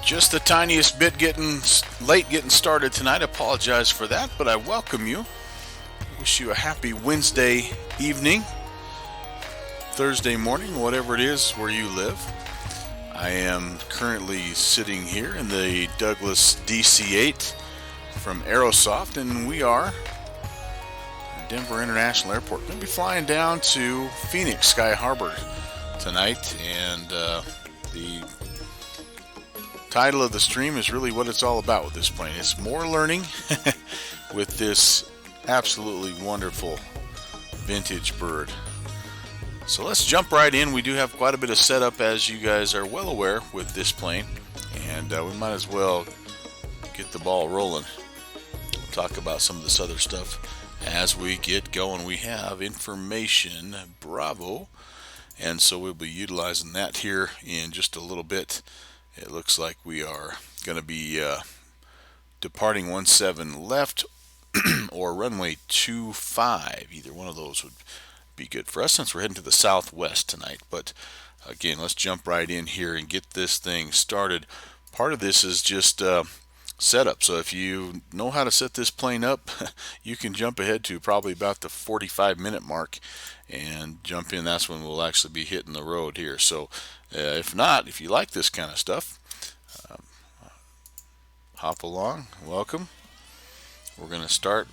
Just the tiniest bit late getting started tonight. I apologize for that, but I welcome you. Wish you a happy Wednesday evening, Thursday morning, whatever it is where you live. I am currently sitting here in the Douglas DC-8 from Aerosoft, and we are at Denver International Airport. We're going to be flying down to Phoenix Sky Harbor tonight, and the title of the stream is really what it's all about with this plane. It's more learning with this absolutely wonderful vintage bird. So let's jump right in. We do have quite a bit of setup, as you guys are well aware, with this plane, and we might as well get the ball rolling. We'll talk about some of this other stuff as we get going. We have information Bravo, and so we'll be utilizing that here in just a little bit. It looks like we are going to be departing 17 left or runway 25. Either one of those would be good for us since we're heading to the southwest tonight. But again, let's jump right in here and get this thing started. Part of this is just setup. So if you know how to set this plane up, you can jump ahead to probably about the 45-minute mark and jump in. That's when we'll actually be hitting the road here. So if not, if you like this kind of stuff, hop along. Welcome. We're going to start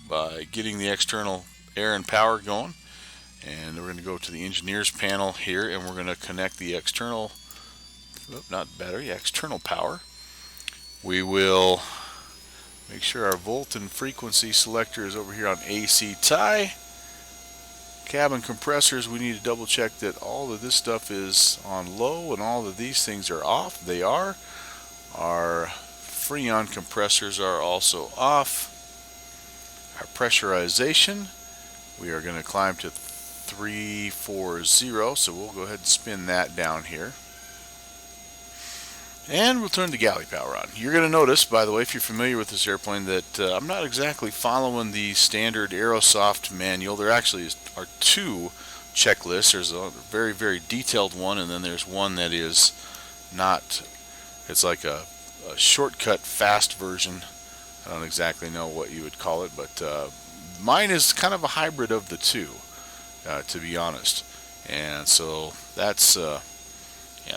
by getting the external air and power going, and we're going to go to the engineers panel here, and we're going to connect the external external power. We will make sure our volt and frequency selector is over here on AC tie. Cabin compressors, we need to double check that all of this stuff is on low and all of these things are off. They are. Our Freon compressors are also off. Our pressurization, we are going to climb to 340, so we'll go ahead and spin that down here. And we'll turn the galley power on. You're going to notice, by the way, if you're familiar with this airplane, that I'm not exactly following the standard Aerosoft manual. There actually are two checklists. There's a very, very detailed one, and then there's one that is not, it's like a shortcut fast version. I don't exactly know what you would call it, but mine is kind of a hybrid of the two, to be honest. And so that's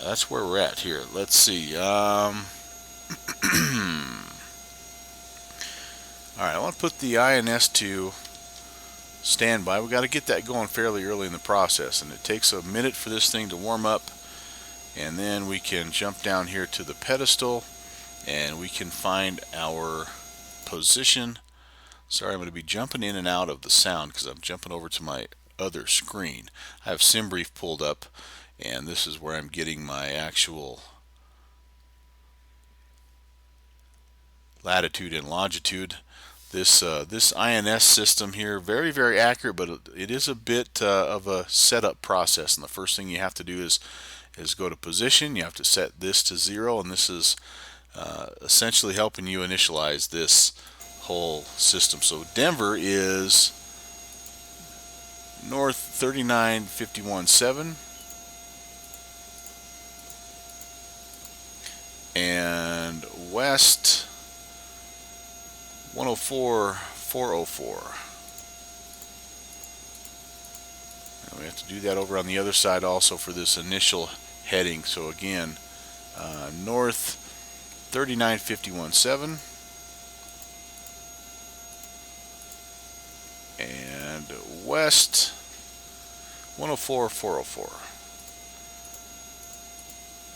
that's where we're at here. Let's see. All right, I want to put the INS to standby. We got to get that going fairly early in the process, and it takes a minute for this thing to warm up, and then we can jump down here to the pedestal, and we can find our position. Sorry, I'm going to be jumping in and out of the sound because I'm jumping over to my other screen. I have SimBrief pulled up, and this is where I'm getting my actual latitude and longitude. This INS system here, very, very accurate, but it is a bit of a setup process. And the first thing you have to do is go to position. You have to set this to 0, and this is essentially helping you initialize this whole system. So Denver is north 39,517. And west 104,404. And we have to do that over on the other side also for this initial heading. So again, north 39,517 and west 104,404.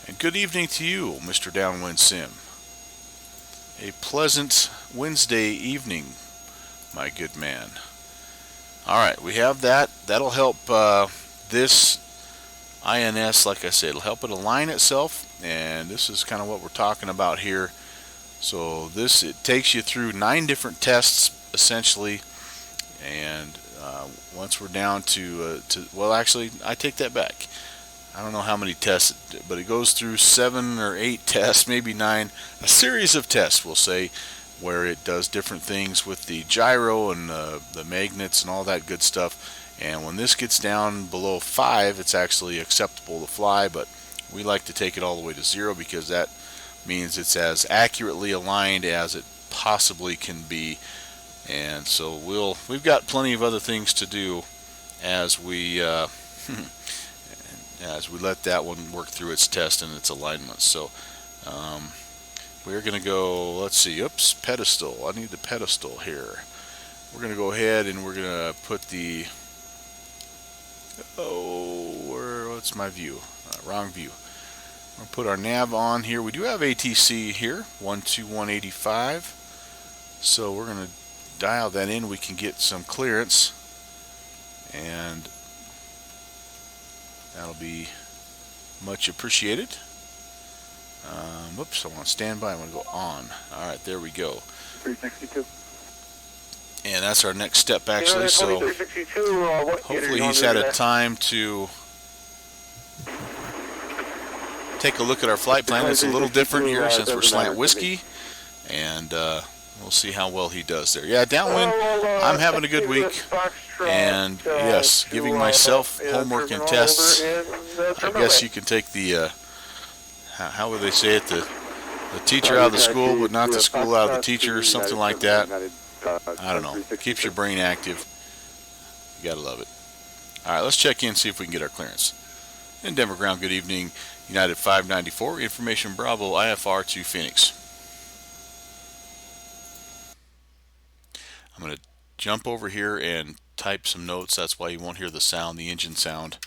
And good evening to you, Mr. Downwind Sim. A pleasant Wednesday evening, my good man. Alright, we have that. That'll help this INS, like I said, it'll help it align itself, and this is kind of what we're talking about here. So it takes you through 9 different tests, essentially, and once we're down to well, actually, I take that back. I don't know how many tests, but it goes through 7 or 8 tests, maybe 9, a series of tests, we'll say, where it does different things with the gyro and the magnets and all that good stuff. And when this gets down below 5, it's actually acceptable to fly, but we like to take it all the way to 0 because that means it's as accurately aligned as it possibly can be. And so we've got plenty of other things to do as we as we let that one work through its test and its alignment. So we're going to go, let's see, oops, pedestal. I need the pedestal here. We're going to go ahead and we're going to put the, what's my view? Wrong view. We'll put our nav on here. We do have ATC here, 12185. So we're going to dial that in. We can get some clearance, and that'll be much appreciated. Whoops, I want to stand by. I want to go on. All right, there we go. 362. And that's our next step, actually. So hopefully he's had a time to take a look at our flight plan. It's a little different here since we're slant whiskey, and we'll see how well he does there. Yeah, downwind, I'm having a good week, and yes, giving myself homework and tests. I guess you can take the, how would they say it, the teacher out of the school, but not the school out of the teacher, something like that. I don't know. Keeps your brain active. You gotta love it. All right, let's check in, see if we can get our clearance. In Denver ground, good evening. United 594, information Bravo, IFR to Phoenix. I'm going to jump over here and type some notes. That's why you won't hear the sound, the engine sound,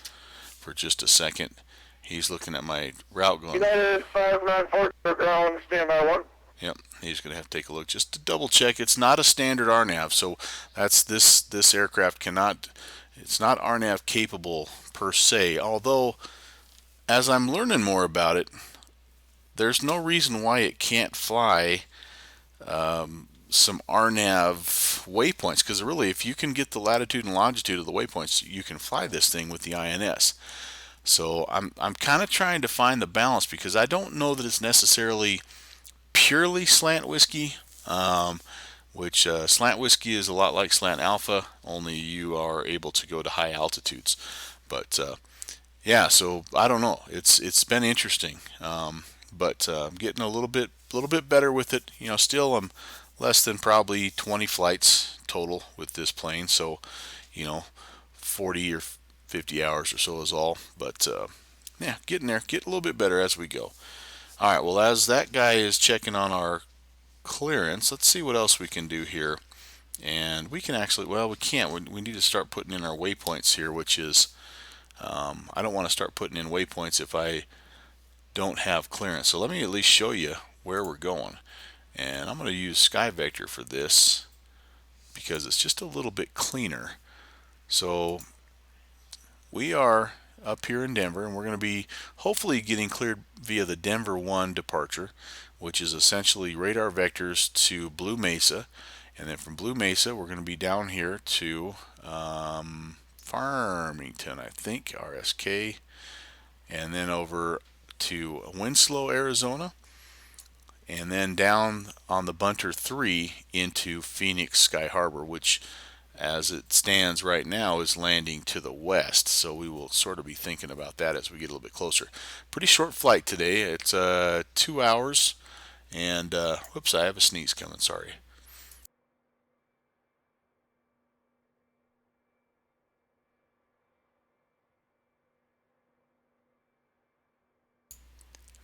for just a second. He's looking at my route going. United 594, ground, standby 1. Yep, he's going to have to take a look just to double check. It's not a standard RNAV, so that's this aircraft cannot, it's not RNAV capable per se, although as I'm learning more about it, there's no reason why it can't fly some RNAV waypoints, because really, if you can get the latitude and longitude of the waypoints, you can fly this thing with the INS. So I'm kind of trying to find the balance, because I don't know that it's necessarily purely slant whiskey, which slant whiskey is a lot like slant alpha, only you are able to go to high altitudes. But yeah, so I don't know. It's been interesting, but I'm getting a little bit better with it. You know, still I'm less than probably 20 flights total with this plane. So, you know, 40 or 50 hours or so is all. But yeah, getting there, get a little bit better as we go. All right. Well, as that guy is checking on our clearance, let's see what else we can do here. And we can actually, well, we can't. We need to start putting in our waypoints here, which is. I don't want to start putting in waypoints if I don't have clearance. So let me at least show you where we're going. And I'm going to use Sky Vector for this because it's just a little bit cleaner. So we are up here in Denver, and we're going to be hopefully getting cleared via the Denver 1 departure, which is essentially radar vectors to Blue Mesa. And then from Blue Mesa, we're going to be down here to Farmington, I think, RSK, and then over to Winslow, Arizona, and then down on the Bunter 3 into Phoenix Sky Harbor, which as it stands right now is landing to the west. So we will sort of be thinking about that as we get a little bit closer. Pretty short flight today. It's 2 hours, and whoops, I have a sneeze coming, sorry.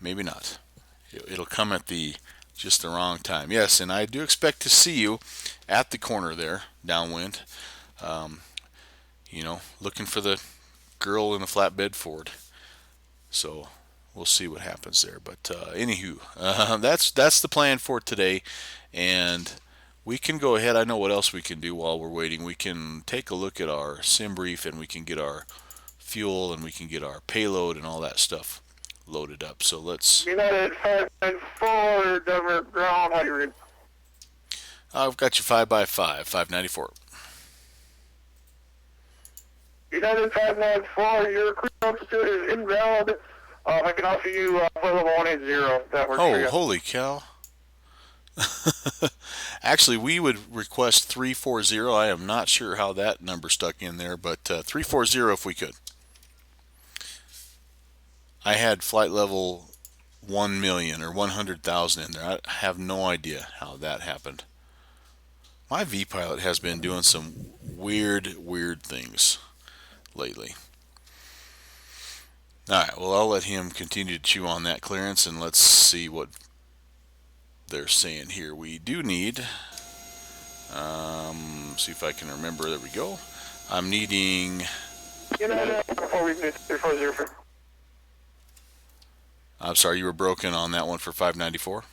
Maybe not. It'll come at just the wrong time. Yes, and I do expect to see you at the corner there, downwind. You know, looking for the girl in the flatbed Ford. So we'll see what happens there. But anywho, that's the plan for today, and we can go ahead. I know what else we can do while we're waiting. We can take a look at our sim brief, and we can get our fuel, and we can get our payload and all that stuff loaded up. So let's. United 594, Denver ground, how you read? I've got you 5x5, 594. United 594, your crew altitude is invalid. I can offer you flight level 180 if that works for you. Oh, holy cow. Actually, we would request 340. I am not sure how that number stuck in there, but 340 if we could. I had flight level 1 million or 100,000 in there. I have no idea how that happened. My V-Pilot has been doing some weird things lately. Alright, well, I'll let him continue to chew on that clearance, and let's see what they're saying here. We do need, see if I can remember, there we go. I'm needing, I'm sorry, you were broken on that one for 594.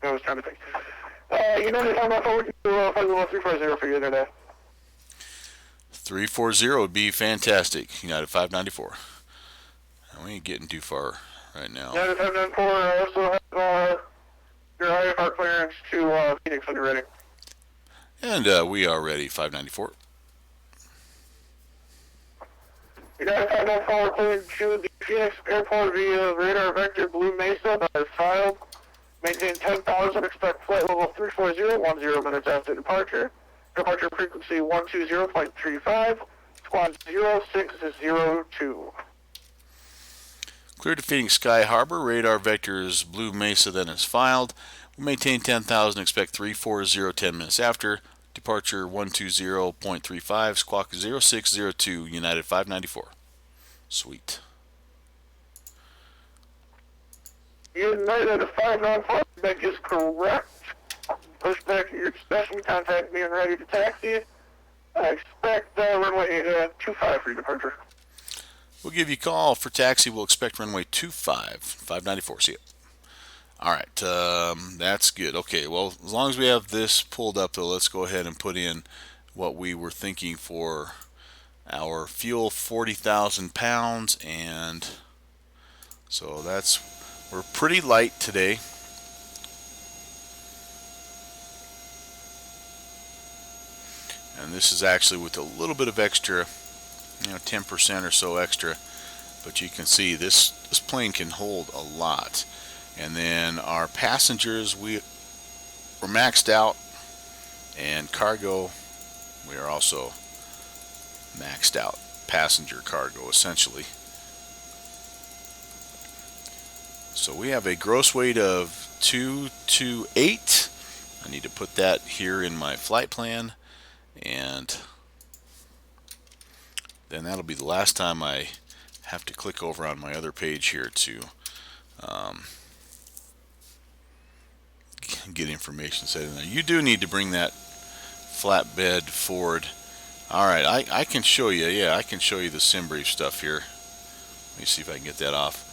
I was trying to think. United 594, 340 for you there. 340 would be fantastic. United 594. We ain't getting too far right now. United 594 also have your IFR clearance to Phoenix when you're ready. And we are ready, 594. United 594 cleared to the Phoenix Airport via radar vector Blue Mesa by filed. Maintain 10,000, expect flight level 340, 10 minutes after departure. Departure frequency 120.35, squad 0602. Clear to Phoenix Sky Harbor, radar vectors Blue Mesa then is filed. We'll maintain 10,000, expect 340, 10 minutes after. Departure 120.35, squawk 0602, United 594. Sweet. United 594, that is correct. Pushback, your special contact being ready to taxi. I expect runway 25 for your departure. We'll give you a call for taxi. We'll expect runway 25, 594. See you. All right, that's good. Okay, well, as long as we have this pulled up, though, let's go ahead and put in what we were thinking for our fuel, 40,000 pounds, and so we're pretty light today. And this is actually with a little bit of extra, 10% or so extra, but you can see this plane can hold a lot. And then our passengers, we're maxed out, and cargo, we are also maxed out. Passenger cargo, essentially. So we have a gross weight of 228. I need to put that here in my flight plan, and then that'll be the last time I have to click over on my other page here to get information set in there. You do need to bring that flatbed forward. Alright, I can show you, I can show you the SimBrief stuff here. Let me see if I can get that off.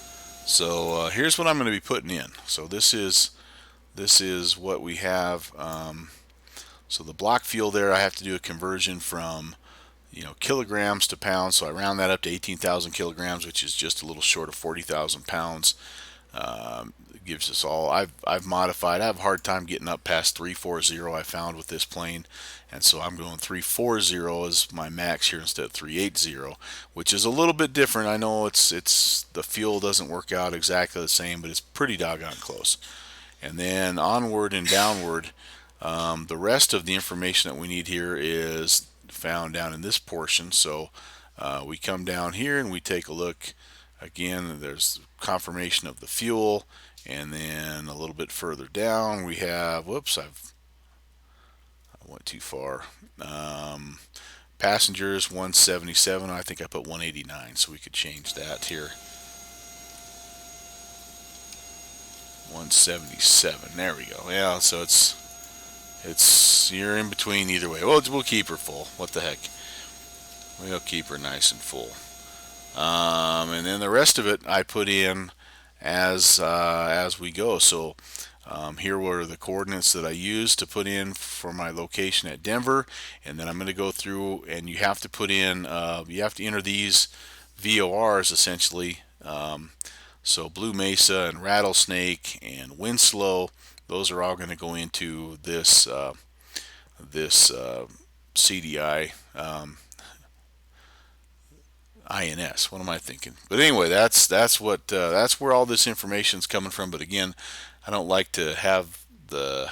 So here's what I'm going to be putting in. So this is what we have. So the block fuel there, I have to do a conversion from kilograms to pounds. So I round that up to 18,000 kilograms, which is just a little short of 40,000 pounds. It gives us all. I've modified. I have a hard time getting up past 340. I found with this plane, and so I'm going 340 as my max here instead of 380, which is a little bit different. I know it's the fuel doesn't work out exactly the same, but it's pretty doggone close. And then onward and downward, the rest of the information that we need here is found down in this portion. So we come down here and we take a look again. There's confirmation of the fuel, and then a little bit further down we have, whoops, I went too far. Passengers 177. I think I put 189, so we could change that here. 177. There we go. Yeah, so it's you're in between either way. Well, we'll keep her full. What the heck? We'll keep her nice and full. And then the rest of it I put in as we go. So here were the coordinates that I used to put in for my location at Denver, and then I'm going to go through, and you have to put in, you have to enter these VORs essentially. So Blue Mesa and Rattlesnake and Winslow, those are all going to go into this CDI INS. What am I thinking? But anyway, that's where all this information is coming from. But again, I don't like to have I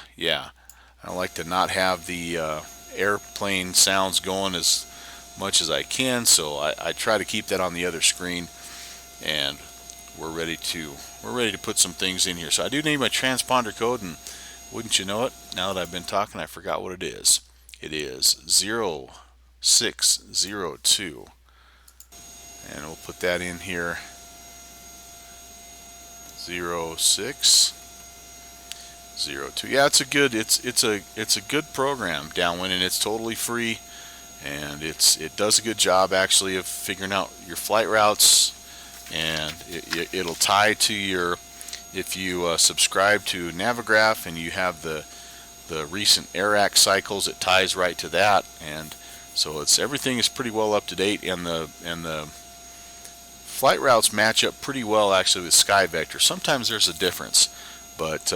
don't like to not have the airplane sounds going as much as I can, so I try to keep that on the other screen, and we're ready to put some things in here. So I do need my transponder code, and wouldn't you know it, now that I've been talking, I forgot what it is. It is 0602, and we'll put that in here. 0602. Yeah, it's a good program, Downwind, and it's totally free, and it does a good job actually of figuring out your flight routes, and it'll tie to your, if you subscribe to Navigraph and you have the recent AirAct cycles, it ties right to that, and so everything is pretty well up to date, and the flight routes match up pretty well actually with SkyVector. Sometimes there's a difference, but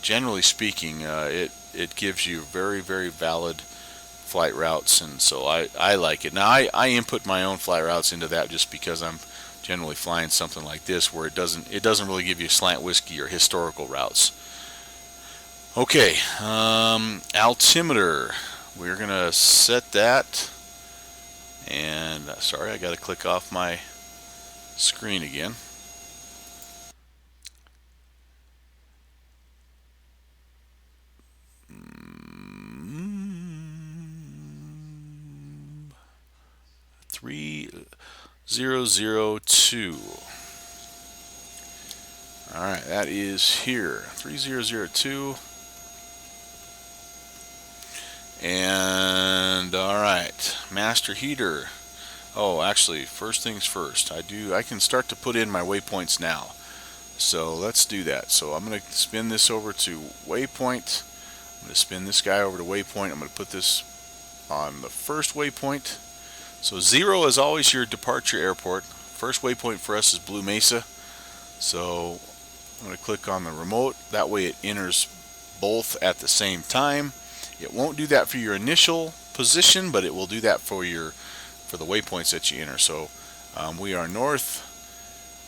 generally speaking, it gives you very, very valid flight routes, and so I like it. Now I input my own flight routes into that just because I'm generally flying something like this where it doesn't really give you slant whiskey or historical routes. Okay, altimeter. We're gonna set that, and sorry, I got to click off my screen again. Mm, 3002. All right, that is here. 3002. And all right, master heater. Oh, actually, first things first. I can start to put in my waypoints now. So let's do that. So I'm going to spin this over to waypoint. I'm going to spin this guy over to waypoint. I'm going to put this on the first waypoint. So 0 is always your departure airport. First waypoint for us is Blue Mesa. So I'm going to click on the remote. That way it enters both at the same time. It won't do that for your initial position, but it will do that for the waypoints that you enter. So we are north.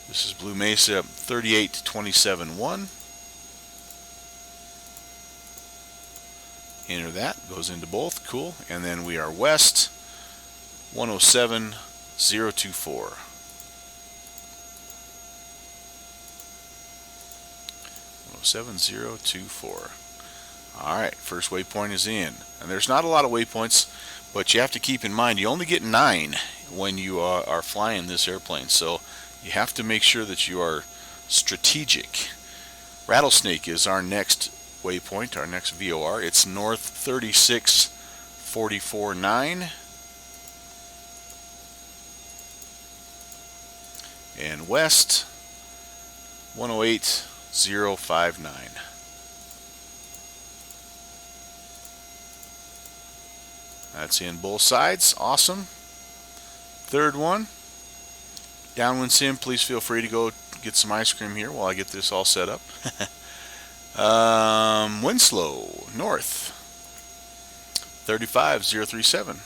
This is Blue Mesa 38271. Enter that, goes into both, cool. And then we are west 107024. 107024. Alright, first waypoint is in. And there's not a lot of waypoints, but you have to keep in mind you only get 9 when you are flying this airplane. So you have to make sure that you are strategic. Rattlesnake is our next waypoint, our next VOR. It's north 36449. And west 108059. That's in both sides. Awesome. Third one. Downwind Sim, please feel free to go get some ice cream here while I get this all set up. Winslow, north 35037.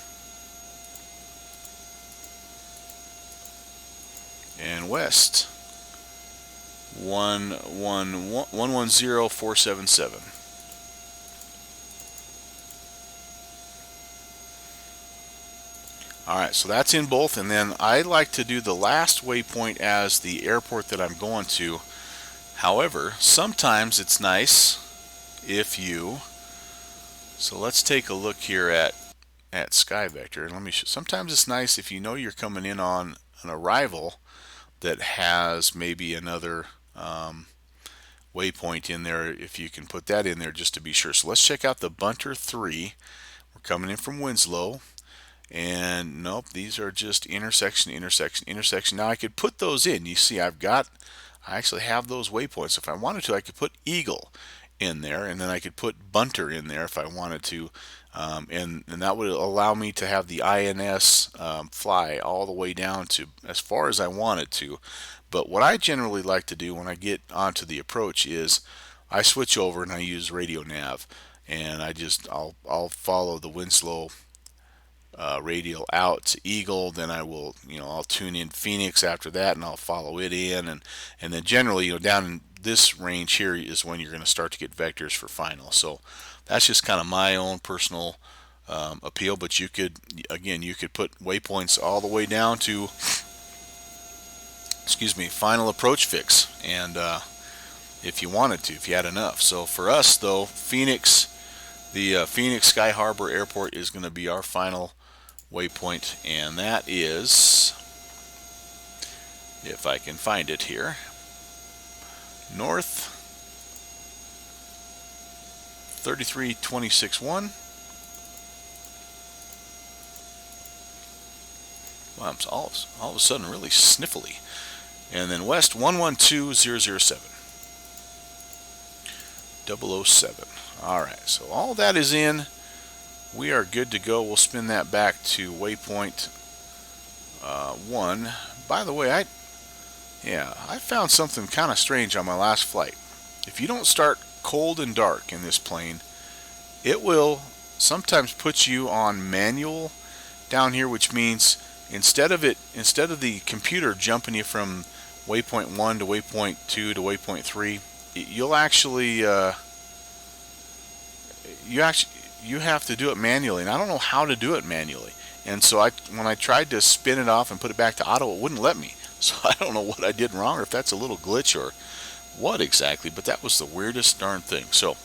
And west 110477. Alright, so that's in both, and then I like to do the last waypoint as the airport that I'm going to. However, sometimes it's nice if you, so let's take a look here at SkyVector, and let me show. Sometimes it's nice if you know you're coming in on an arrival that has maybe another waypoint in there, if you can put that in there just to be sure. So let's check out the Bunter 3. We're coming in from Winslow. And nope, these are just intersection, intersection, intersection. Now I could put those in. You see, I actually have those waypoints. If I wanted to, I could put Eagle in there, and then I could put Bunter in there if I wanted to, and that would allow me to have the INS fly all the way down to as far as I wanted to. But what I generally like to do when I get onto the approach is I switch over and I use radio nav, and I'll follow the Winslow radial out to Eagle. Then I will, I'll tune in Phoenix after that, and I'll follow it in, and then generally, down in this range here is when you're going to start to get vectors for final. So that's just kind of my own personal appeal, but you could, again, you could put waypoints all the way down to, excuse me, final approach fix, and if you wanted to, if you had enough. So for us though, Phoenix, the Phoenix Sky Harbor Airport is going to be our final waypoint, and that is, if I can find it here, north 33261. Wow, I'm all of a sudden really sniffly. And then west 112007. 007. Alright, so all that is in. We are good to go. We'll spin that back to waypoint 1. By the way, I found something kind of strange on my last flight. If you don't start cold and dark in this plane, it will sometimes put you on manual down here, which means instead of the computer jumping you from waypoint 1 to waypoint 2 to waypoint 3, you'll actually you have to do it manually, and I don't know how to do it manually. And so when I tried to spin it off and put it back to auto, it wouldn't let me. So I don't know what I did wrong, or if that's a little glitch or what exactly, but that was the weirdest darn thing. So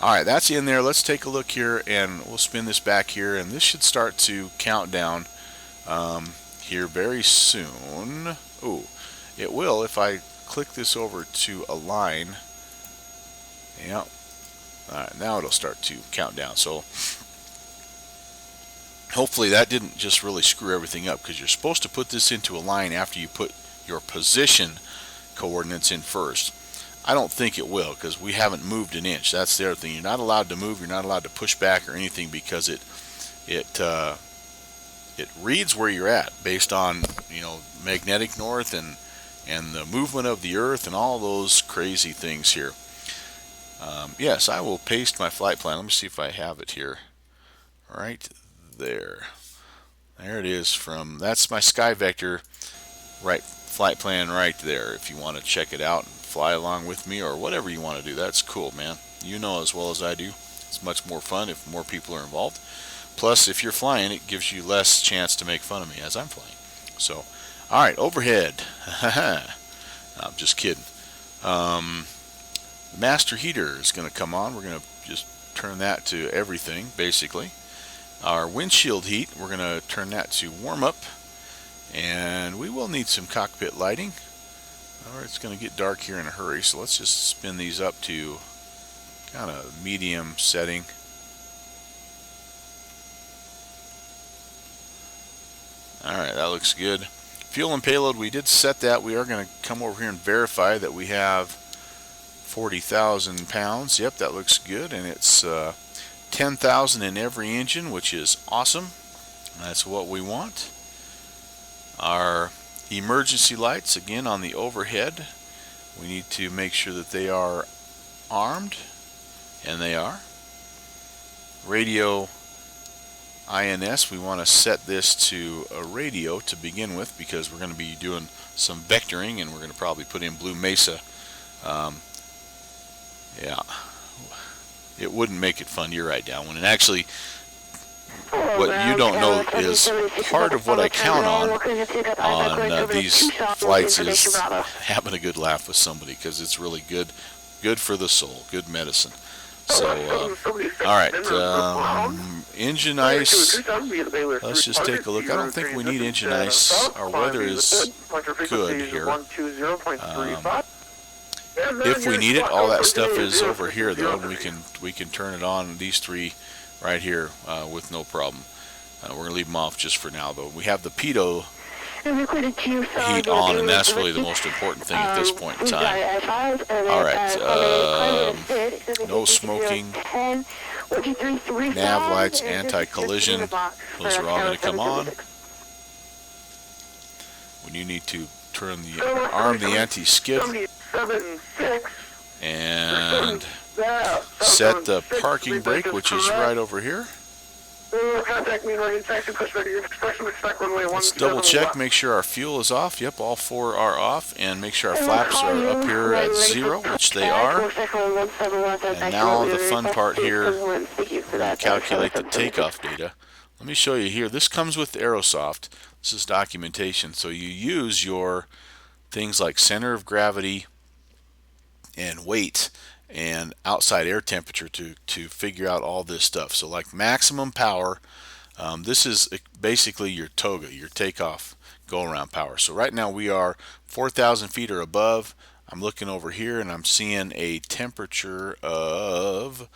alright, that's in there. Let's take a look here, and we'll spin this back here, and this should start to count down here very soon. Oh, it will if I click this over to align. Yeah. Alright, now it'll start to count down. So hopefully that didn't just really screw everything up, because you're supposed to put this into a line after you put your position coordinates in first. I don't think it will, because we haven't moved an inch. That's the other thing. You're not allowed to move. You're not allowed to push back or anything, because it reads where you're at based on, you know, magnetic north and the movement of the earth and all those crazy things here. Yes, I will paste my flight plan. Let me see if I have it here. Right there. There it is. That's my Sky Vector flight plan right there. If you want to check it out and fly along with me or whatever you want to do, that's cool, man. You know as well as I do, it's much more fun if more people are involved. Plus, if you're flying, it gives you less chance to make fun of me as I'm flying. So, alright, overhead. I'm just kidding. The master heater is going to come on. We're going to just turn that to everything, basically. Our windshield heat, we're going to turn that to warm up. And we will need some cockpit lighting. Or it's going to get dark here in a hurry, so let's just spin these up to kind of medium setting. Alright, that looks good. Fuel and payload, we did set that. We are going to come over here and verify that we have 40,000 pounds. Yep, that looks good, and it's 10,000 in every engine, which is awesome. That's what we want. Our emergency lights, again on the overhead, we need to make sure that they are armed, and they are. Radio INS, we want to set this to a radio to begin with, because we're going to be doing some vectoring, and we're going to probably put in Blue Mesa. Yeah, it wouldn't make it fun. You're right, Downwind. And actually, what you don't know is part of what I count on these flights is having a good laugh with somebody, because it's really good for the soul, good medicine. So, alright, engine ice, let's just take a look. I don't think we need engine ice. Our weather is good here. If we need it, all that stuff is over here though, and we can turn it on, these three right here, with no problem. We're going to leave them off just for now though. We have the pitot heat on, and that's really the most important thing at this point in time. Alright, no smoking, nav lights, anti-collision, those are all going to come on. When you need to arm the anti-skid and set the parking brake, which is right over here. Contact me, running taxi, pushback, your expression, expect runway 17 Let's double check, left. make sure our fuel is off. Yep, all four are off, and make sure our flaps are up here at 0, which they are. And now the fun part here, we're going to calculate the takeoff data. Let me show you here. This comes with Aerosoft. This is documentation. So you use your things like center of gravity and weight and outside air temperature to figure out all this stuff. So like maximum power, this is basically your toga, your takeoff go-around power. So right now we are 4,000 feet or above. I'm looking over here and I'm seeing a temperature of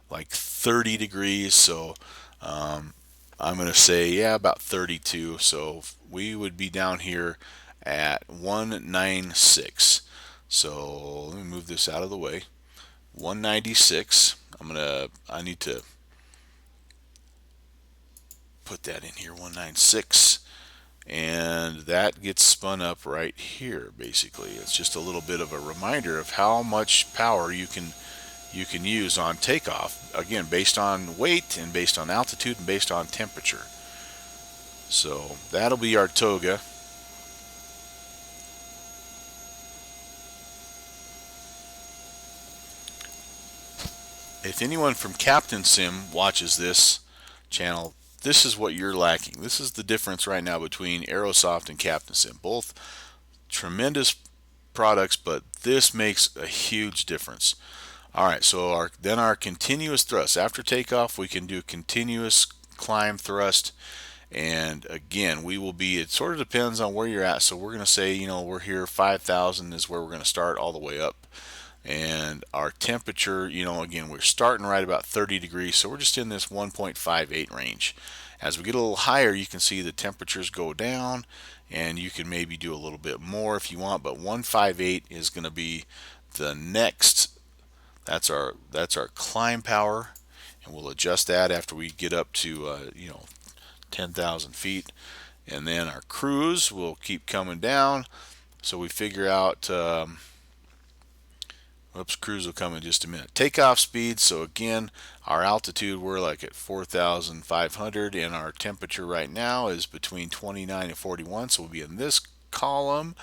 like 30 degrees. So I'm going to say, yeah, about 32. So we would be down here at 196. So let me move this out of the way. 196. I need to put that in here, 196. And that gets spun up right here, basically. It's just a little bit of a reminder of how much power you can use on takeoff, again, based on weight and based on altitude and based on temperature. So that'll be our toga. If anyone from Captain Sim watches this channel, this is what you're lacking. This is the difference right now between Aerosoft and Captain Sim. Both tremendous products, but this makes a huge difference. Alright, so then our continuous thrust. After takeoff, we can do continuous climb thrust. And again, we will be, it sort of depends on where you're at. So we're going to say, you know, we're here 5,000 is where we're going to start all the way up. And our temperature, you know, again, we're starting right about 30 degrees. So we're just in this 1.58 range. As we get a little higher, you can see the temperatures go down. And you can maybe do a little bit more if you want. But 158 is going to be the next. That's our climb power, and we'll adjust that after we get up to 10,000 feet. And then our cruise will keep coming down. So we figure out, cruise will come in just a minute. Takeoff speed, so again, our altitude, we're like at 4,500, and our temperature right now is between 29 and 41, so we'll be in this column.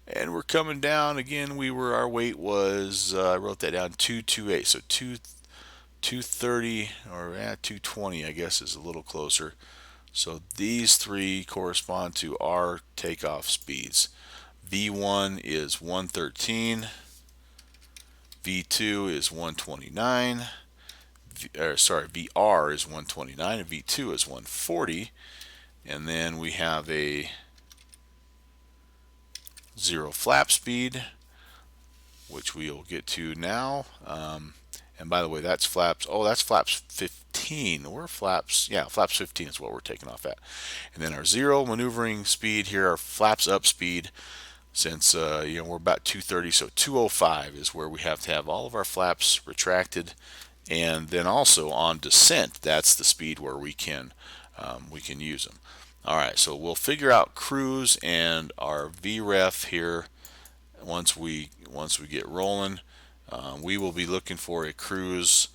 And we're coming down again. Our weight was, I wrote that down, 228. So 230 or 220, I guess, is a little closer. So these three correspond to our takeoff speeds. V1 is 113. V2 is 129. VR is 129, and V2 is 140. And then we have a 0 flap speed, which we'll get to now. And by the way, that's flaps. Oh, that's flaps 15. Or flaps, yeah, flaps 15 is what we're taking off at. And then our 0 maneuvering speed here, our flaps up speed, since we're about 230, so 205 is where we have to have all of our flaps retracted. And then also on descent, that's the speed where we can use them. Alright, so we'll figure out cruise and our VREF here once we get rolling. We will be looking for a cruise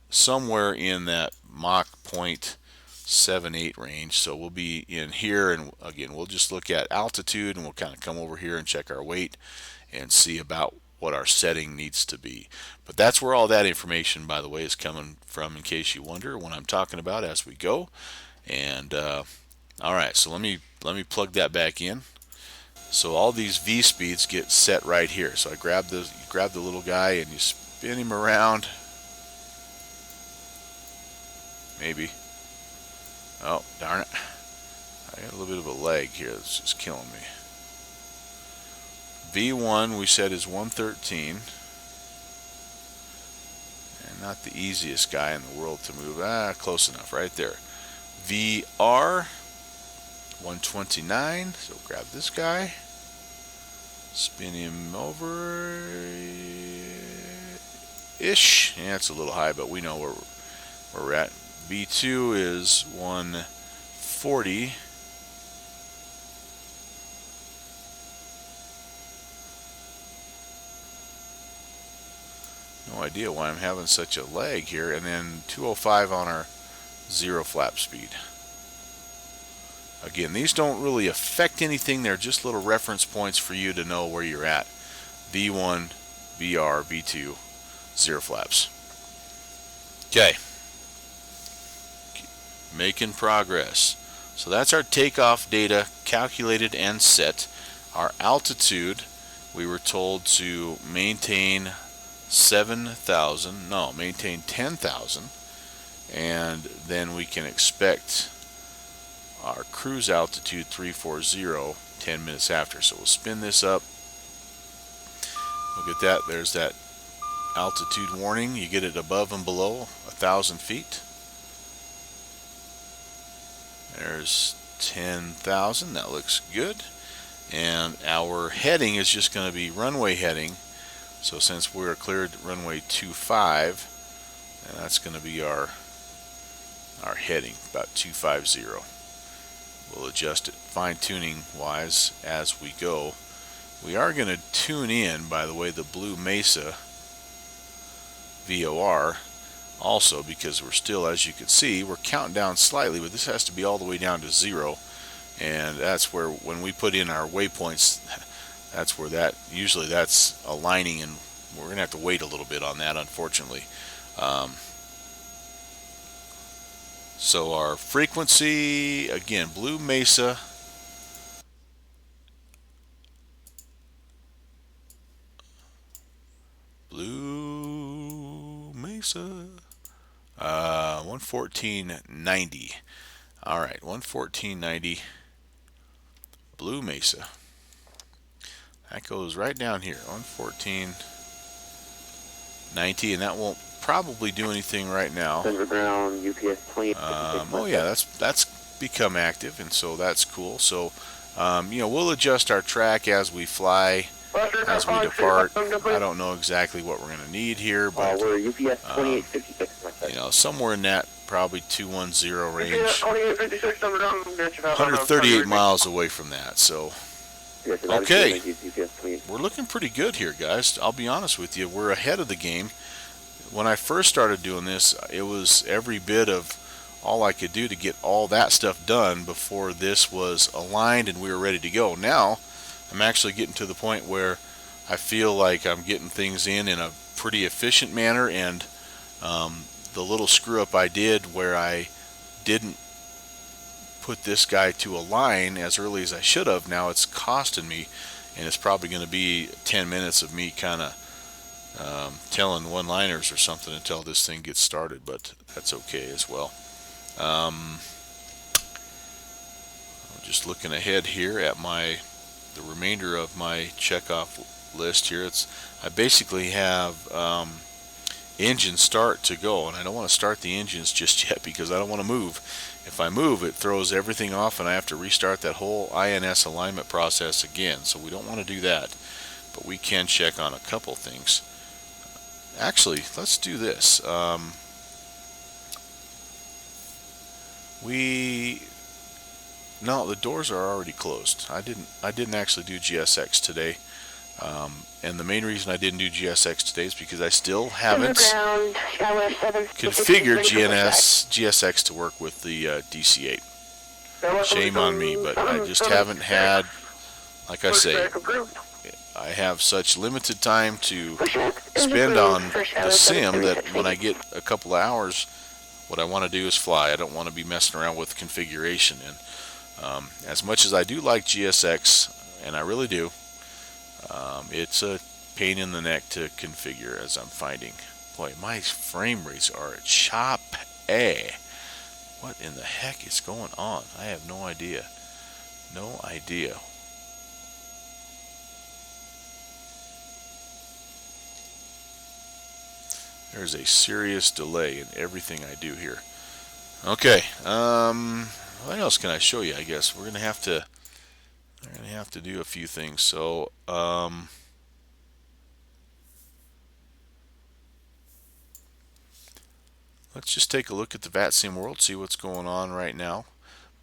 somewhere in that Mach 0.78 range. So we'll be in here, and again, we'll just look at altitude, and we'll kind of come over here and check our weight and see about what our setting needs to be. But that's where all that information, by the way, is coming from, in case you wonder what I'm talking about as we go. And alright, so let me plug that back in. So all these V speeds get set right here. So I grab the little guy and you spin him around. Maybe. Oh, darn it. I got a little bit of a lag here that's just killing me. V1 we said is 113. And not the easiest guy in the world to move. Close enough right there. VR 129, so grab this guy, spin him over ish. Yeah, it's a little high, but we know where we're at. V2 is 140. No idea why I'm having such a lag here. And then 205 on our 0 flap speed. Again, these don't really affect anything. They're just little reference points for you to know where you're at. V1, VR, V2, 0 flaps. Okay. Making progress. So that's our takeoff data calculated and set. Our altitude, we were told to maintain 7,000, no, maintain 10,000, and then we can expect our cruise altitude 340 10 minutes after. So we'll spin this up. Look at that. There's that altitude warning. You get it above and below 1,000 feet. There's 10,000. That looks good. And our heading is just going to be runway heading. So since we're cleared runway 25, and that's going to be our heading, about 250. We'll adjust it fine-tuning wise as we go. We are going to tune in, by the way, the Blue Mesa VOR also, because we're still, as you can see, we're counting down slightly, but this has to be all the way down to 0. And that's where, when we put in our waypoints, that's where that, usually that's aligning, and we're going to have to wait a little bit on that, unfortunately. So our frequency, again, Blue Mesa. Blue Mesa. 114.90. All right, 114.90. Blue Mesa. That goes right down here, 114.90, and that won't probably do anything right now. Underground UPS 20. Oh yeah, that's become active, and so that's cool. So we'll adjust our track as we fly, as we depart. I don't know exactly what we're going to need here, but we're UPS 2856. Somewhere in that probably 210 range. UPS 2856, 138 miles away from that. So okay, we're looking pretty good here, guys. I'll be honest with you, we're ahead of the game. When I first started doing this, it was every bit of all I could do to get all that stuff done before this was aligned and we were ready to go. Now, I'm actually getting to the point where I feel like I'm getting things in a pretty efficient manner, and the little screw up I did where I didn't put this guy to align as early as I should have, now it's costing me, and it's probably going to be 10 minutes of me kind of telling one-liners or something until this thing gets started, but that's okay as well. Just looking ahead here at the remainder of my checkoff list here. I basically have engine start to go, and I don't want to start the engines just yet because I don't want to move. If I move, it throws everything off and I have to restart that whole INS alignment process again, so we don't want to do that. But we can check on a couple things. Actually, let's do this. No, the doors are already closed. I didn't actually do GSX today, and the main reason I didn't do GSX today is because I still haven't configured GSX to work with the DC-8. Shame on me, but I just haven't had, like I say, I have such limited time to spend on the sim that when I get a couple of hours, what I want to do is fly. I don't want to be messing around with configuration. And as much as I do like GSX, and I really do, it's a pain in the neck to configure, as I'm finding. Boy, my frame rates are choppy. What in the heck is going on? I have no idea. No idea. There's a serious delay in everything I do here. Okay, what else can I show you? I guess we're gonna have to do a few things. So let's just take a look at the VATSIM world, see what's going on right now.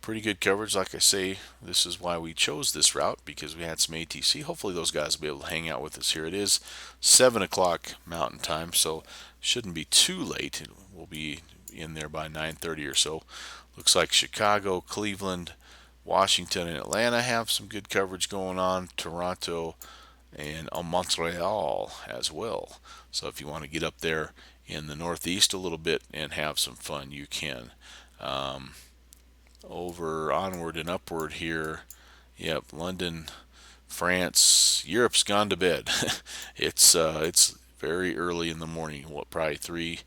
Pretty good coverage, like I say. This is why we chose this route, because we had some ATC. Hopefully those guys will be able to hang out with us here. It is 7 o'clock Mountain Time, so shouldn't be too late. It will be in there by 9:30 or so. Looks like Chicago, Cleveland, Washington, and Atlanta have some good coverage going on. Toronto and Montreal as well. So if you want to get up there in the Northeast a little bit and have some fun, you can. Over onward and upward here. Yep, London, France, Europe's gone to bed. It's very early in the morning. What, probably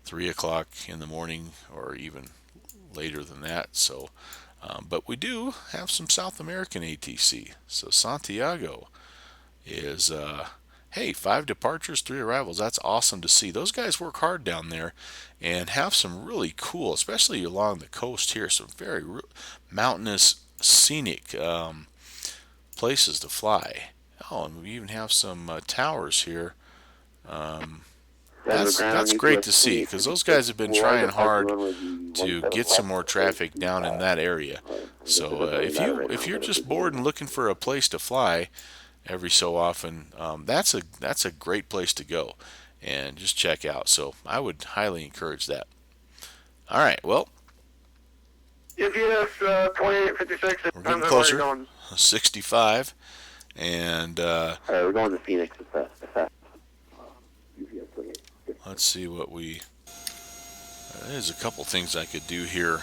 3 o'clock in the morning, or even later than that. So, but we do have some South American ATC. So Santiago is hey, 5 departures, 3 arrivals. That's awesome to see. Those guys work hard down there and have some really cool, especially along the coast here, some very mountainous, scenic places to fly. Oh, and we even have some towers here. That's great to see, because those guys have been trying hard to get some more traffic down in that area. So if you're just bored and looking for a place to fly every so often, that's a great place to go and just check out. So I would highly encourage that. All right, well, UPS 2856. we're getting closer. 65, and we're going to Phoenix. let's see what we. There's a couple things I could do here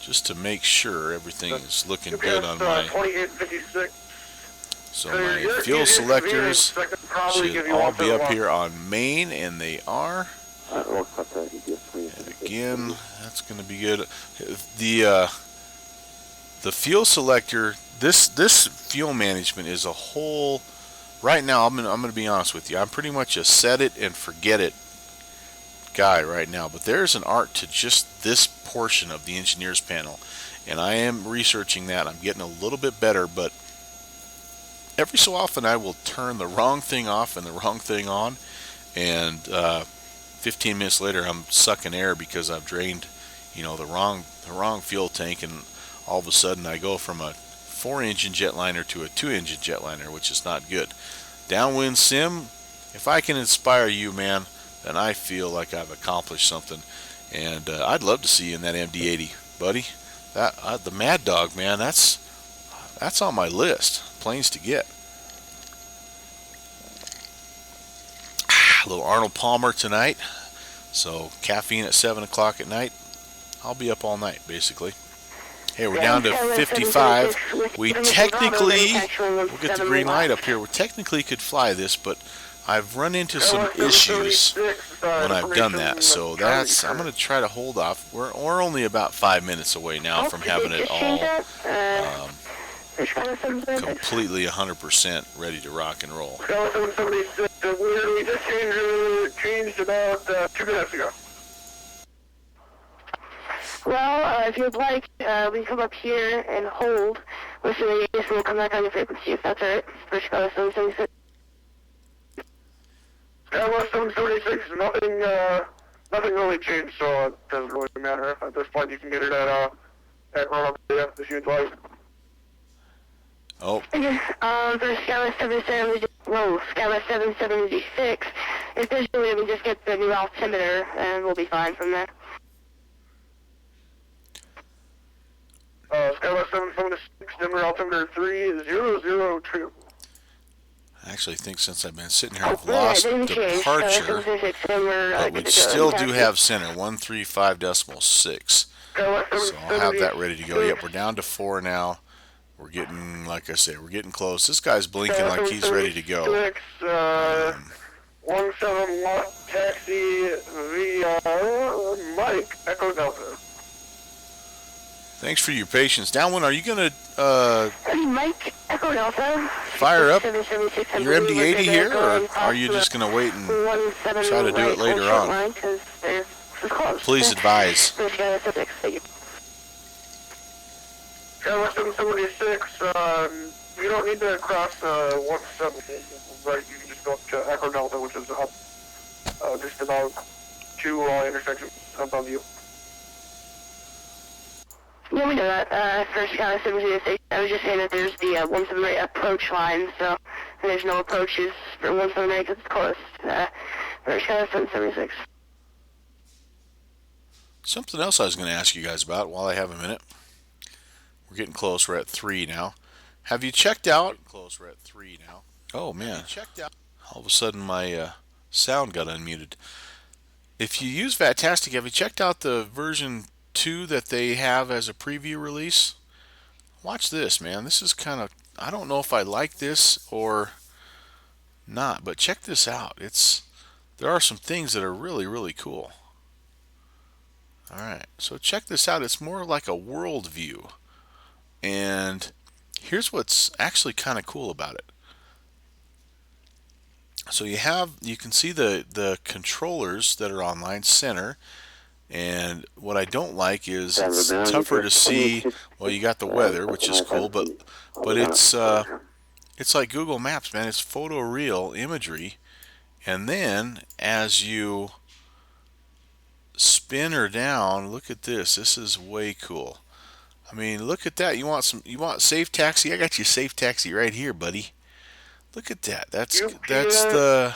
just to make sure everything is looking good on my. 2856. So my fuel selectors should all be up here on main, and they are. And again, that's going to be good. The fuel selector, this fuel management is a whole. Right now, I'm going to be honest with you. I'm pretty much a set it and forget it guy right now. But there's an art to just this portion of the engineer's panel, and I am researching that. I'm getting a little bit better, but every so often I will turn the wrong thing off and the wrong thing on, and 15 minutes later I'm sucking air because I've drained, the wrong fuel tank, and all of a sudden I go from a 4-engine jetliner to a 2-engine jetliner, which is not good. Downwind sim, if I can inspire you, man, then I feel like I've accomplished something, and I'd love to see you in that MD-80, buddy. The Mad Dog, man, that's on my list. Planes to get. A little Arnold Palmer tonight. So caffeine at 7 o'clock at night. I'll be up all night, basically. Hey, we're down to 55. We technically, we'll get the green light up here. We technically could fly this, but I've run into some issues when I've done that. So I'm going to try to hold off. We're only about 5 minutes away now from having it all completely 100% ready to rock and roll. We just changed about 2 minutes ago. Well, if you'd like, we can come up here and hold. Listen to the and we'll come back on your frequency, if that's alright. For Chicago 776. Skywest 776, nothing really changed, so it doesn't really matter. At this point, you can get it at Ronald, if you'd like. Oh. For Skywest 776, officially we just get the new altimeter, and we'll be fine from there. Skywest 776, number altimeter 3002. I actually think since I've been sitting here, I've lost departure, but we still do have center, 135.6. So I'll have that ready to go. Yep, we're down to 4 now. We're getting, like I say, we're getting close. This guy's blinking like he's ready to go. 17 taxi via Mike, Echo Delta. Thanks for your patience. Downwind, are you going to Mike, Echo Delta. Fire up your MD-80 here, or are you just going to wait and try to do it later on? Please advise. Skywest 776, you don't need to cross 170, right? You can just go up to Echo Delta, which is up just about 2 intersections above you. Yeah, we know that. For Skywest 776, I was just saying that there's the 178 approach line, so there's no approaches for 178 because it's closed. For Skywest 776. Something else I was going to ask you guys about while I have a minute. We're getting close. We're at 3 now. Have you checked out? Oh man! All of a sudden my sound got unmuted. If you use Vatastic, have you checked out the version 2 that they have as a preview release? Watch this, man. This is kind of, I don't know if I like this or not, but check this out. There are some things that are really, really cool. Alright, so check this out. It's more like a world view. And here's what's actually kind of cool about it. So you can see the controllers that are online center, and what I don't like is it's tougher to see. Well, you got the weather, which is cool, but it's like Google Maps, man. It's photoreal imagery, and then as you spin her down, look at this. This is way cool. I mean, look at that. You want safe taxi? I got you safe taxi right here, buddy. Look at that. That's the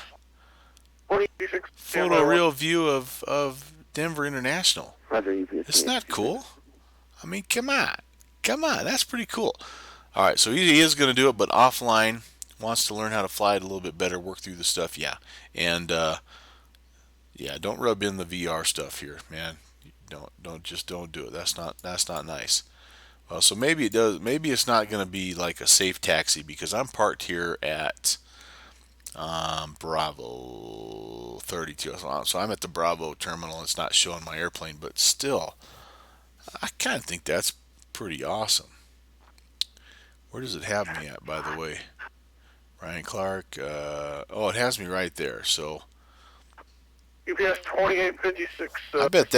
photoreal view of Denver International. Isn't that cool? I mean, come on. That's pretty cool. All right, so he is going to do it, but offline. Wants to learn how to fly it a little bit better, work through the stuff, yeah. And yeah, don't rub in the VR stuff here, man. Don't do it. That's not nice. So maybe it does. Maybe it's not going to be like a safe taxi because I'm parked here at Bravo 32. So I'm at the Bravo terminal. It's not showing my airplane, but still, I kind of think that's pretty awesome. Where does it have me at, by the way? Ryan Clark. Oh, it has me right there. So UPS 2856. I bet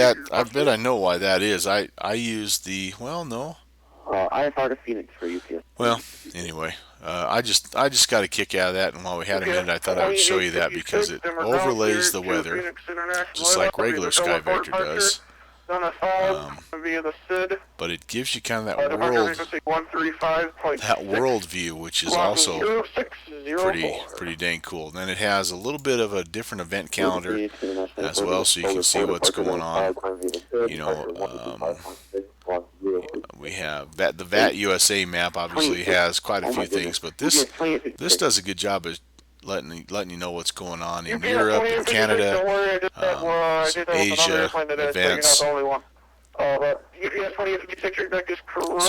I know why that is. I use the, well, no. I have Heart of Phoenix for UPS. Well, anyway, I just got a kick out of that, and while we had a minute, I thought I would show you that because it overlays the weather, just like regular SkyVector does. But it gives you kind of that world view, which is also pretty dang cool. Then it has a little bit of a different event calendar as well, so you can see what's going on. You know, we have the VAT USA map. Obviously has quite a few things, but this does a good job of letting you know what's going on in Europe, in Canada, Asia events. So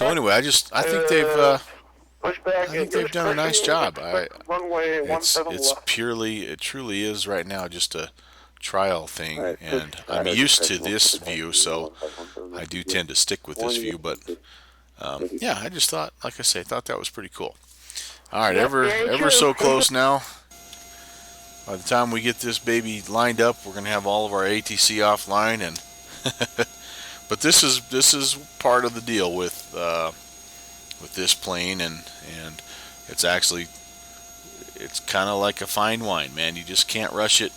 anyway, I think they've done a nice job. It truly is right now just a trial thing, and I'm used to this view, so I do tend to stick with this view. But yeah, I just thought, like I say, thought that was pretty cool. All right, ever so close now. By the time we get this baby lined up, we're gonna have all of our ATC offline, and but this is part of the deal with this plane, and it's kind of like a fine wine, man. You just can't rush it,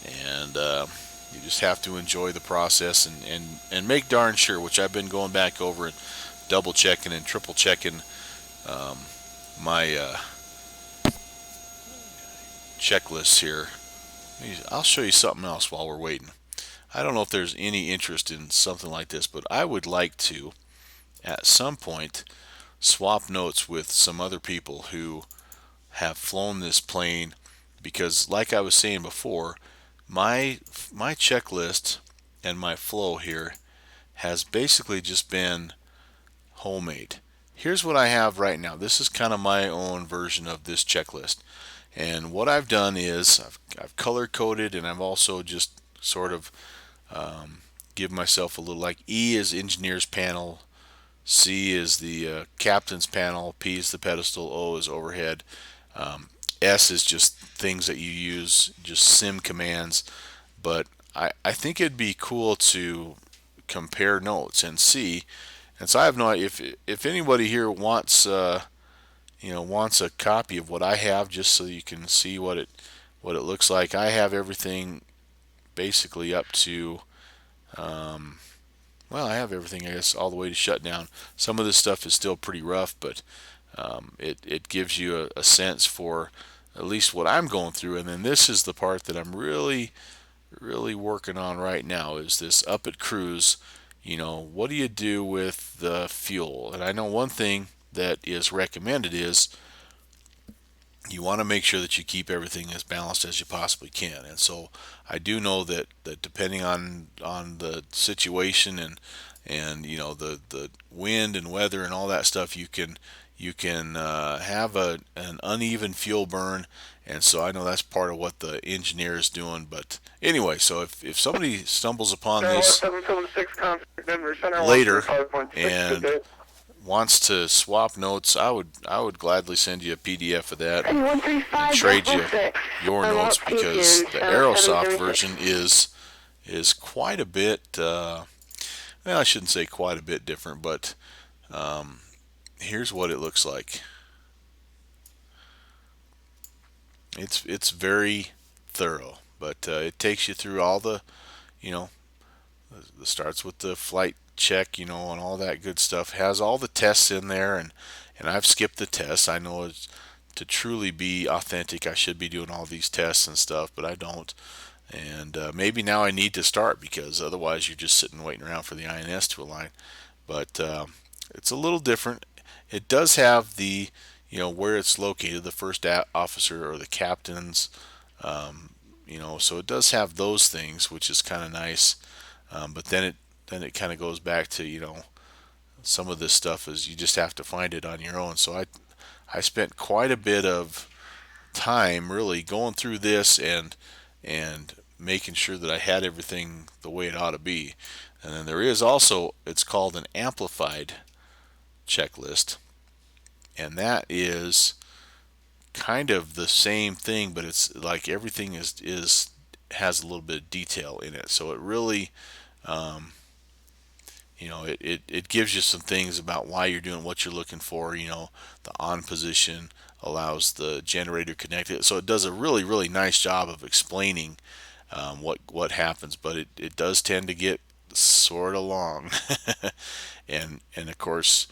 and you just have to enjoy the process and make darn sure, which I've been going back over and double checking and triple checking my checklists here. I'll show you something else while we're waiting. I don't know if there's any interest in something like this, but I would like to, at some point, swap notes with some other people who have flown this plane, because like I was saying before, my checklist and my flow here has basically just been homemade. Here's what I have right now. This is kind of my own version of this checklist. And what I've done is I've color coded, and I've also just sort of give myself a little, like E is engineer's panel, C is the captain's panel, P is the pedestal, O is overhead, S is just things that you use, just sim commands. But I think it'd be cool to compare notes and see. And so I have no idea if anybody here wants wants a copy of what I have, just so you can see what it looks like. I have everything basically up to well, I have everything, I guess, all the way to shutdown. Some of this stuff is still pretty rough, but it gives you a sense for at least what I'm going through. And then this is the part that I'm really really working on right now is this up at cruise. What do you do with the fuel? And I know one thing that is recommended is you want to make sure that you keep everything as balanced as you possibly can. And so I do know that depending on the situation and the wind and weather and all that stuff, you can have an uneven fuel burn. And so I know that's part of what the engineer is doing. But anyway, so if somebody stumbles upon this 776 contact Denver Center later 135.6 and today. wants to swap notes, I would gladly send you a PDF of that And and 135 trade you your I'm notes, out because Pekin, the Aerosoft 736. version is quite a bit. Well, I shouldn't say quite a bit different, but here's what it looks like. It's very thorough, but it takes you through all the, you know, it starts with the flight check, and all that good stuff. Has all the tests in there, and I've skipped the tests. I know to truly be authentic, I should be doing all these tests and stuff, but I don't. And maybe now I need to start, because otherwise you're just sitting waiting around for the INS to align. But it's a little different. It does have the, where it's located, the first officer or the captain's, so it does have those things, which is kind of nice. But then it kind of goes back to, some of this stuff is you just have to find it on your own. So I spent quite a bit of time really going through this and making sure that I had everything the way it ought to be. And then there is also, it's called an amplified checklist, and that is kind of the same thing, but it's like everything is has a little bit of detail in it. So it really it gives you some things about why you're doing what you're looking for. The on position allows the generator connected, so it does a really, really nice job of explaining what happens. But it does tend to get sort of long, and of course,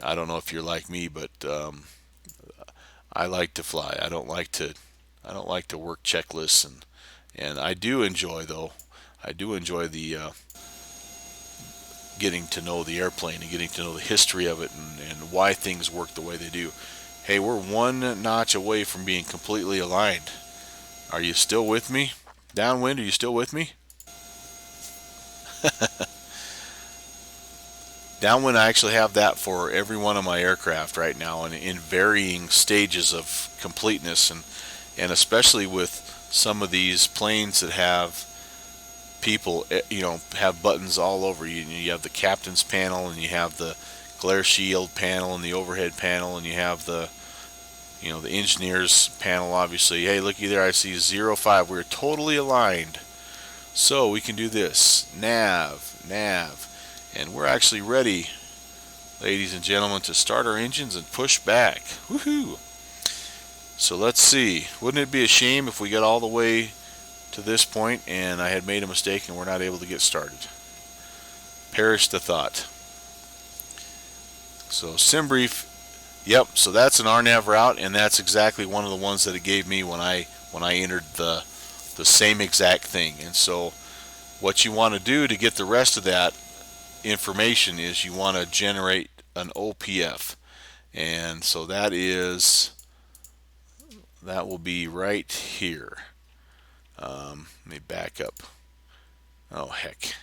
I don't know if you're like me, but I like to fly. I don't like to work checklists, and I do enjoy, though. I do enjoy the getting to know the airplane and getting to know the history of it and why things work the way they do. Hey, we're one notch away from being completely aligned. Are you still with me? Downwind, are you still with me? Downwind, I actually have that for every one of my aircraft right now, and in varying stages of completeness, and especially with some of these planes that have people, have buttons all over. You have the captain's panel, and you have the glare shield panel, and the overhead panel, and you have the the engineer's panel, obviously. Hey, looky there, I see 05. We're totally aligned. So we can do this. Nav, and we're actually ready, ladies and gentlemen, to start our engines and push back. Woohoo! So let's see. Wouldn't it be a shame if we got all the way to this point and I had made a mistake and we're not able to get started? Perish the thought. So sim brief. Yep, so that's an RNAV route, and that's exactly one of the ones that it gave me when I entered the same exact thing. And so what you want to do to get the rest of that information is you want to generate an OPF. And so that will be right here. Let me back up. Oh, heck.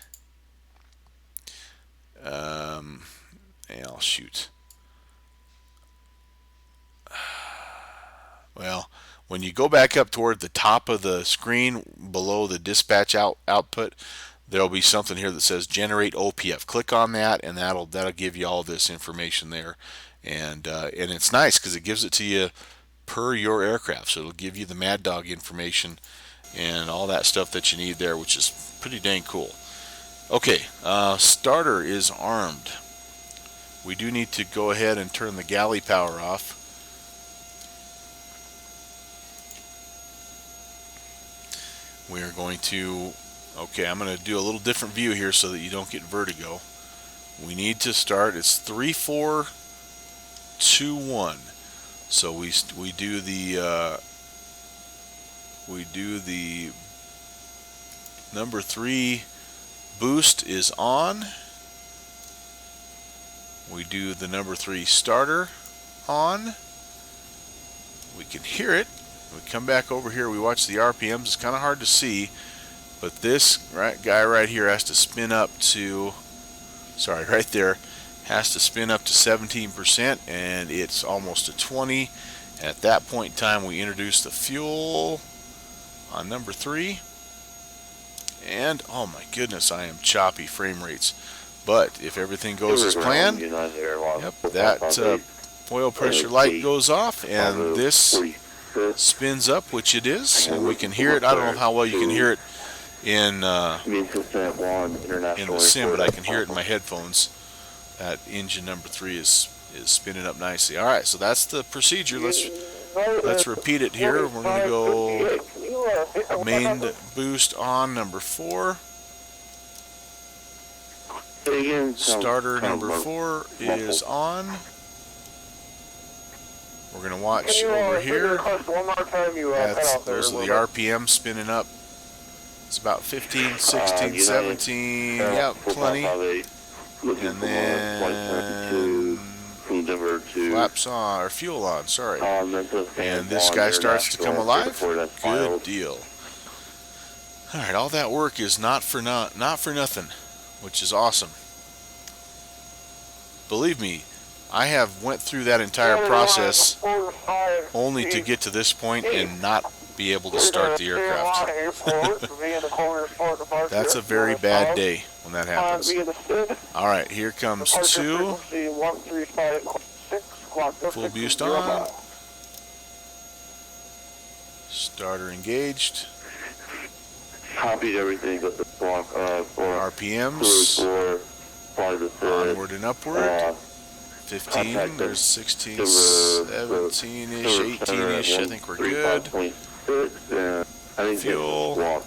Shoot. Well, when you go back up toward the top of the screen below the dispatch output, there'll be something here that says generate OPF. Click on that, and that'll give you all this information there. And it's nice because it gives it to you per your aircraft. So it'll give you the Mad Dog information and all that stuff that you need there, which is pretty dang cool. Okay, starter is armed. We do need to go ahead and turn the galley power off. We are going to, I'm going to do a little different view here so that you don't get vertigo. We need to start, it's 3, 4, 2, 1. So we do the Number 3 boost is on. We do the number 3 starter on. We can hear it. We come back over here, we watch the RPMs. It's kind of hard to see, but this guy right here has to spin up to, right there, has to spin up to 17%, and it's almost to 20. At that point in time, we introduce the fuel on number 3, and oh my goodness, I am choppy frame rates. But if everything goes as planned, yep, that oil pressure light goes off, and this spins up, which it is, and we can hear it. I don't know how well you can hear it in the sim, but I can hear it in my headphones. That engine number 3 is spinning up nicely. All right, so that's the procedure. Let's repeat it here. We're going to go main boost on number 4. Starter number 4 is on. We're going to watch over here. There's the RPM spinning up. It's about 15, 16, 17. Yeah, plenty. And then flaps on, or fuel on, sorry. And this guy starts to come alive. Good deal. Alright, all that work is not for nothing, which is awesome. Believe me, I have went through that entire process only to get to this point and not be able to start the aircraft. That's a very bad day when that happens. Alright, here comes 2. Full boost on. Starter engaged. Copied everything but the RPMs. Onward and upward. 15, there's 16, 17-ish, 18-ish, I think we're good. Fuel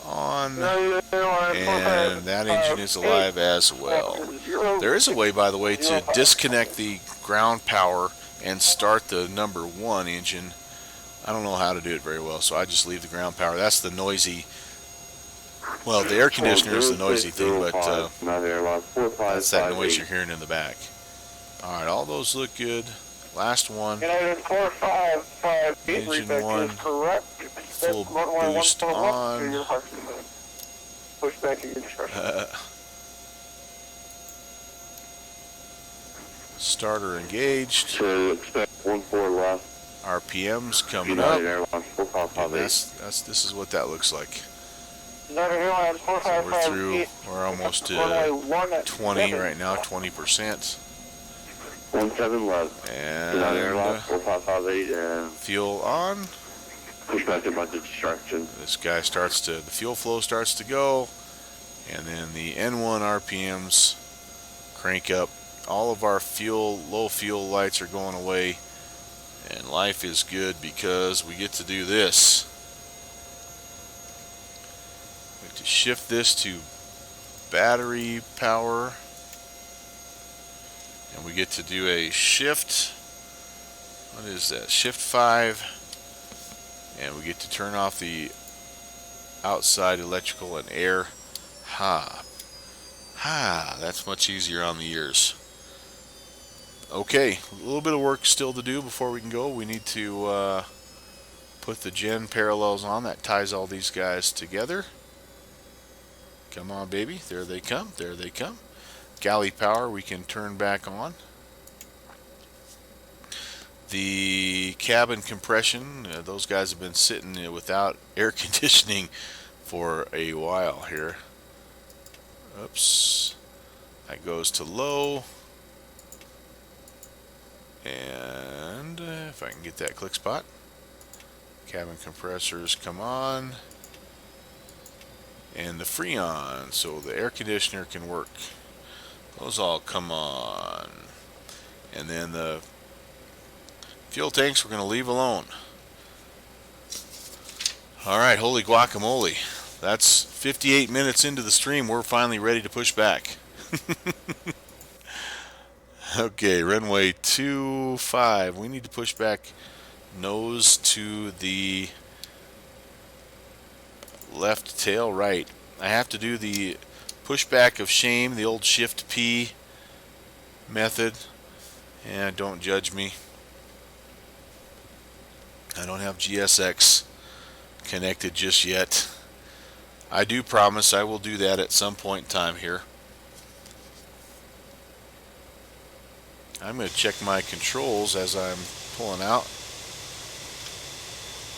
on, and that engine is alive as well. There is a way, by the way, to disconnect the ground power and start the number 1 engine. I don't know how to do it very well, so I just leave the ground power. That's the noisy, well, the air conditioner is the noisy thing, but that's that noise you're hearing in the back. Alright, all those look good. Last one. Engine 1. Full boost on. Starter engaged. RPMs coming up. And this is what that looks like. So we're through. We're almost to 20 right now. 20%. 17 left. And fuel on. Pushback about the distraction. This guy starts to, the fuel flow starts to go, and then the N1 RPMs crank up. All of our low fuel lights are going away, and life is good because we get to do this. We have to shift this to battery power, and we get to do a shift. What is that? Shift 5. And we get to turn off the outside electrical and air. That's much easier on the ears. Okay, a little bit of work still to do before we can go. We need to put the gen parallels on. That ties all these guys together. Come on, baby. There they come. There they come. Galley power we can turn back on. The cabin compression, those guys have been sitting without air conditioning for a while here. Oops. That goes to low. And if I can get that click spot. Cabin compressors come on. And the Freon, so the air conditioner can work. Those all come on. And then the fuel tanks we're going to leave alone. Alright, holy guacamole. That's 58 minutes into the stream. We're finally ready to push back. Okay, runway 25. We need to push back nose to the left, tail, right. I have to do the pushback of shame, the old Shift P method. And don't judge me. I don't have GSX connected just yet. I do promise I will do that at some point in time here. I'm going to check my controls as I'm pulling out.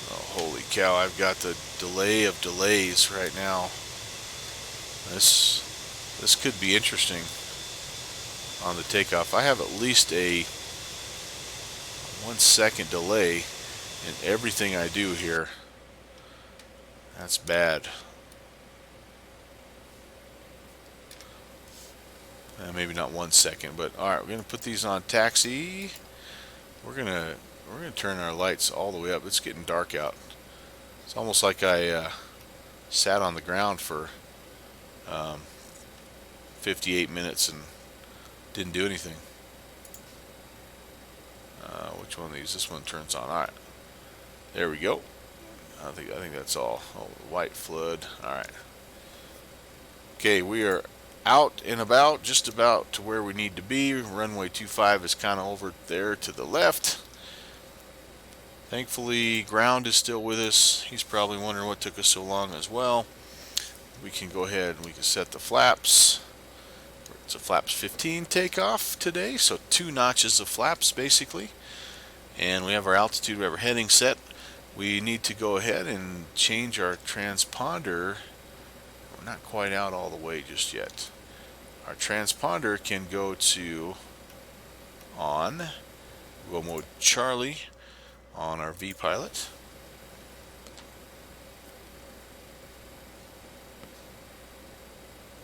Oh, holy cow, I've got the delay of delays right now. This could be interesting on the takeoff. I have at least a 1 second delay in everything I do here. That's bad. Maybe not 1 second, but all right, we're going to put these on taxi. We're going to turn our lights all the way up. It's getting dark out. It's almost like I sat on the ground for 58 minutes and didn't do anything. Which one of these? This one turns on. All right, there we go. I think that's all. Oh, white flood. All right. Okay, we are out and about, just about to where we need to be. Runway 25 is kind of over there to the left. Thankfully, ground is still with us. He's probably wondering what took us so long as well. We can go ahead and we can set the flaps. It's a flaps 15 takeoff today, so 2 notches of flaps basically. And we have our altitude, we have our heading set. We need to go ahead and change our transponder. We're not quite out all the way just yet. Our transponder can go to on. We'll mode Charlie on our V-Pilot.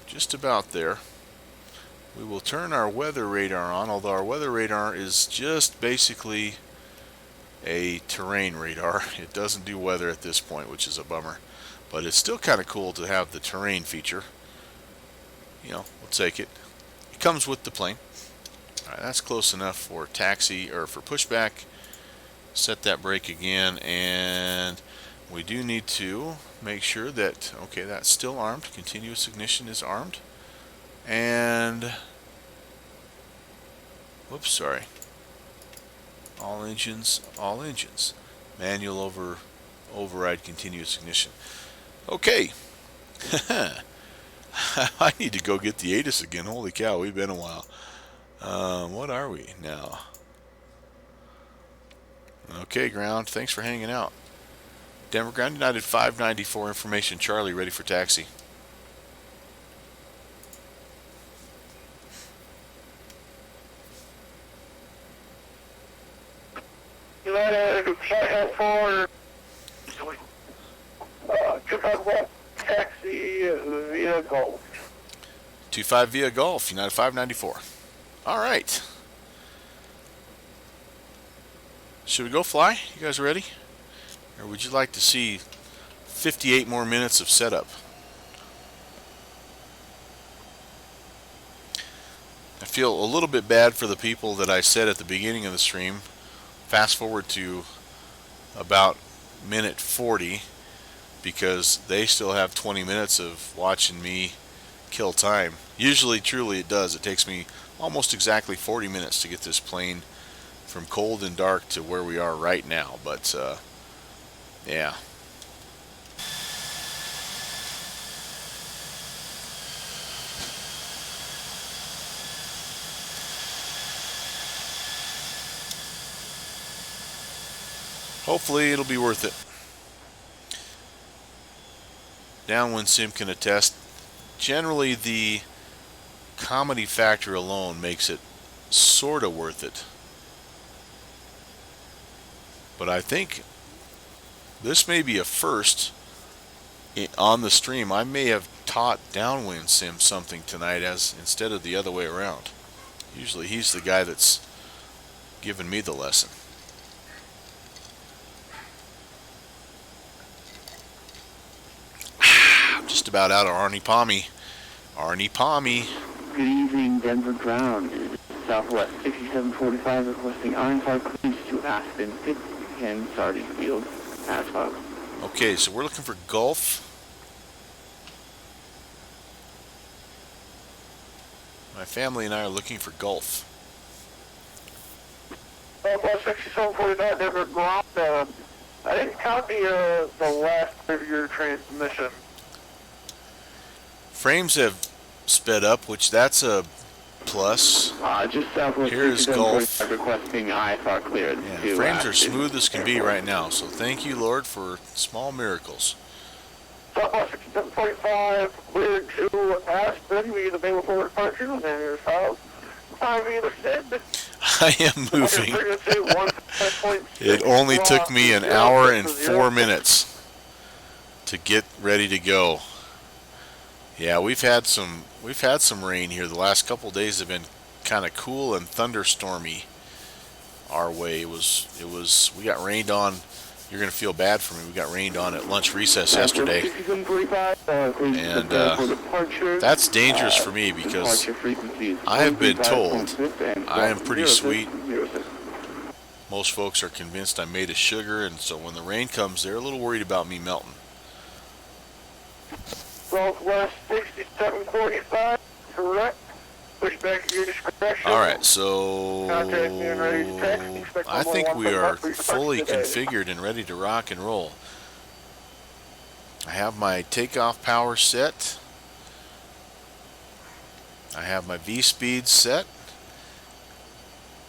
Just about there. We will turn our weather radar on, although our weather radar is just basically a terrain radar. It doesn't do weather at this point, which is a bummer. But it's still kind of cool to have the terrain feature. You know, we'll take it. It comes with the plane. Alright, that's close enough for taxi, or for pushback. Set that brake again, and we do need to make sure that, okay, that's still armed. Continuous ignition is armed. And, whoops, sorry. All engines, all engines. Manual override continuous ignition. Okay. I need to go get the ATIS again. Holy cow, we've been a while. What are we now? Okay, ground. Thanks for hanging out. Denver Ground United 594 information. Charlie, ready for taxi. United, flight for 251 taxi via Gulf. 25 via Gulf, United 594. All right. Should we go fly? You guys ready? Or would you like to see 58 more minutes of setup? I feel a little bit bad for the people that I said at the beginning of the stream. Fast forward to about minute 40 because they still have 20 minutes of watching me kill time. Usually, truly, it does. It takes me almost exactly 40 minutes to get this plane from cold and dark to where we are right now. But, yeah. Hopefully it'll be worth it. Downwind Sim can attest. Generally, the comedy factor alone makes it sort of worth it. But I think this may be a first on the stream. I may have taught Downwind Sim something tonight as instead of the other way around. Usually he's the guy that's giving me the lesson. Just about out of Arnie Palmy. Arnie Palmy. Good evening, Denver Ground. Southwest 6745 requesting Ironfire clearance to Aspen 50 and Sergeant Field, Asphalt. Okay, so we're looking for Gulf. My family and I are looking for Gulf. Southwest 6749, Denver ground. I didn't count the last of your transmission. Frames have sped up, which that's a plus. Just southwest Here's Gulf. 6745 requesting IFR clearance. Yeah, frames are smooth as can be right now, so thank you, Lord, for small miracles. Southwest 6745, cleared to Aspen, we available for departure, and your south. Time either said. I am moving. It only took me an hour and 4 minutes to get ready to go. Yeah, we've had some rain here. The last couple of days have been kind of cool and thunderstormy our way. It was we got rained on. You're going to feel bad for me. We got rained on at lunch recess yesterday. And that's dangerous for me because I have been told I am pretty sweet. Most folks are convinced I'm made of sugar, and so when the rain comes, they're a little worried about me melting. Southwest 6745, correct. Pushback at your discretion. All right, so Contact me and ready to text. Expect I think one we more are today. fully configured and ready to rock and roll. I have my takeoff power set. I have my V-speed set.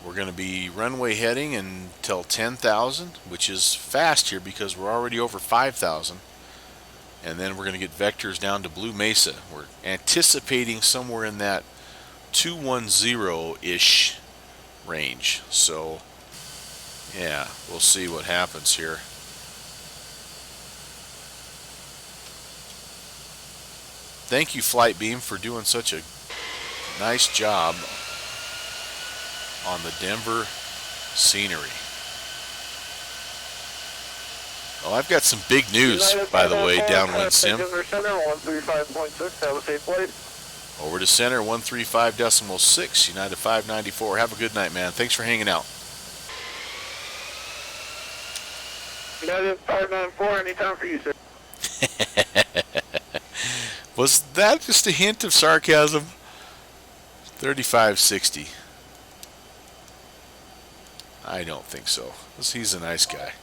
We're going to be runway heading until 10,000, which is fast here because we're already over 5,000. And then we're going to get vectors down to Blue Mesa. We're anticipating somewhere in that 210-ish range. So, yeah, we'll see what happens here. Thank you, Flight Beam, for doing such a nice job on the Denver scenery. Oh, I've got some big news, by the way, Downwind Sim. Denver Center 135.6, have a safe flight. Over to center 135.6, United 594. Have a good night, man. Thanks for hanging out. United 594, anytime for you, sir. Was that just a hint of sarcasm? 3560. I don't think so. He's a nice guy.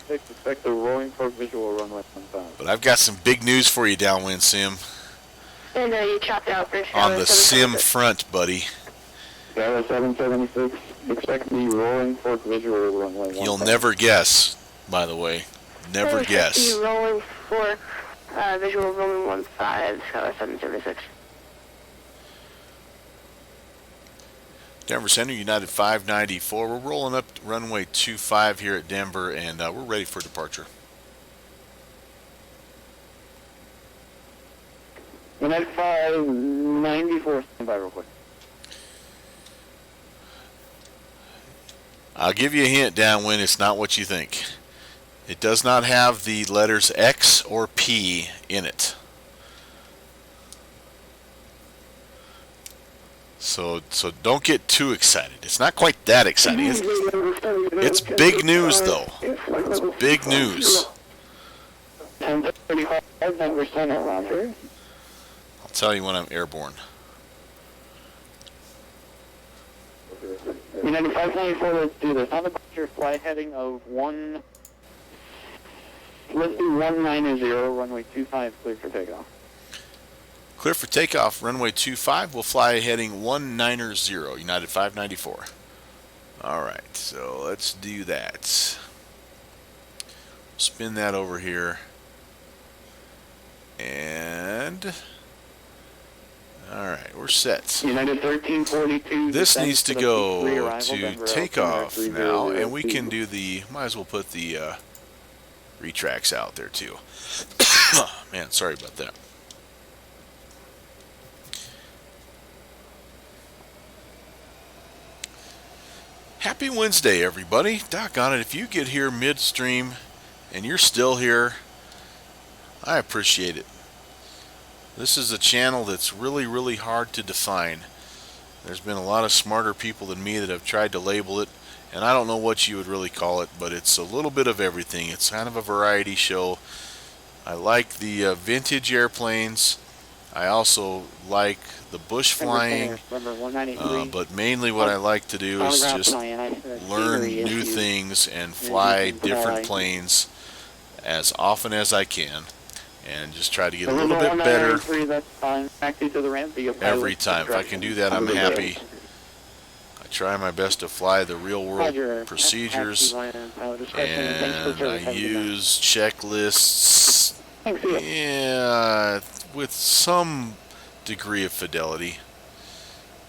Expect the Roaring Fork visual runway 15. But I've got some big news for you, Downwind Sim. And you chopped out for On the sim front, buddy. Sierra 776, expect the Roaring Fork visual runway 15. You'll never guess, by the way. Never guess. Rolling for visual rolling 15, Sierra 776. Denver Center, United 594. We're rolling up runway 25 here at Denver, and we're ready for departure. United 594, stand by real quick. I'll give you a hint, Downwind. It's not what you think. It does not have the letters X or P in it. So don't get too excited. It's not quite that exciting. It's big news, though. It's big news. 1035, Denver Center, Roger. I'll tell you when I'm airborne. United 594, let's do this. On the departure flight heading of let's do 190, runway 25, clear for takeoff. Clear for takeoff, runway 25. We'll fly heading 190, United 594. All right, so let's do that. Spin that over here. And all right, we're set. United 1342. This needs to go to takeoff now, and we can do might as well put the retracts out there too. Man, sorry about that. Happy Wednesday, everybody. Doggone it, if you get here midstream and you're still here, I appreciate it. This is a channel that's really, really hard to define. There's been a lot of smarter people than me that have tried to label it And I don't know what you would really call it, but it's a little bit of everything. It's kind of a variety show. I like the vintage airplanes. I also like the bush flying, but mainly what I like to do is just learn new things and fly different planes as often as I can, and just try to get a little bit better every time. If I can do that, I'm happy. I try my best to fly the real world procedures, and I use checklists, yeah, with some degree of fidelity.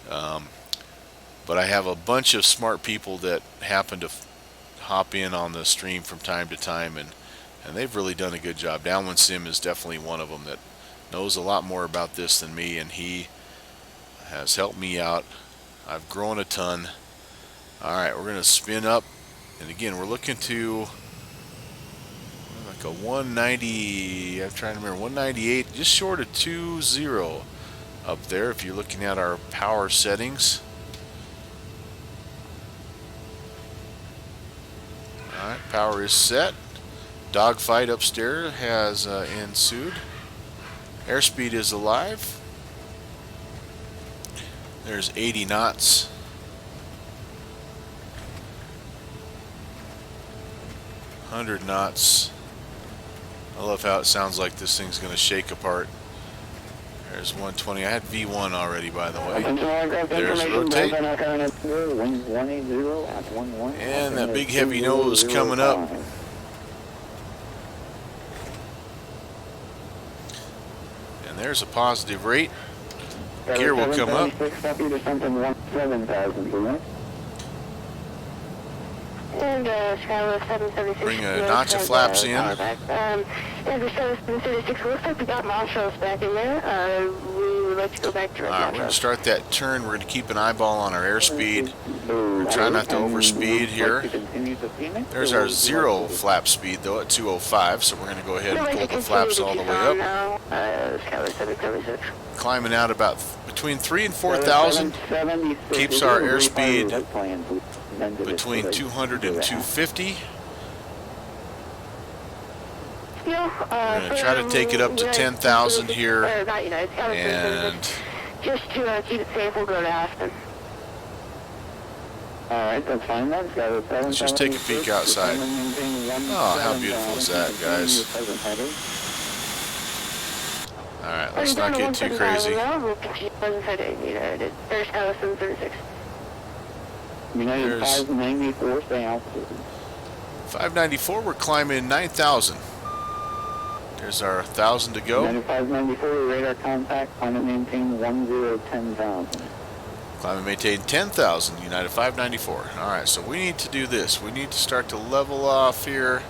But I have a bunch of smart people that happen to hop in on the stream from time to time, and they've really done a good job. Downwind Sim is definitely one of them that knows a lot more about this than me, and he has helped me out. I've grown a ton. Alright, we're going to spin up, and again, we're looking to like a 190, I'm trying to remember, 198, just short of 20 up there if you're looking at our power settings. Alright, power is set. Dogfight upstairs has ensued. Airspeed is alive. There's 80 knots. 100 knots. I love how it sounds like this thing's going to shake apart. There's 120. I had V1 already, by the way. There's rotate. And that big heavy nose coming up. And there's a positive rate. Gear will come up. And Skylar 776. Bring a notch of flaps in. And for 736, looks like we got Montrose back in there. We would like to go back to Red Alright, we're going to start that turn. We're going to keep an eyeball on our airspeed. We're trying not to overspeed here. There's our 0 flap speed, though, at 205, so we're going to go ahead and pull the flaps all the way up. Skylar 776. Climbing out about between 3,000 and 4,000. Keeps our airspeed between 200 and 250. We're going to try to take it up to 10,000 here, and just to keep it safe, we'll go to Aspen. Alright, that's fine then. Let's just take a peek outside. Oh, how beautiful is that, guys? Alright, let's not get too crazy. United 594, stay altitude. 594, we're climbing 9,000. There's our 1,000 to go. United 594, radar contact, climb and maintain 10,000. Climb and maintain 10,000, United 594. Alright, so we need to do this. We need to start to level off here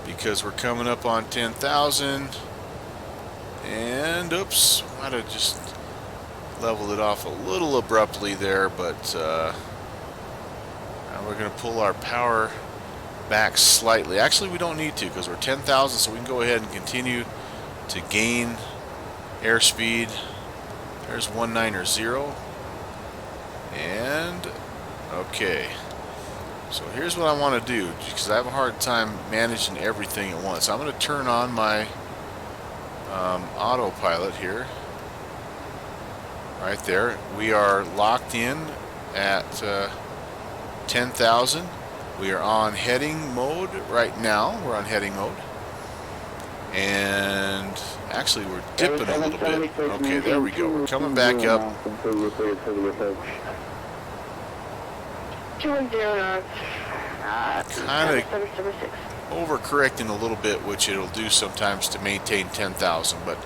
because we're coming up on 10,000. And, oops, might have just leveled it off a little abruptly there, but now we're going to pull our power back slightly. Actually, we don't need to because we're 10,000, so we can go ahead and continue to gain airspeed. There's 190. And, okay. So here's what I want to do, because I have a hard time managing everything at once. I'm going to turn on my autopilot here. Right there. We are locked in at 10,000. We are on heading mode right now. We're on heading mode. And actually we're dipping a little bit. Okay, there we go. We're coming back up. 210 Kind of overcorrecting a little bit, which it'll do sometimes to maintain 10,000, but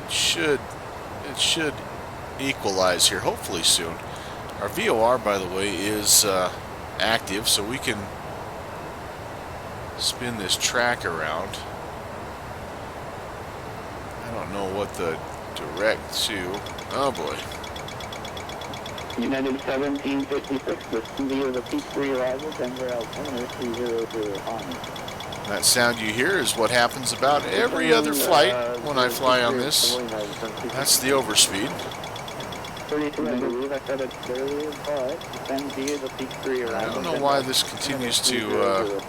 it should equalize here hopefully soon. Our VOR, by the way, is active, so we can spin this track around. I don't know what the direct to. Oh boy. United 1756, the view of the P3 arrival, Denver altimeter 300 on. That sound you hear is what happens about every other flight when I fly on this. That's the overspeed. 32, I believe I said it earlier, but send via the P3 I don't know why this continues to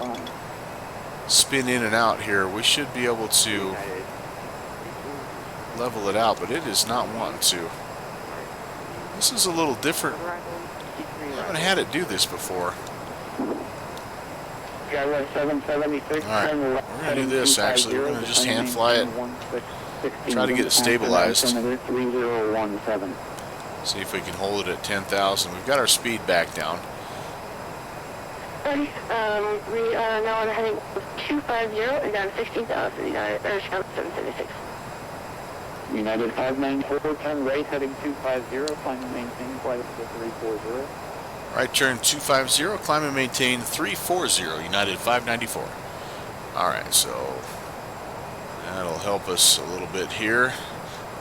spin in and out here. We should be able to level it out, but it is not wanting to. This is a little different. I haven't had it do this before. Alright, 776. Alright, we're going to do this actually. We're going to just hand fly it. Try to get it stabilized. 3017. See if we can hold it at 10,000. We've got our speed back down. We are now on heading 250 and down 16,000. United Aerosoft 776. United 594, turn right heading 250, climb and maintain flight to 340. Right turn 250, climb and maintain 340, United 594. Alright, so that'll help us a little bit here.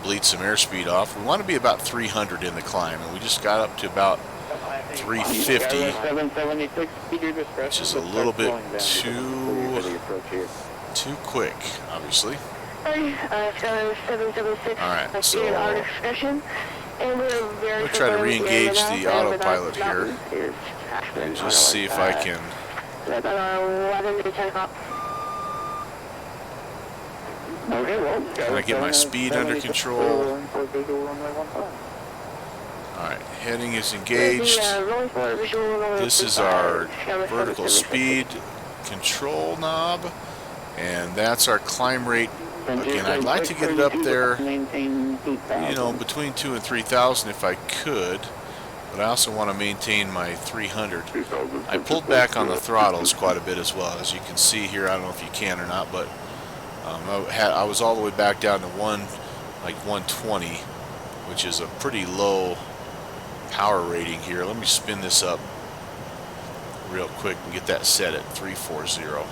Bleed some airspeed off. We want to be about 300 in the climb, and we just got up to about 350, which is a little bit too quick, obviously. Alright, so we'll try to re-engage the autopilot here and just see if I can kind of get my speed under control. Alright, heading is engaged. This is our vertical speed control knob, and that's our climb rate. Again, I'd like to get it up there, you know, between 2,000 and 3,000 if I could, but I also want to maintain my 300. I pulled back on the throttles quite a bit as well, as you can see here. I don't know if you can or not, but I was all the way back down to 120, which is a pretty low power rating here. Let me spin this up real quick and get that set at 340.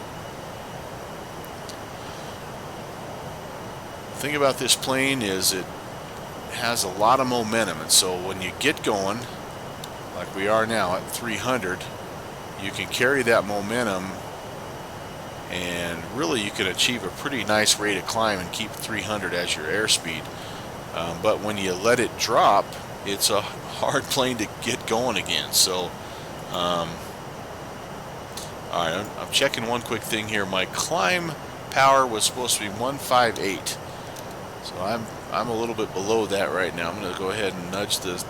The thing about this plane is it has a lot of momentum, and so when you get going like we are now at 300, you can carry that momentum and really you can achieve a pretty nice rate of climb and keep 300 as your airspeed. But when you let it drop, it's a hard plane to get going again. So alright, I'm checking one quick thing here. My climb power was supposed to be 158. So I'm a little bit below that right now. I'm going to go ahead and nudge that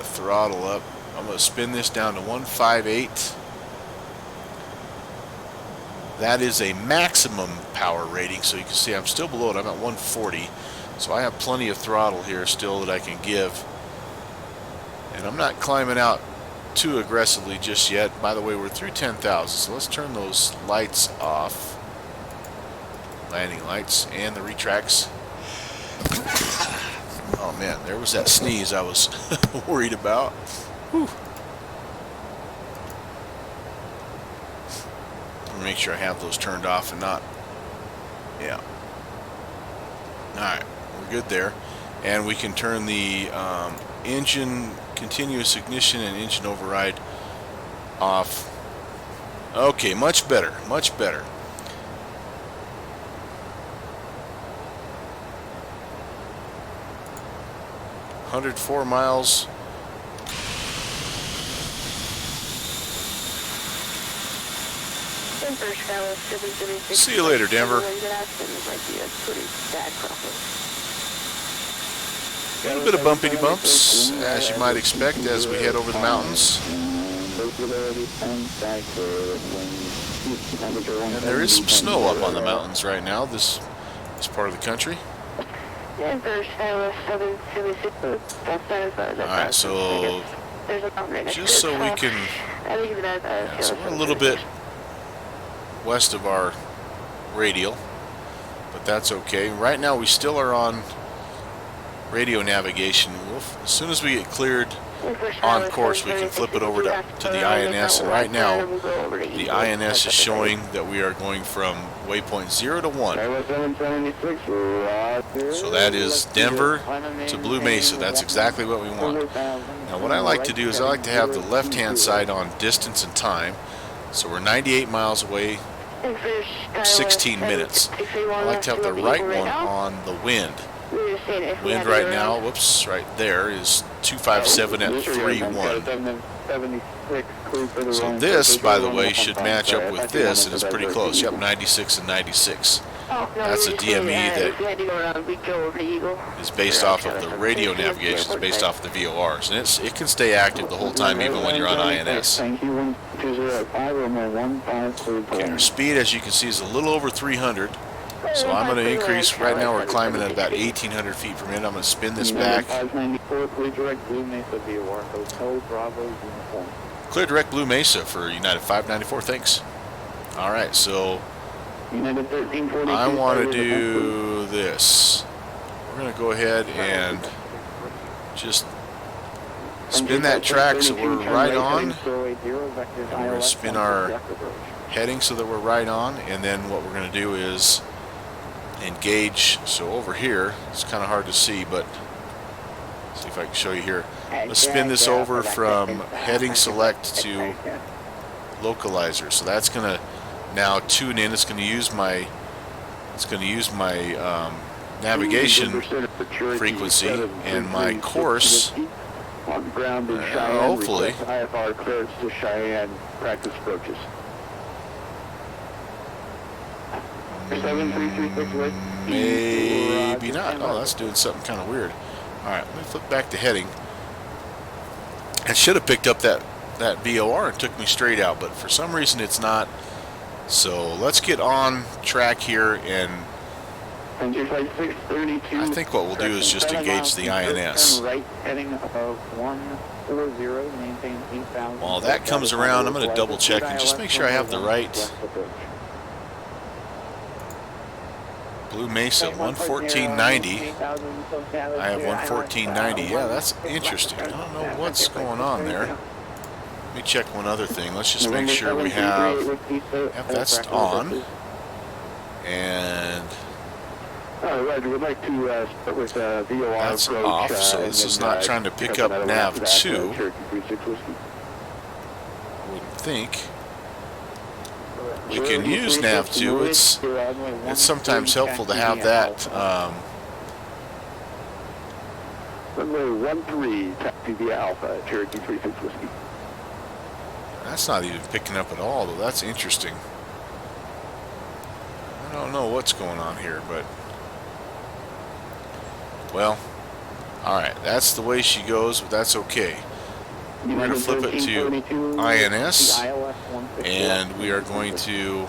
throttle up. I'm going to spin this down to 158. That is a maximum power rating, so you can see I'm still below it. I'm at 140. So I have plenty of throttle here still that I can give. And I'm not climbing out too aggressively just yet. By the way, we're through 10,000, so let's turn those lights off. Landing lights and the retracts. Oh man, there was that sneeze I was worried about. Whew. Make sure I have those turned off and not. Yeah. Alright, we're good there. And we can turn the engine continuous ignition and engine override off. Okay, much better, much better. $104 miles. See you later, Denver. A little bit of bumpity bumps, as you might expect, as we head over the mountains. And there is some snow up on the mountains right now, this part of the country. Alright, so just so we can, so we're a little bit west of our radial, but that's okay. Right now we still are on radio navigation. As soon as we get cleared on course, we can flip it over to the INS, and right now the INS is showing that we are going from waypoint 0 to 1. So that is Denver to Blue Mesa. That's exactly what we want. Now what I like to do is I like to have the left hand side on distance and time. So we're 98 miles away, 16 minutes. I like to have the right one on the wind. We were just saying if we Wind had to right go now, around. whoops, right there is 257 at 3-1. So this, by the way, should match up with this, and it's pretty close. Yep, 96 and 96. Oh, no, That's we a were just saying, DME if we had to go around, we'd go over Eagle. is based off of the radio navigation. It's based off the VORs, and it can stay active the whole time, even when you're on INS. Okay, our speed, as you can see, is a little over 300. So I'm going to increase. Right now we're climbing at about 1,800 feet per minute. I'm going to spin this back. 594, clear direct Blue Mesa VOR, Hotel Bravo uniform. Clear direct Blue Mesa for United 594. Thanks. All right, so United 1342. I want to do this. We're going to go ahead and just spin that track so we're right on. We're going to spin our heading so that we're right on, and then what we're going to do is engage. So over here, it's kind of hard to see, but see if I can show you here. Let's spin this over from heading select to localizer. So that's going to now tune in. It's going to use my navigation frequency and my course. Hopefully. IFR clearance to Cheyenne practice approaches. 7336 Maybe not. Oh, that's doing something kind of weird. All right, let me flip back to heading. I should have picked up that VOR and took me straight out, but for some reason it's not. So let's get on track here, and I think what we'll do is just engage the INS. While that comes around, I'm going to double check and just make sure I have the right Blue Mesa 114.90. I have 114.90. Yeah, that's interesting. I don't know what's going on there. Let me check one other thing. Let's just make sure we have. Yep, that's on. And that's off. So this is not trying to pick up nav 2. I wouldn't think. We can use nav 2. It's sometimes helpful to have that. Runway 13, taxi via Alpha, Cherokee 36 Whiskey. That's not even picking up at all, though. That's interesting. I don't know what's going on here, but well, all right. That's the way she goes, but that's okay. We're going to flip it to INS, and we are going to.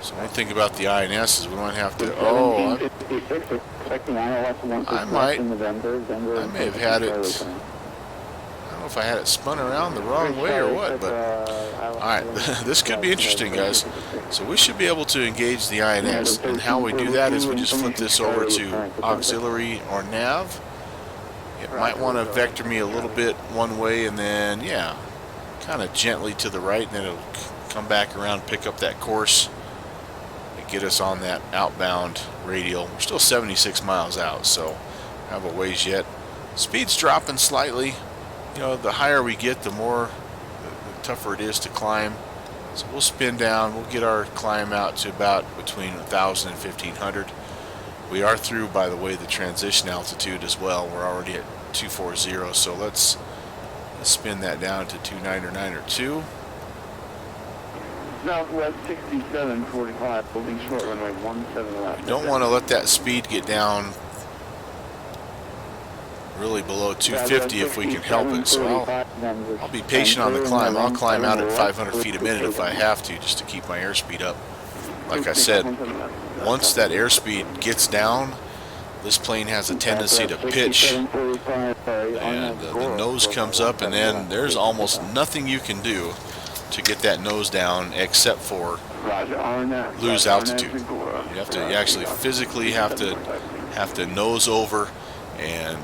So one thing about the INS is we don't have to. Oh, I may have had it. I don't know if I had it spun around the wrong way or what, but all right, this could be interesting, guys. So we should be able to engage the INS, and how we do that is we just flip this over to auxiliary or nav. It might want to vector me a little bit one way, and then yeah, kind of gently to the right, and then it'll come back around, pick up that course, and get us on that outbound radial. We're still 76 miles out, so have a ways yet. Speed's dropping slightly. You know, the higher we get, the tougher it is to climb. So we'll spin down. We'll get our climb out to about between 1,000 and 1,500. We are through, by the way, the transition altitude as well. We're already at 240, so let's spin that down to 299 or 2. Southwest 6745, holding short runway 17 left. We don't want to let that speed get down really below 250 if we can help it. So I'll be patient on the climb. I'll climb out at 500 feet a minute if I have to, just to keep my airspeed up. Like I said, once that airspeed gets down, this plane has a tendency to pitch, and the nose comes up, and then there's almost nothing you can do to get that nose down except for lose altitude. You actually physically have to nose over, and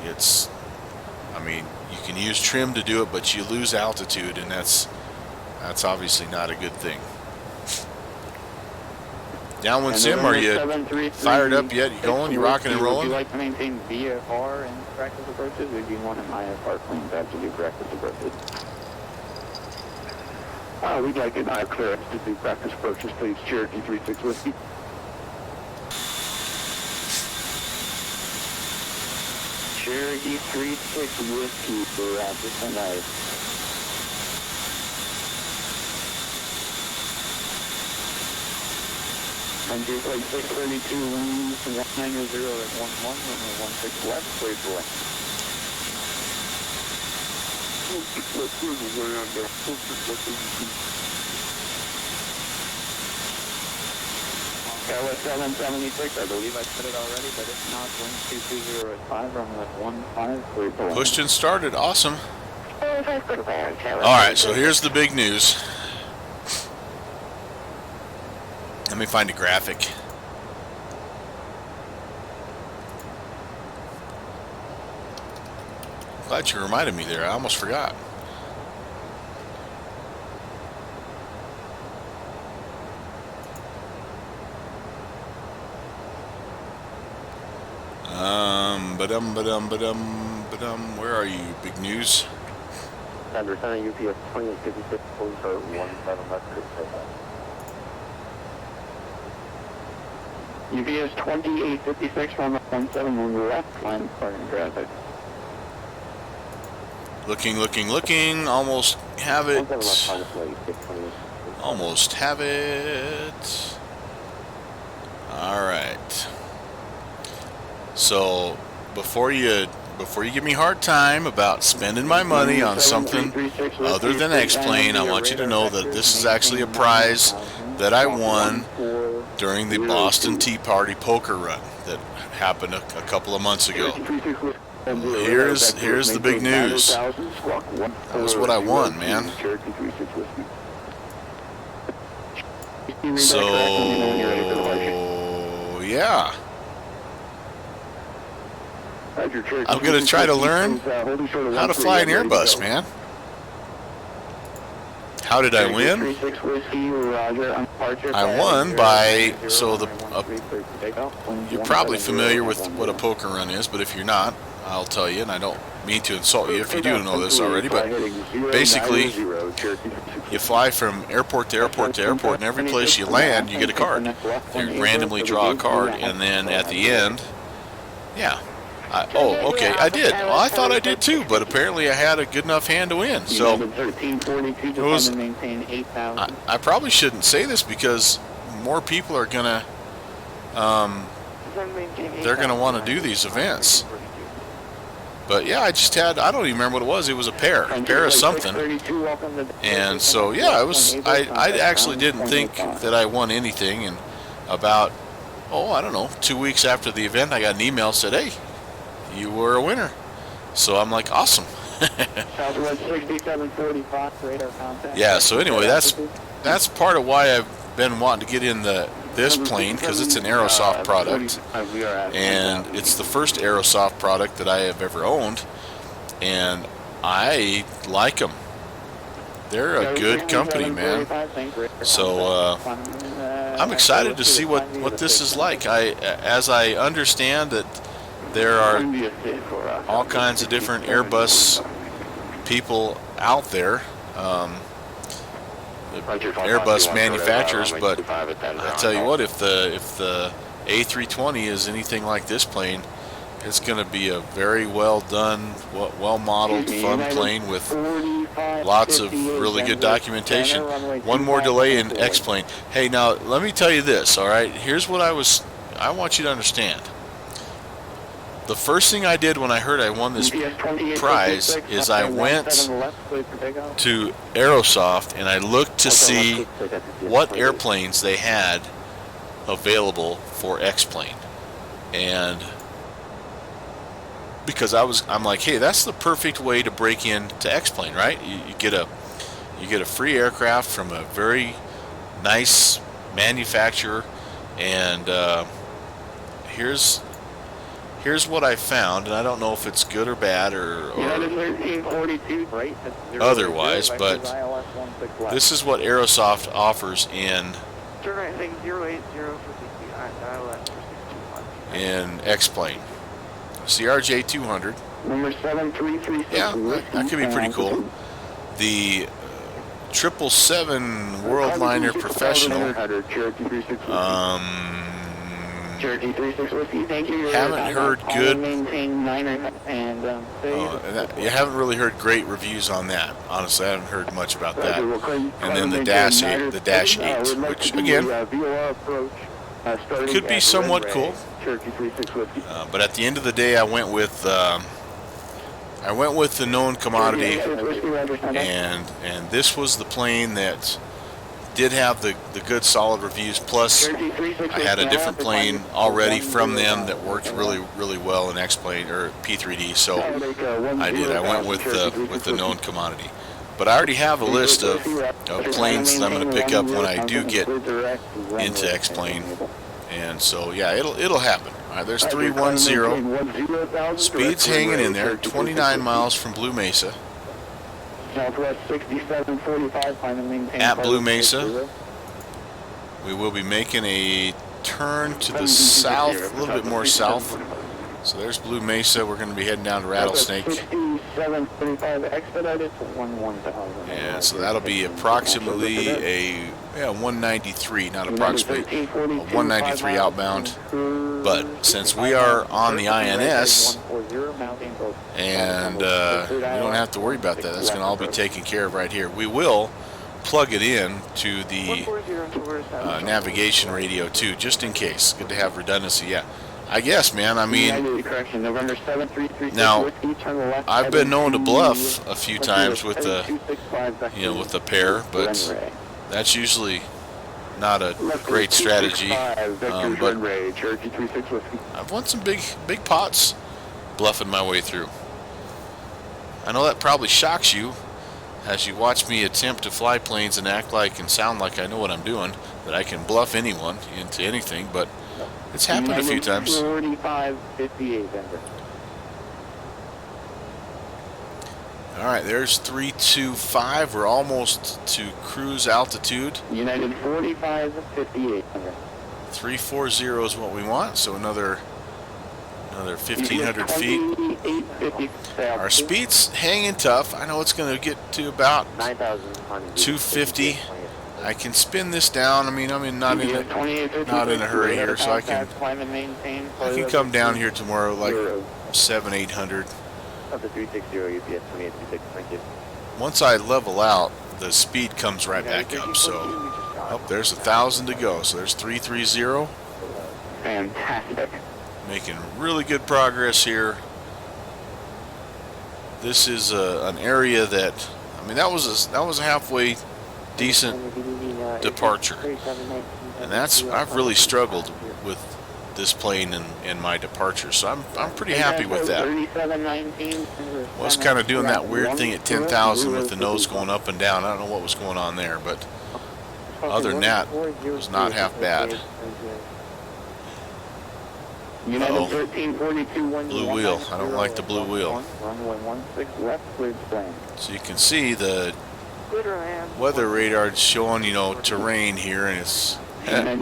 it's I mean, you can use trim to do it, but you lose altitude, and that's obviously not a good thing. Downwind Sim, are you fired up yet? You going? You rocking and rolling? Would you like to maintain VFR in practice approaches, or do you want an IFR plane to do practice approaches? We'd like an I clearance to do practice approaches, please. Cherokee 36 Whiskey. Cherokee 36 Whiskey for Rapid tonight. Country flight 632, winds 190 at 11, runway 16 left, clear for left. KLS 776, I believe I said it already, but if not, wind 220 at 5, runway 15, clear for left. Pushed and started. Awesome. All Alright, so here's the big news. Let me find a graphic. Glad you reminded me there. I almost forgot. Where are you, big news? Thunder Center, UPS 2856, full start 17 left, clear for left. UPS 2856, runway 17 on the left, line of parking traffic. Looking. Almost have it. Almost have it. Alright. So, before you give me a hard time about spending my money on something other than X-Plane, I want you to know that this is actually a prize that I won during the Boston Tea Party poker run that happened a couple of months ago. Here's the big news. That was what I won, man. So, yeah. I'm going to try to learn how to fly an Airbus, man. How did I win? I won by, you're probably familiar with what a poker run is, but if you're not, I'll tell you, and I don't mean to insult you if you do know this already, but basically, you fly from airport to airport to airport, and every place you land, you get a card. You randomly draw a card, and then at the end, yeah. Okay, I did. Well, I thought I did too, but apparently I had a good enough hand to win. So, it was, I probably shouldn't say this because more people are gonna, they're gonna want to do these events. But yeah, I just had, I don't even remember what it was. It was a pair of something. And so, yeah, it was, I actually didn't think that I won anything. And about, I don't know, 2 weeks after the event, I got an email that said, hey, you were a winner. So I'm like, awesome. Yeah, so anyway, that's part of why I've been wanting to get in this plane, because it's an Aerosoft product, and it's the first Aerosoft product that I have ever owned, and I like them. They're a good company, man. So I'm excited to see what this is like. As I understand that there are all kinds of different Airbus people out there, Airbus manufacturers, but I tell you what, if the A320 is anything like this plane, it's going to be a very well done, well modeled, fun plane with lots of really good documentation. One more delay in X-plane. Hey, now let me tell you this, all right? Here's what I want you to understand. The first thing I did when I heard I won this prize is I went to Aerosoft and I looked to see what airplanes they had available for X-plane. And because I'm like, hey, that's the perfect way to break into X-plane, right? You get a free aircraft from a very nice manufacturer, and here's what I found, and I don't know if it's good or bad or otherwise, but this is what Aerosoft offers in X-plane. CRJ 200. Number 7336. Yeah, that could be pretty cool. The 777 Worldliner Professional. Cherokee 36 Whiskey, thank you. haven't heard good. Maintain 9 and You haven't really heard great reviews on that. Honestly, I haven't heard much about that. And then the Dash 8, which again could be somewhat cool. But at the end of the day, I went with the known commodity, and this was the plane that did have the good solid reviews. Plus, I had a different plane already from them that worked really well in X-Plane or P3D. So I went with the known commodity. But I already have a list of planes that I'm going to pick up when I do get into X-Plane, and so yeah, it'll happen. All right, there's 310. Speed's hanging in there. 29 miles from Blue Mesa. Southwest 6745, at Blue Mesa. We will be making a turn to the south, a little bit more south. So there's Blue Mesa. We're going to be heading down to Rattlesnake. 6735 expedited to 11000. Yeah, so that'll be approximately a 193, not approximately, a 193 outbound. But since we are on the INS, and we don't have to worry about that, that's going to all be taken care of right here. We will plug it in to the navigation radio too, just in case. Good to have redundancy. Yeah, I guess, man. I mean, now I've been known to bluff a few times with the, with the pair, but that's usually not a great strategy. But I've won some big pots bluffing my way through. I know that probably shocks you as you watch me attempt to fly planes and act like and sound like I know what I'm doing, that I can bluff anyone into anything, but it's happened a few times. 4558 Denver. All right, there's 325. We're almost to cruise altitude. United 4558 Denver. 340 is what we want, so another 1,500 feet. Our speed's hanging tough. I know it's going to get to about 250. I can spin this down. I mean, I'm not in a hurry here, so I can come down here tomorrow like 700-800. Once I level out, the speed comes right back up. So, there's 1,000 to go. So there's 330. Fantastic. Making really good progress here. This is an area that, I mean, that was a halfway decent departure, and I've really struggled with this plane and my departure, so I'm pretty happy with that. Was kind of doing that weird thing at 10,000 with the nose going up and down. I don't know what was going on there, but other than that, it was not half bad. Blue wheel. I don't like the blue wheel. So you can see the weather radar showing, terrain here, and it's kind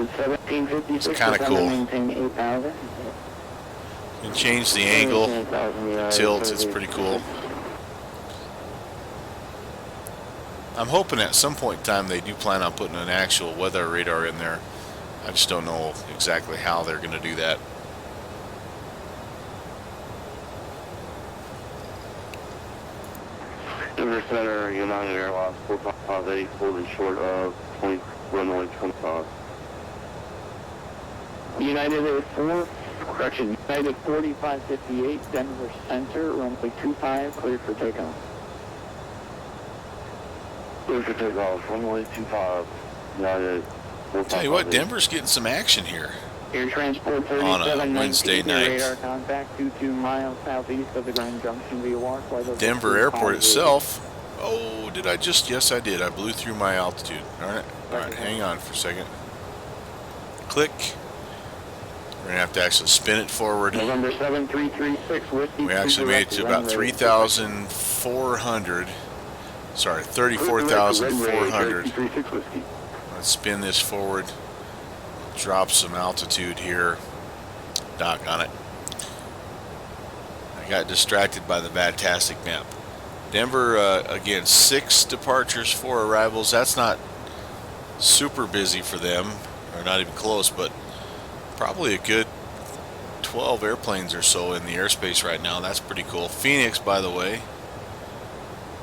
of cool. You can change the angle, the tilt. It's pretty cool. I'm hoping at some point in time they do plan on putting an actual weather radar in there. I just don't know exactly how they're going to do that. Denver Center, United Airlines 4558, fully short of runway 25. United 4558, Denver Center, runway 25, cleared for takeoff. Cleared for takeoff, runway 25, United. Tell you what, Denver's getting some action here. Air transport 3719, on a Wednesday night. Radar contact 22 miles southeast of the Grand Junction via Walk. Denver Airport itself. Oh, did I just? Yes, I did. I blew through my altitude. All right, hang on for a second. Click. We're gonna have to actually spin it forward. November 7336 Whiskey. We actually made it to about 3,400. Sorry, 34,400. Let's spin this forward. Drop some altitude here. Doggone it. I got distracted by the fantastic map. Denver, again, 6 departures, 4 arrivals. That's not super busy for them, or not even close, but Probably a good 12 airplanes or so in the airspace right now. That's pretty cool. Phoenix, by the way,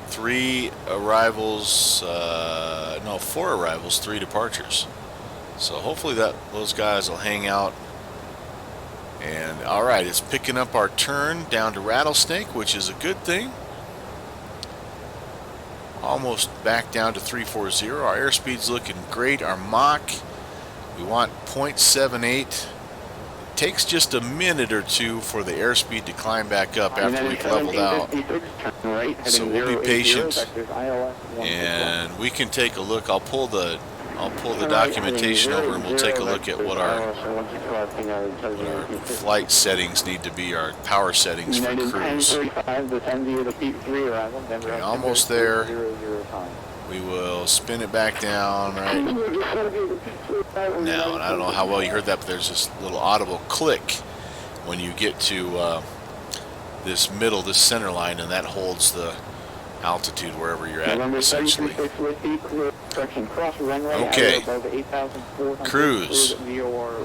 3 arrivals, no, 4 arrivals, 3 departures. So hopefully those guys will hang out. And alright, it's picking up our turn down to Rattlesnake, which is a good thing. Almost back down to 340. Our airspeed's looking great. Our Mach, we want 0.78. Takes just a minute or two for the airspeed to climb back up after we've leveled out. So we'll be patient, and we can take a look. I'll pull the documentation over, and we'll take a look at what our flight settings need to be, our power settings for cruise. Okay, almost there. We will spin it back down right now. And I don't know how well you heard that, but there's this little audible click when you get to this center line, and that holds the altitude wherever you're at, essentially. Okay. Cruise.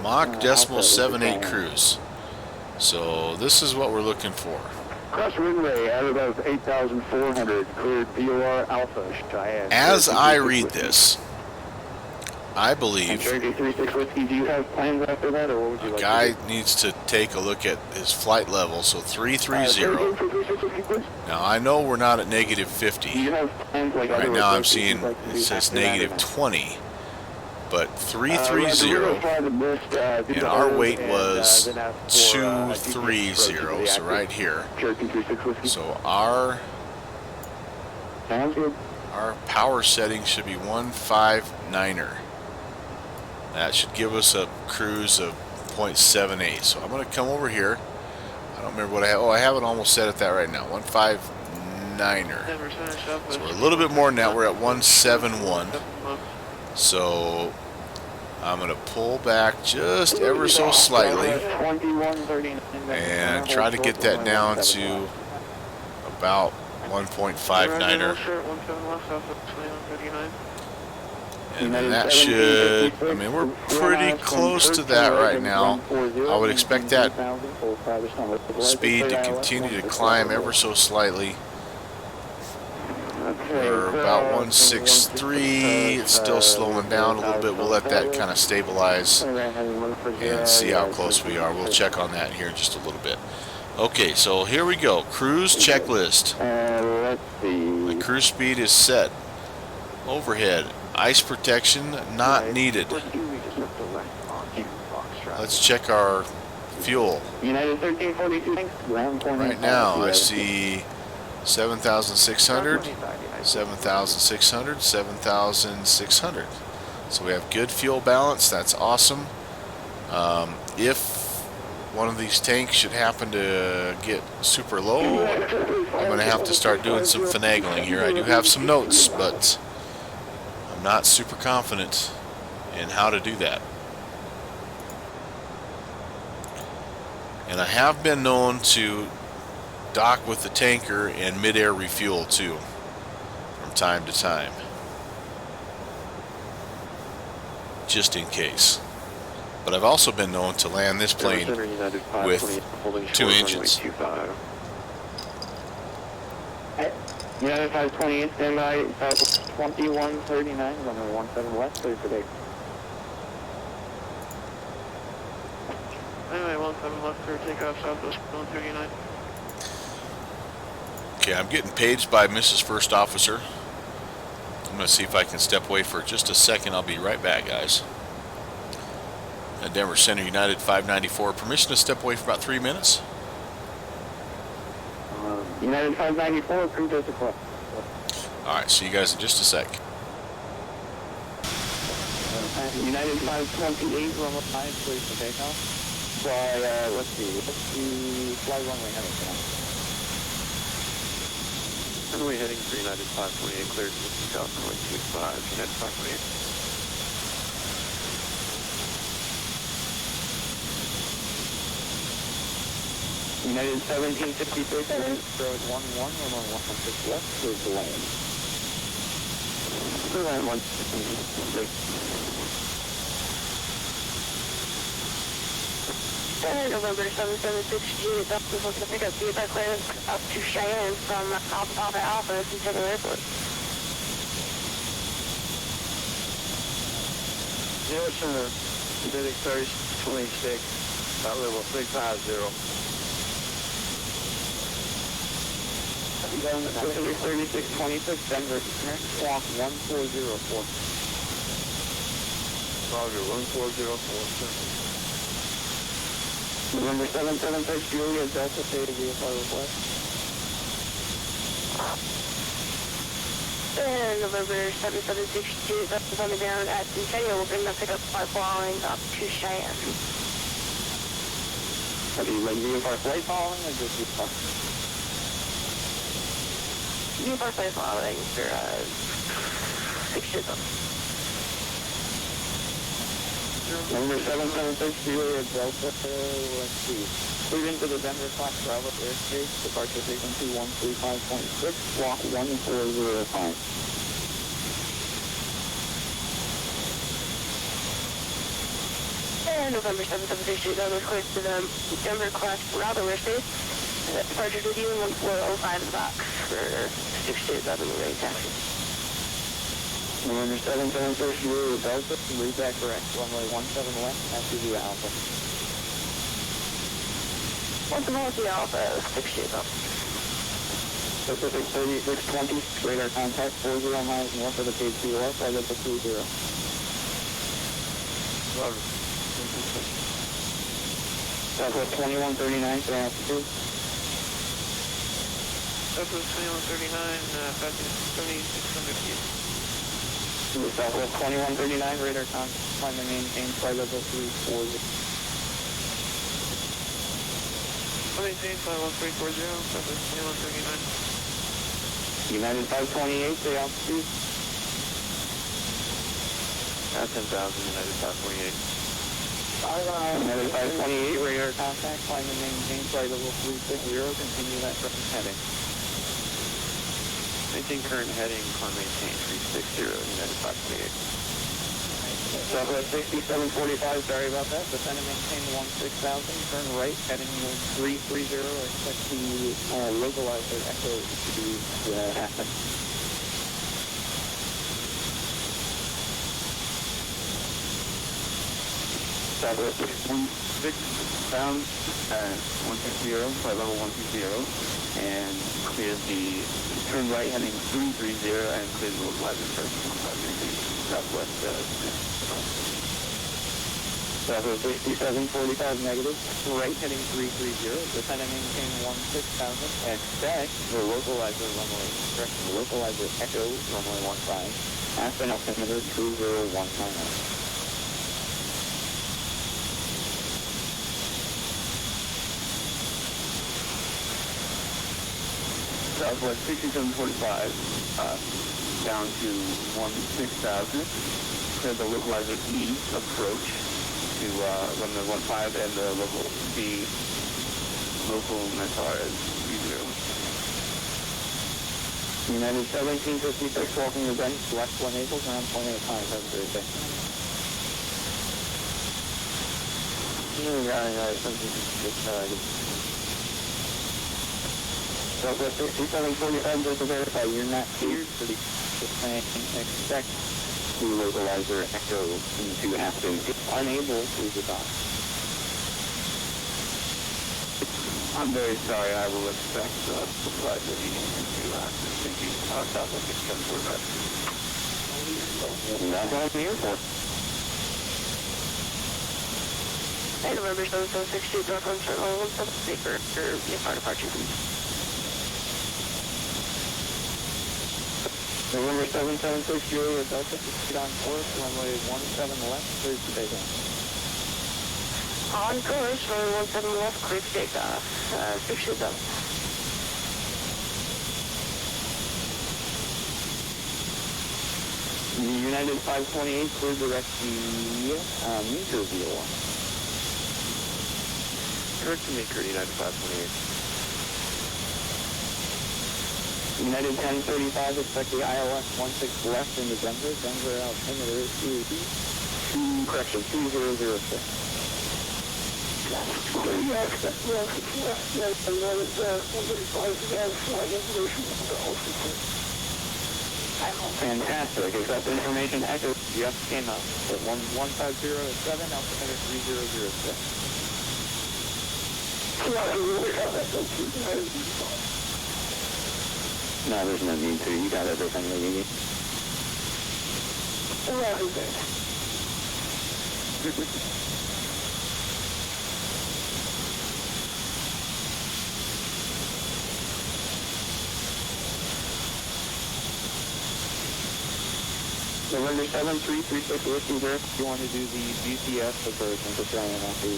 Mach 0.78 cruise. So this is what we're looking for. Cross runway at about 8,400, cleared VOR Alpha. As I read this, I believe do you have plans after that, or what would you a guy needs to take a look at his flight level. So 330. Now I know we're not at negative 50. Do you have plans like right now I'm seeing it says negative 20. But 330, and our weight was 230, so right here. So our power setting should be 159er. That should give us a cruise of 0.78. So I'm going to come over here. I don't remember what I have. Oh, I have it almost set at that right now. 159er. So we're a little bit more than that. We're at 171. So I'm going to pull back just ever so slightly and try to get that down to about 1.59er. And then that should, I mean, we're pretty close to that right now. I would expect that speed to continue to climb ever so slightly. We're about 163. It's still slowing down a little bit. We'll let that kind of stabilize and see how close we are. We'll check on that here in just a little bit. Okay, so here we go. Cruise checklist. The cruise speed is set. Overhead. Ice protection not needed. Let's check our fuel. Right now I see 7,600, 7,600, 7,600. So we have good fuel balance. That's awesome. If one of these tanks should happen to get super low, I'm going to have to start doing some finagling here. I do have some notes, but I'm not super confident in how to do that. And I have been known to dock with the tanker and mid-air refuel too from time to time, just in case. But I've also been known to land this plane with 2 engines. United 528, standby, 2139, runway 17 left, clear for day. Anyway, 17 left, clear takeoff, southwest 139. Okay, I'm getting paged by Mrs. First Officer. I'm going to see if I can step away for just a second. I'll be right back, guys. Denver Center, United 594. Permission to step away for about 3 minutes? United 594, approved as a club. Alright, see you guys in just a sec. United 528, runway 5, clear for takeoff. Fly, let's see, fly runway heading for now. Runway heading for United 528, cleared to takeoff, runway 25, United 528. United 1756, road 11, runway 16 left, clear to land. Runway 16 left. November 776, Unit Delta is looking to pick up feedback clearance up to Cheyenne from Alpha Alpha from Takeoff Airport. Zero Center, Pacific 3026, about level 350. Pacific 3626, Denver, walk 1404. Roger, 1404, sir. November 776, Julia, Delta, Theta, VFR request. And November 776, Unit Delta is on the ground at Centennial. We'll bring the pickup by following up to Cheyenne. Have you like VFR flight following or just VFR? VFR flight following for 6 shit up. Number 776, Julia, Delta, let's see. Cleared into the Denver Fox Bravo airspace, departure frequency 135.6, walk 1405. And November 776, that was cleared to the Denver Class Bravo airspace. Departure to you in 1405 box for 6 days up in the rain taxi. November 776, Julia, Delta, read back correct, runway 17 left, after the Alpha. Once the Multi Alpha, 6 days up. Pacific 3620, radar contact 40 miles north of the P3D, flight level 20. Roger. Southwest 2139 for altitude. Southwest 2139, passing 7,600 feet. Southwest 2139, radar contact, climb and maintain flight level 340. Maintain flight level 340, Southwest 2139. United 528, the altitude. 10,000, United 528. United 528, radar contact, climb and maintain flight level 360, continue that present heading. Maintain current heading, climb maintain 360, United 528. Southwest 6745, sorry about that. Descend and maintain 16,000, turn right, heading 330. Expect the localizer echo to happen. Southwest 616, bound at 160, flight level 160, and clear the turn right heading 330 and clear the localizer first. Southwest Southwest 6745 negative, right heading 330, descend and maintain 16,000, expect the localizer runway, correction, the localizer echo runway 15, Aspen altimeter 20190. Southwest 6745, down to 16,000, clear the localizer E approach to runway 15 and the local B local METAR is 30. United 1756, walking your bench, left 1 Naples, around 0.85, have a great day. Southwest 6745, just to verify, you're not cleared for the plane. Expect the localizer echo to happen. If unable, please adopt. I'm very sorry, I will expect the localizer to thinking Southwest 6745. Not going to the airport. Hey, November 776, Northwest 178 for VFR departure. November 776, Julia, Delta, proceed on course, runway 17 left, clear to takeoff. On course, runway 17 left, clear to takeoff. 6 shoes up. United 528, clear direct the meter view. Correct to Meeker, United 528. United 1035, expect the ILS 16 left into Denver. Denver altimeter is 200, correction, 2006. Fantastic. Accept information. Echo just came up at 1150 altimeter 3006. No, there's no need to. You got everything that you need. November 7336 Whiskey there. You want to do the GCS version for Australian after.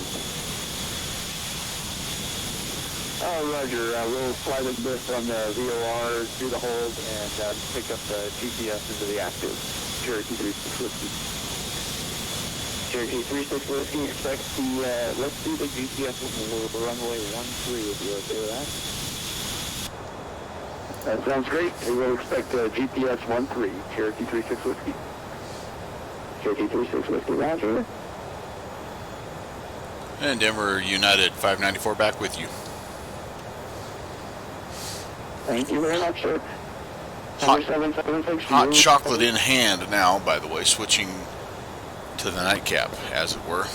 Oh, Roger. We'll fly the bit from the VOR, do the hold, and pick up the GPS into the active. Cherokee 36 Whiskey. Cherokee 36 Whiskey, expect the, let's do the GPS with runway 13 if you're okay with that. That sounds great. We will expect GPS 13, Cherokee 36 Whiskey. Cherokee 36 Whiskey, roger. And Denver United 594 back with you. Thank you very much, sir. Hot chocolate in hand now, by the way, switching to the nightcap, as it were.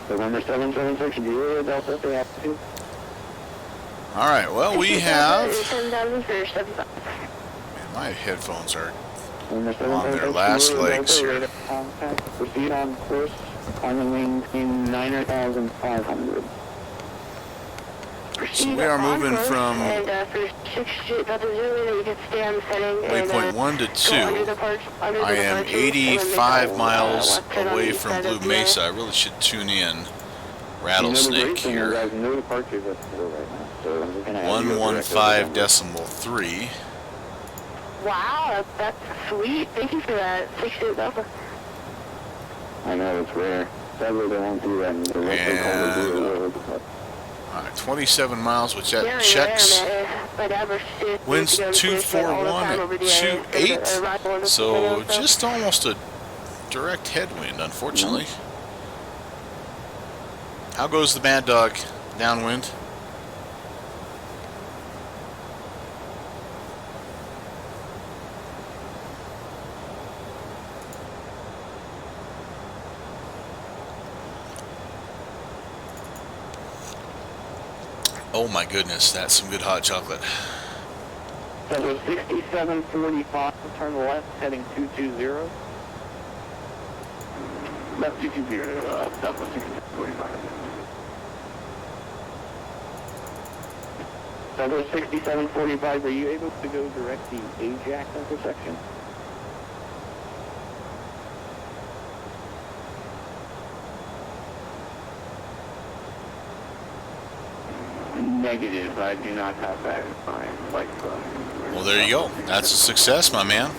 November 776, Julia Delta, they have to. All right, well, we have... 10,000 for 75. Man, my headphones are On their last legs here. Proceed on course on the maintain 9,500. So we are moving from and for 6 that you can stay on the setting waypoint 1 to 2. I am 85 miles away from Blue Mesa. I really should tune in Rattlesnake here. 115.3. Wow, that's sweet. Thank you for that. 68 Alpha. I know, it's rare. Sadly, they won't do that in the And 27 miles, which that checks. Winds 241 at 28. So just almost a direct headwind, unfortunately. How goes the Mad Dog downwind? Oh my goodness, that's some good hot chocolate. That was 6745, turn left, heading 220. Left 220, that was 6745. That was 6745, are you able to go direct the Ajax intersection? Negative, I do not have that in mind. Well, there you go. That's a success, my man.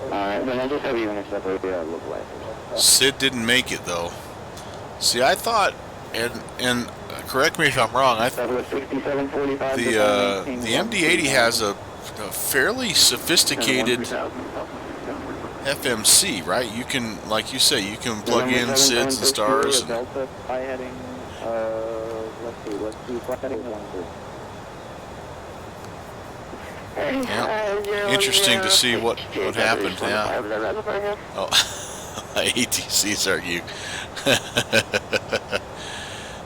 Alright, then I'll just have you intercept over the look like. Sid didn't make it, though. See, I thought, and correct me if I'm wrong, I thought the MD-80 has a fairly sophisticated FMC, right? You can, like you say, you can plug in SIDs and stars. And let's see, heading 1. Yeah. Interesting to see what happened. Yeah. Oh, ATCs are you?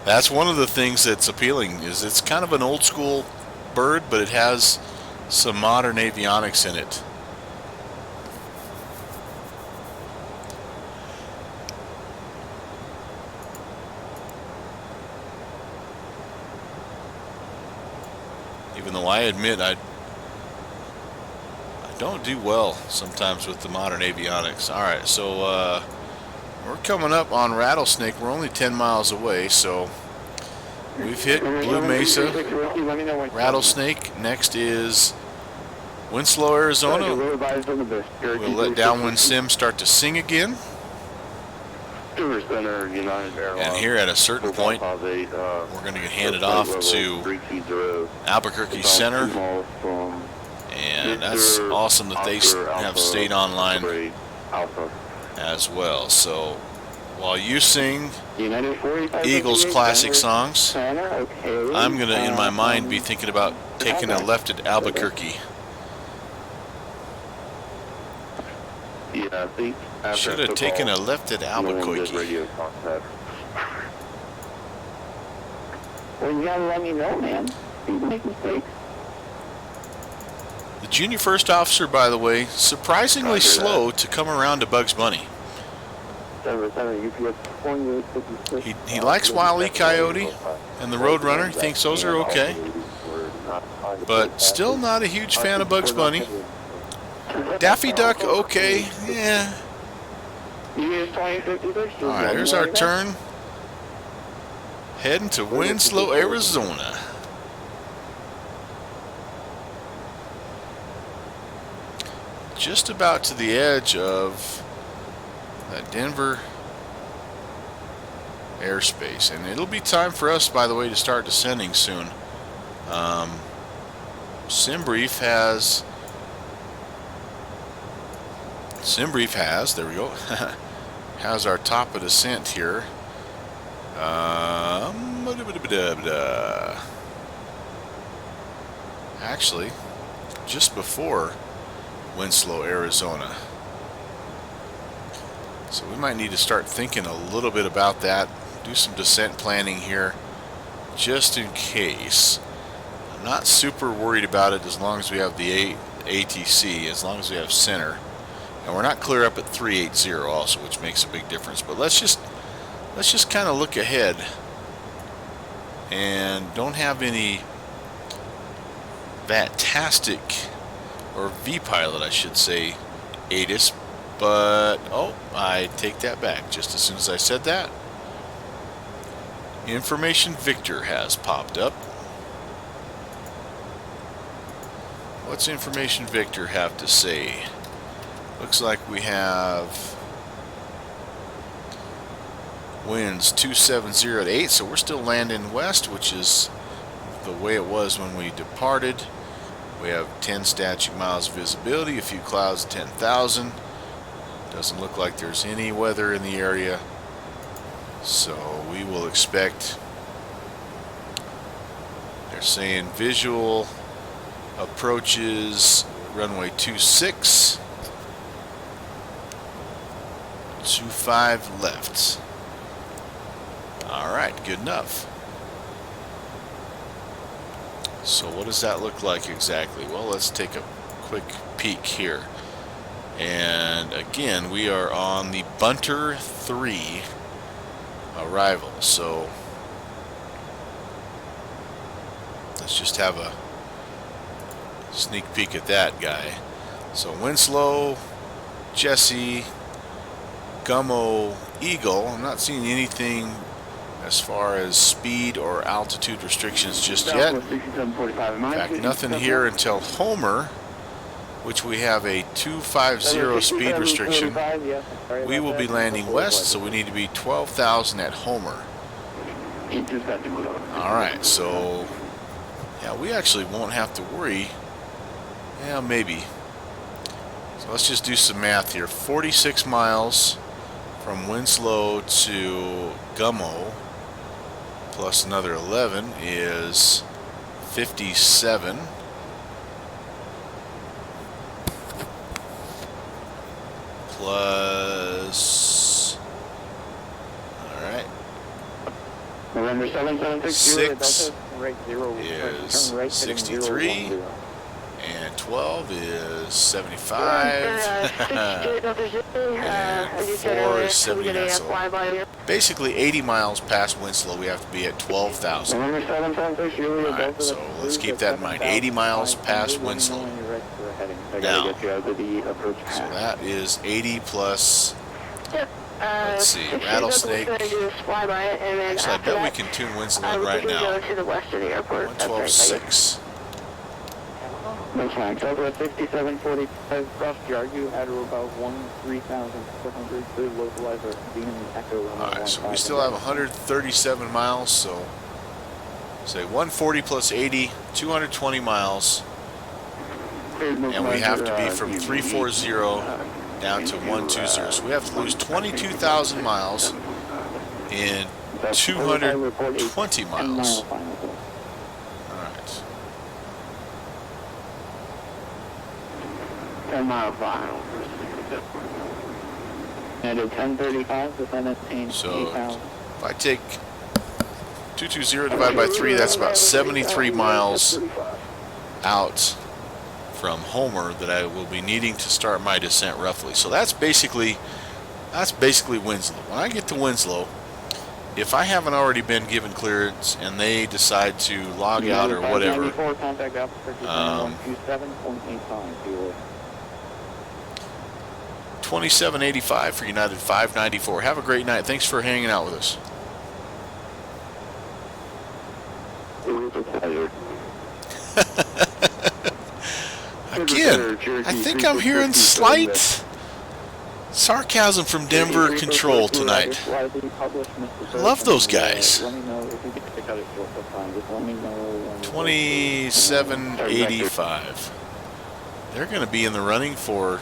That's one of the things that's appealing. Is it's kind of an old school bird, but it has some modern avionics in it. Even though I admit I don't do well sometimes with the modern avionics. Alright, so we're coming up on Rattlesnake. We're only 10 miles away, so we've hit Blue Mesa, Rattlesnake. Next is Winslow, Arizona. We'll let Downwind Sim start to sing again. And here at a certain point, we're going to get handed off to Albuquerque Center. And that's awesome that they have stayed online Alpha. as well. So while you sing United 45 Eagles classic songs, Center, okay. I'm going to, in my mind, be thinking about taking a left at Albuquerque. Yeah, see, Should have taken a left at Albuquerque. Radio contact. Well, you gotta let me know, man. People make mistakes. The junior first officer, by the way, surprisingly slow to come around to Bugs Bunny. He likes Wile E. Coyote and the Roadrunner. He thinks those are okay. But still not a huge fan of Bugs Bunny. Daffy Duck, okay. Yeah. Alright, there's our turn. Heading to Winslow, Arizona. Just about to the edge of that Denver airspace. And it'll be time for us, by the way, to start descending soon. SimBrief has, there we go, has our top of descent here. Actually, just before Winslow, Arizona. So we might need to start thinking a little bit about that, do some descent planning here, just in case. I'm not super worried about it as long as we have the ATC, as long as we have center. And we're not clear up at 380 also, which makes a big difference. But let's just kind of look ahead and don't have any fantastic, or V-pilot I should say, ATIS, but oh, I take that back just as soon as I said that. Information Victor has popped up. What's Information Victor have to say? Looks like we have winds 270 to 8, so we're still landing west, which is the way it was when we departed. We have 10 static miles of visibility, a few clouds, 10,000. Doesn't look like there's any weather in the area, so we will expect, they're saying visual approaches runway 26, 25 left. Alright, good enough. So what does that look like exactly? Well, let's take a quick peek here. And again, we are on the Bunter 3 arrival. So let's just have a sneak peek at that guy. So Winslow, Jesse, Gummo, Eagle. I'm not seeing anything as far as speed or altitude restrictions just yet. In fact, nothing here until Homer, which we have a 250 speed restriction. We will be landing west, so we need to be 12,000 at Homer. Alright, so yeah, we actually won't have to worry. Yeah, maybe. So let's just do some math here. 46 miles from Winslow to Gummo, plus another 11 is 57. Plus, all right, November 6 right 0, is right 63, and 12 is 75, and 4 is 79. So basically 80 miles past Winslow, we have to be at 12,000. Alright, so let's keep that in mind. 80 miles past Winslow. Now, so that is 80 plus, let's see, Rattlesnake. Actually, I bet we can tune Winslow in right now. 112.6. No flags. Over at 6745 cross Jargu at or about 13,400. The localizer being echo. Alright, so we still have 137 miles, so say 140 plus 80, 220 miles. And we have to be from 340 down to 120. So we have to lose 22,000 miles in 220 miles. Alright. 10-mile final. And at 10:35, descendant in So 8,000. if I take 220 divided by 3, that's about 73 miles out from Homer that I will be needing to start my descent roughly. So that's basically Winslow. When I get to Winslow, if I haven't already been given clearance and they decide to log out or whatever, 2785 for United 594. Have a great night. Thanks for hanging out with us. Again, I think I'm hearing slight sarcasm from Denver Control tonight. I love those guys. 2785. They're going to be in the running for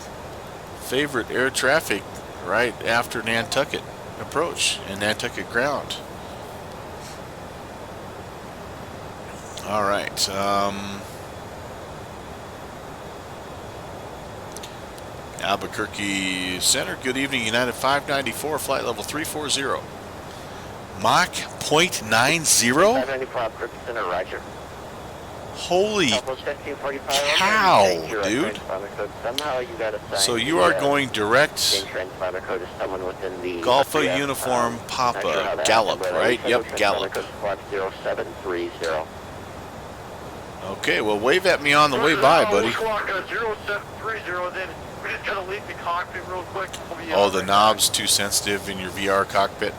favorite air traffic right after Nantucket approach and Nantucket ground. All right. Albuquerque Center, good evening, United 594, flight level 340. Mach 0.90? 594 Albuquerque Center, roger. Holy cow, dude. So you are going direct Golfa uniform Papa, Gallup, right? Yep, Gallup. Okay, well, wave at me on the way by, buddy. Oh, the knob's too sensitive in your VR cockpit.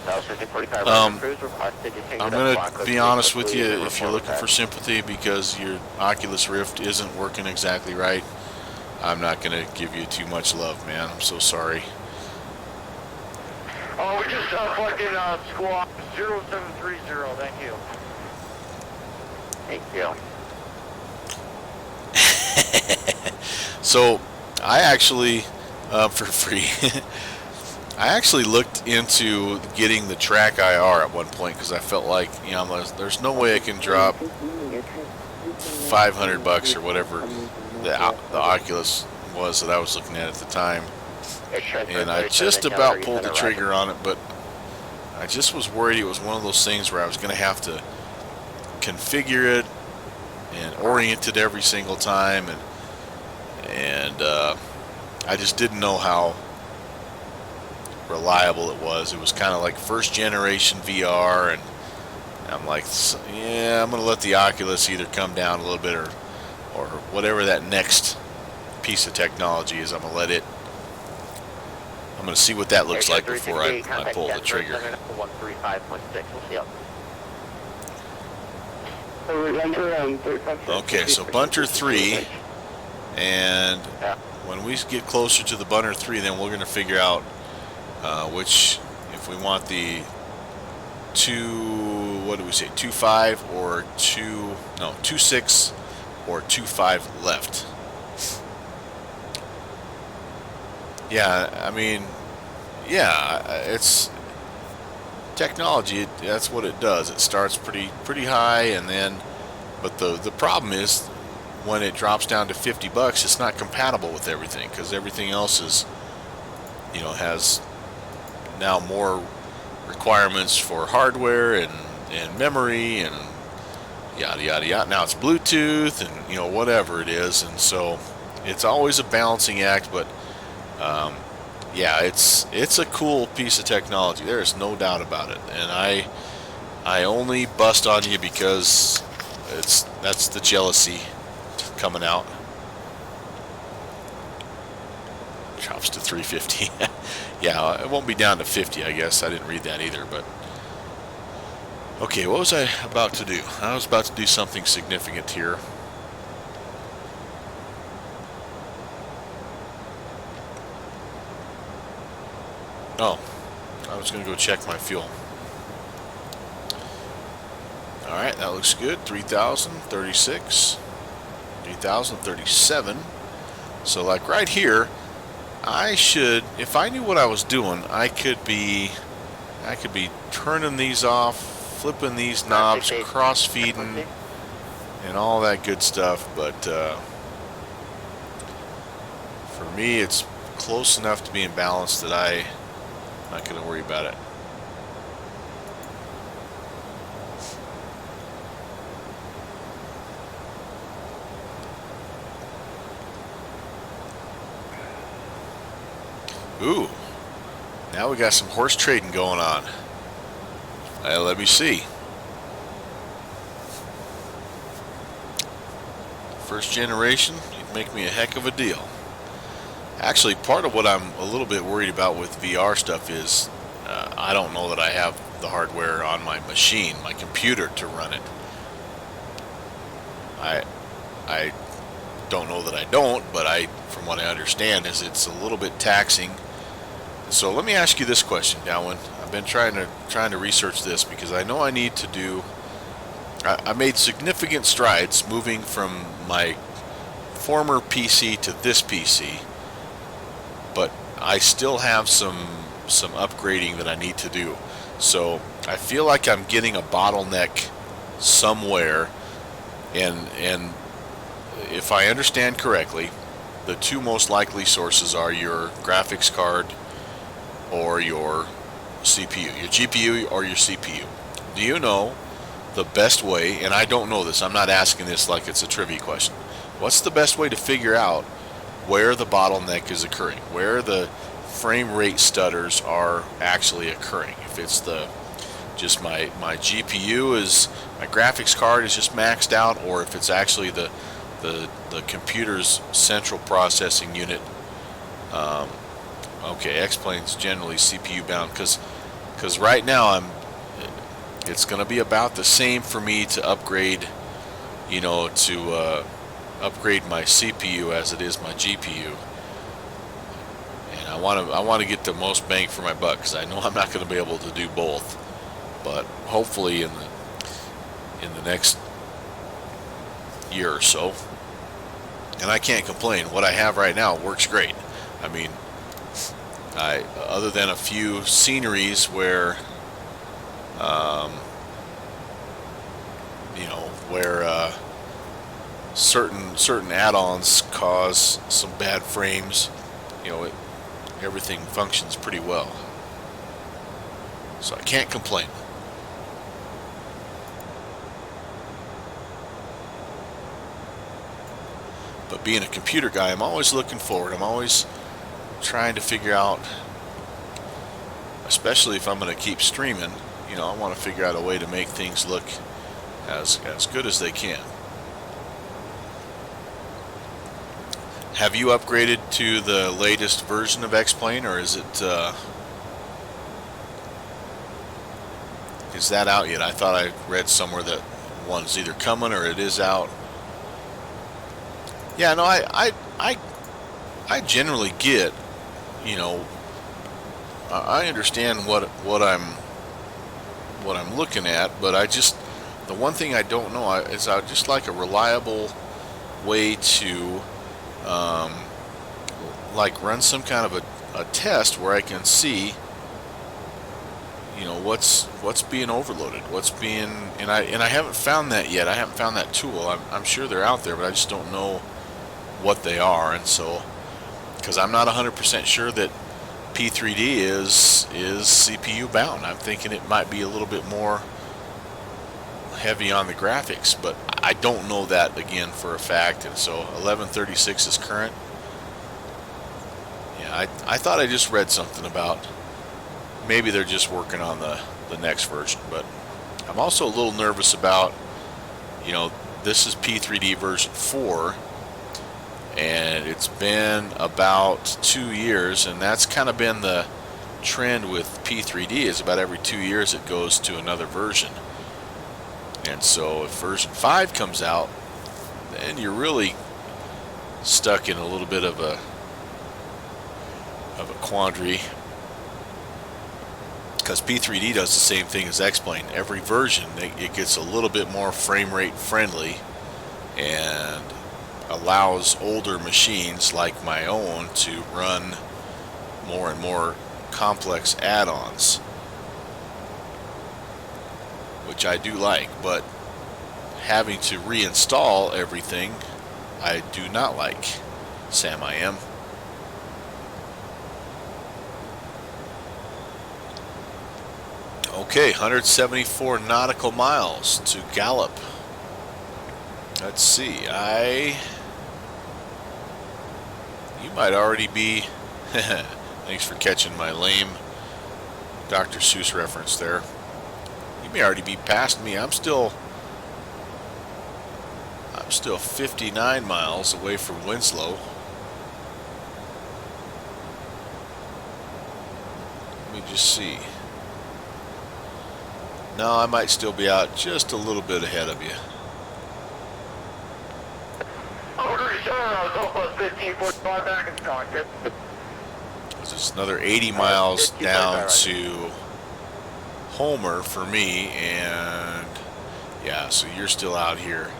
I'm going to be honest with you, if you're looking for sympathy because your Oculus Rift isn't working exactly right, I'm not going to give you too much love, man. I'm so sorry. Oh, we just fucking squawk 0730, thank you. Thank you. So, I actually, for free, I actually looked into getting the track IR at one point because I felt like, you know, there's no way I can drop $500 or whatever the Oculus was that I was looking at the time. And I just about pulled the trigger on it, but I just was worried it was one of those things where I was going to have to configure it and orient it every single time, and I just didn't know how reliable it was. It was kind of like first generation VR, and I'm like, yeah, I'm going to let the Oculus either come down a little bit or whatever that next piece of technology is. I'm going to let it, I'm going to see what that looks like before I pull the trigger. Okay, so Bunter 3, and when we get closer to the Bunter 3, then we're going to figure out which, if we want the 2.5 or 2.6 or 2.5 left. Yeah, I mean, yeah, it's technology. That's what it does. It starts pretty high, and then, but the problem is when it drops down to $50, it's not compatible with everything because everything else is, you know, has now more requirements for hardware and memory and yada yada yada. Now it's Bluetooth and, you know, whatever it is, and so it's always a balancing act. But yeah, it's a cool piece of technology. There is no doubt about it, and I only bust on you because that's the jealousy coming out. Drops to 350. Yeah, it won't be down to 50, I guess. I didn't read that either, but okay, what was I about to do? I was about to do something significant here. Oh, I was going to go check my fuel. Alright, that looks good. 3,036, 3,037. So like right here, I should, if I knew what I was doing, I could be turning these off, flipping these knobs, cross feeding, and all that good stuff. But for me, it's close enough to being balanced that I'm not going to worry about it. Ooh, now we got some horse trading going on. Let me see. First generation, you'd make me a heck of a deal. Actually, part of what I'm a little bit worried about with VR stuff is I don't know that I have the hardware on my machine, my computer, to run it. I don't know that I don't, but from what I understand, is it's a little bit taxing. So let me ask you this question, Dalwin. I've been trying to research this because I know I need to do. I made significant strides moving from my former PC to this PC, but I still have some upgrading that I need to do. So I feel like I'm getting a bottleneck somewhere, and if I understand correctly, the two most likely sources are your graphics card or your CPU, your GPU or your CPU. Do you know the best way, and I don't know this, I'm not asking this like it's a trivia question, what's the best way to figure out where the bottleneck is occurring, where the frame rate stutters are actually occurring? If it's just my GPU is, my graphics card is just maxed out, or if it's actually the computer's central processing unit. Okay, X-Plane's generally CPU bound, because right now it's going to be about the same for me to upgrade, to upgrade my CPU as it is my GPU. And I want to get the most bang for my buck, because I know I'm not going to be able to do both. But hopefully in the next year or so. And I can't complain. What I have right now works great. I mean, other than a few sceneries where, certain add-ons cause some bad frames, everything functions pretty well. So I can't complain. But being a computer guy, I'm always looking forward. I'm always trying to figure out, especially if I'm going to keep streaming, I want to figure out a way to make things look as good as they can. Have you upgraded to the latest version of X-Plane, or is that out yet? I thought I read somewhere that one's either coming or it is out. Yeah, no, I generally get, I understand what I'm looking at, but the one thing I don't know is I just like a reliable way to run some kind of a test where I can see what's being overloaded, and I haven't found that yet. I haven't found that tool. I'm sure they're out there, but I just don't know what they are. And so, because I'm not 100% sure that P3D is CPU bound, I'm thinking it might be a little bit more heavy on the graphics, but I don't know that again for a fact. And so 1136 is current. Yeah, I thought I just read something about maybe they're just working on the next version, but I'm also a little nervous about, this is P3D version 4, and it's been about 2 years, and that's kind of been the trend with P3D, is about every 2 years it goes to another version. And so if version 5 comes out, then you're really stuck in a little bit of a quandary, because P3D does the same thing as X-Plane. Every version it gets a little bit more frame rate friendly and allows older machines like my own to run more and more complex add-ons, which I do like, but having to reinstall everything I do not like. Sam, I am. Okay, 174 nautical miles to Gallup. Let's see, you might already be, thanks for catching my lame Dr. Seuss reference there. You may already be past me. I'm still 59 miles away from Winslow. Let me just see. No, I might still be out just a little bit ahead of you. It's another 80 miles down to Homer for me, and yeah, so you're still out here.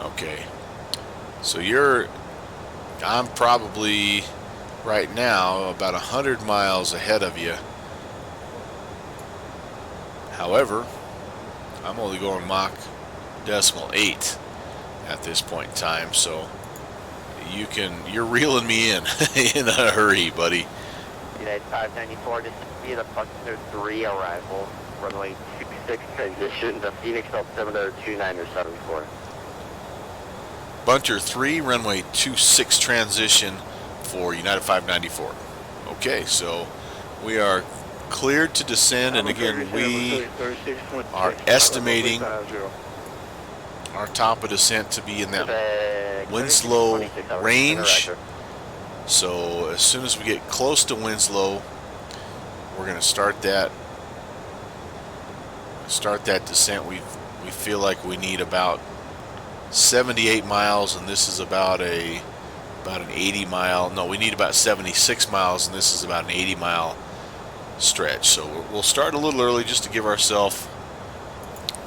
Okay, so I'm probably right now about 100 miles ahead of you. However, I'm only going Mach decimal 8 at this point in time, so you're reeling me in in a hurry, buddy. United 594, just be the Buckner 3 arrival, runway 26 transition to Phoenix altimeter 2974. Bunter 3, runway 26 transition for United 594. Okay, so we are cleared to descend, and again, we are estimating our top of descent to be in that Winslow range. So as soon as we get close to Winslow, we're going to start that descent. We feel like we need about 78 miles, and this is about an 80 mile. No, we need about 76 miles, and this is about an 80 mile stretch. So we'll start a little early just to give ourselves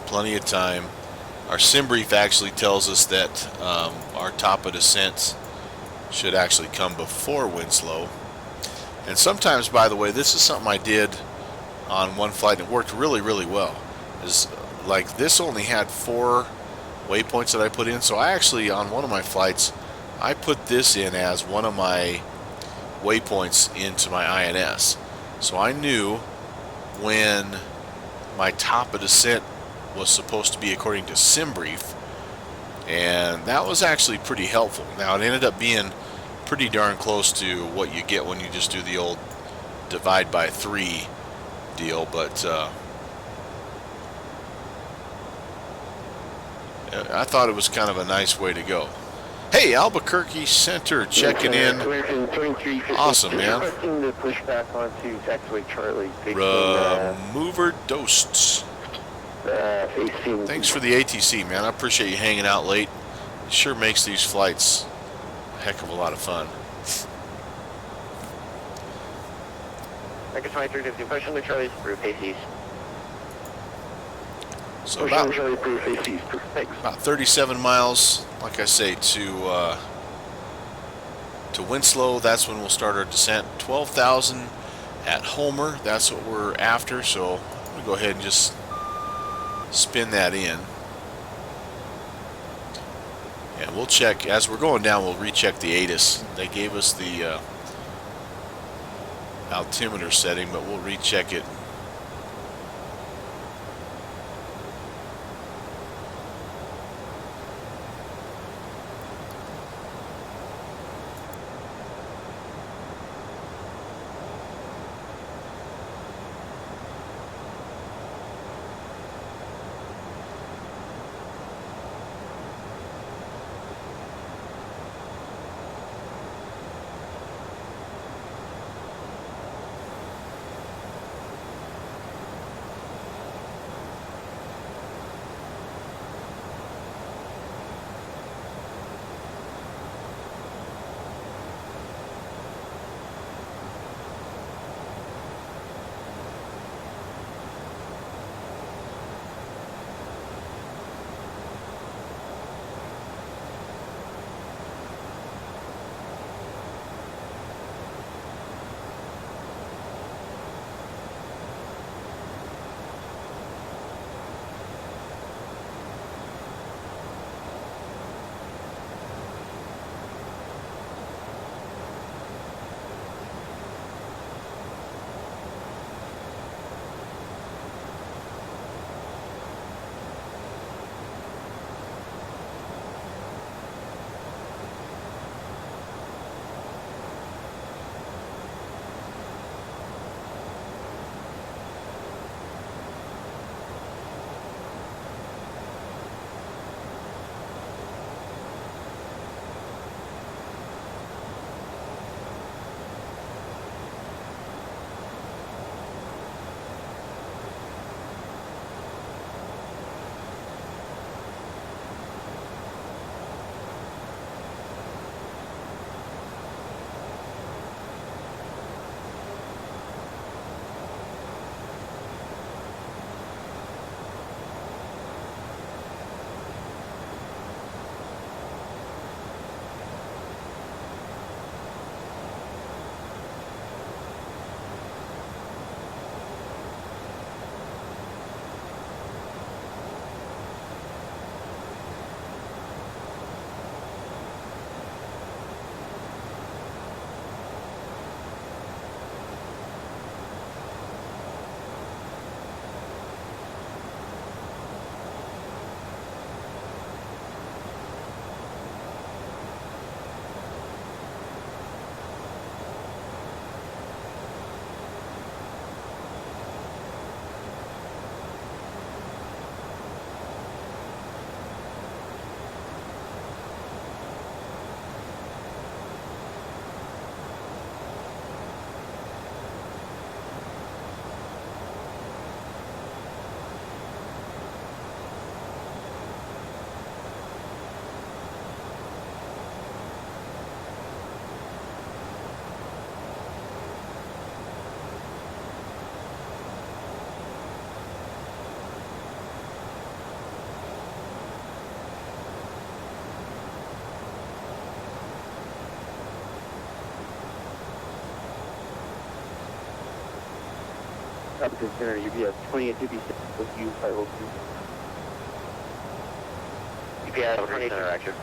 plenty of time. Our sim brief actually tells us that our top of descent should actually come before Winslow. And sometimes, by the way, this is something I did on one flight and it worked really, really well. Is like this only had 4 waypoints that I put in, so I actually, on one of my flights, I put this in as one of my waypoints into my INS. So I knew when my top of descent was supposed to be according to SimBrief, and that was actually pretty helpful. Now it ended up being pretty darn close to what you get when you just do the old divide by 3 deal, but I thought it was kind of a nice way to go. Hey, Albuquerque Center checking in. Awesome, man. Pushback onto taxiway Charlie. Remover Dosed. Thanks for the ATC, man. I appreciate you hanging out late. It sure makes these flights a heck of a lot of fun. Record 2350, push on the Charlie's through Paces. So about 37 miles, like I say, to Winslow. That's when we'll start our descent. 12,000 at Homer. That's what we're after. So I'm gonna go ahead and just spin that in. And we'll check as we're going down. We'll recheck the ATIS. They gave us the altimeter setting, but we'll recheck it. Altitude center, UPS 2856 with you, flight level 2. UPS 28 center action.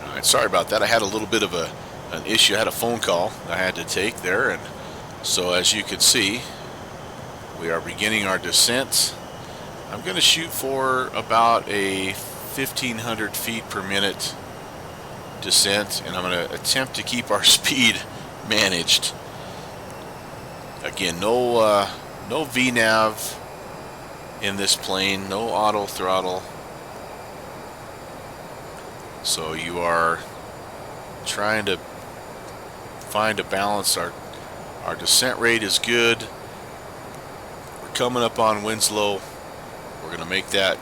Alright, sorry about that. I had a little bit of an issue. I had a phone call I had to take there, and so as you can see, we are beginning our descent. I'm going to shoot for about a 1,500 feet per minute descent, and I'm going to attempt to keep our speed managed. Again, no VNAV in this plane, no auto throttle. So you are trying to find a balance. Our descent rate is good. We're coming up on Winslow. We're going to make that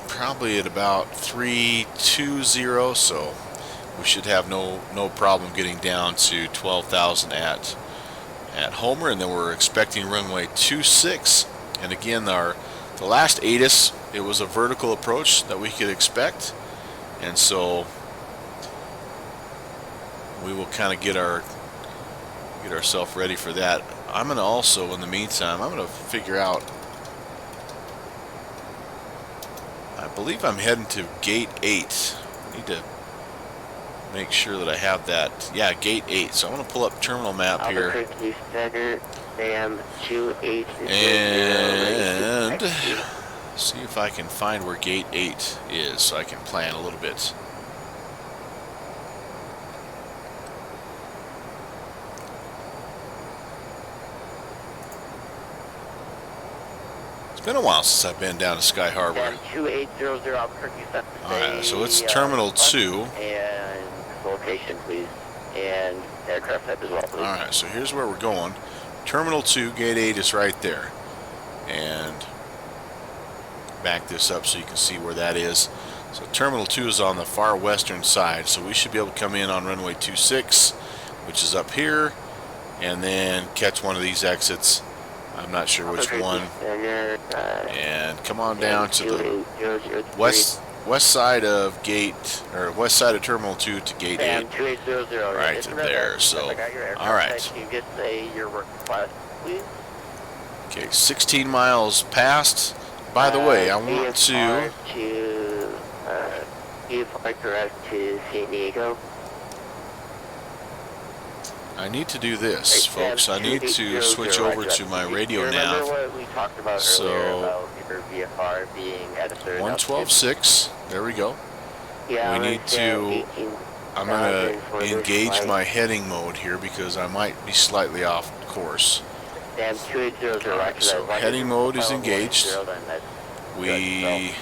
probably at about 320. So we should have no problem getting down to 12,000 at Homer, and then we're expecting runway 26. And again, the last ATIS, it was a vertical approach that we could expect, and so we will kind of get ourselves ready for that. I'm going to also, in the meantime, I'm going to figure out, I believe I'm heading to gate 8. I need to make sure that I have that. Yeah, gate 8. So I'm going to pull up terminal map here. And see if I can find where gate 8 is so I can plan a little bit. It's been a while since I've been down to Sky Harbor. 2800 Albuquerque. Alright, so it's Terminal 2. And location, please. And aircraft type as well, please. Alright, so here's where we're going. Terminal 2, gate 8 is right there. And back this up so you can see where that is. So Terminal 2 is on the far western side, so we should be able to come in on runway 26, which is up here, and then catch one of these exits. I'm not sure which one. And come on down to the west side of Terminal 2 to gate 8. Right there. So, all right. Can you get your work class, please? Okay, 16 miles past. By the way, I want to direct to San Diego. I need to do this, folks. I need to switch over to my radio Remember nav. what we talked about earlier about your VFR being at a certain 112.6. There we go. Yeah, We need to. I'm going to engage my heading mode here because I might be slightly off course. Damn, 2800. Alright, so heading mode is engaged. We.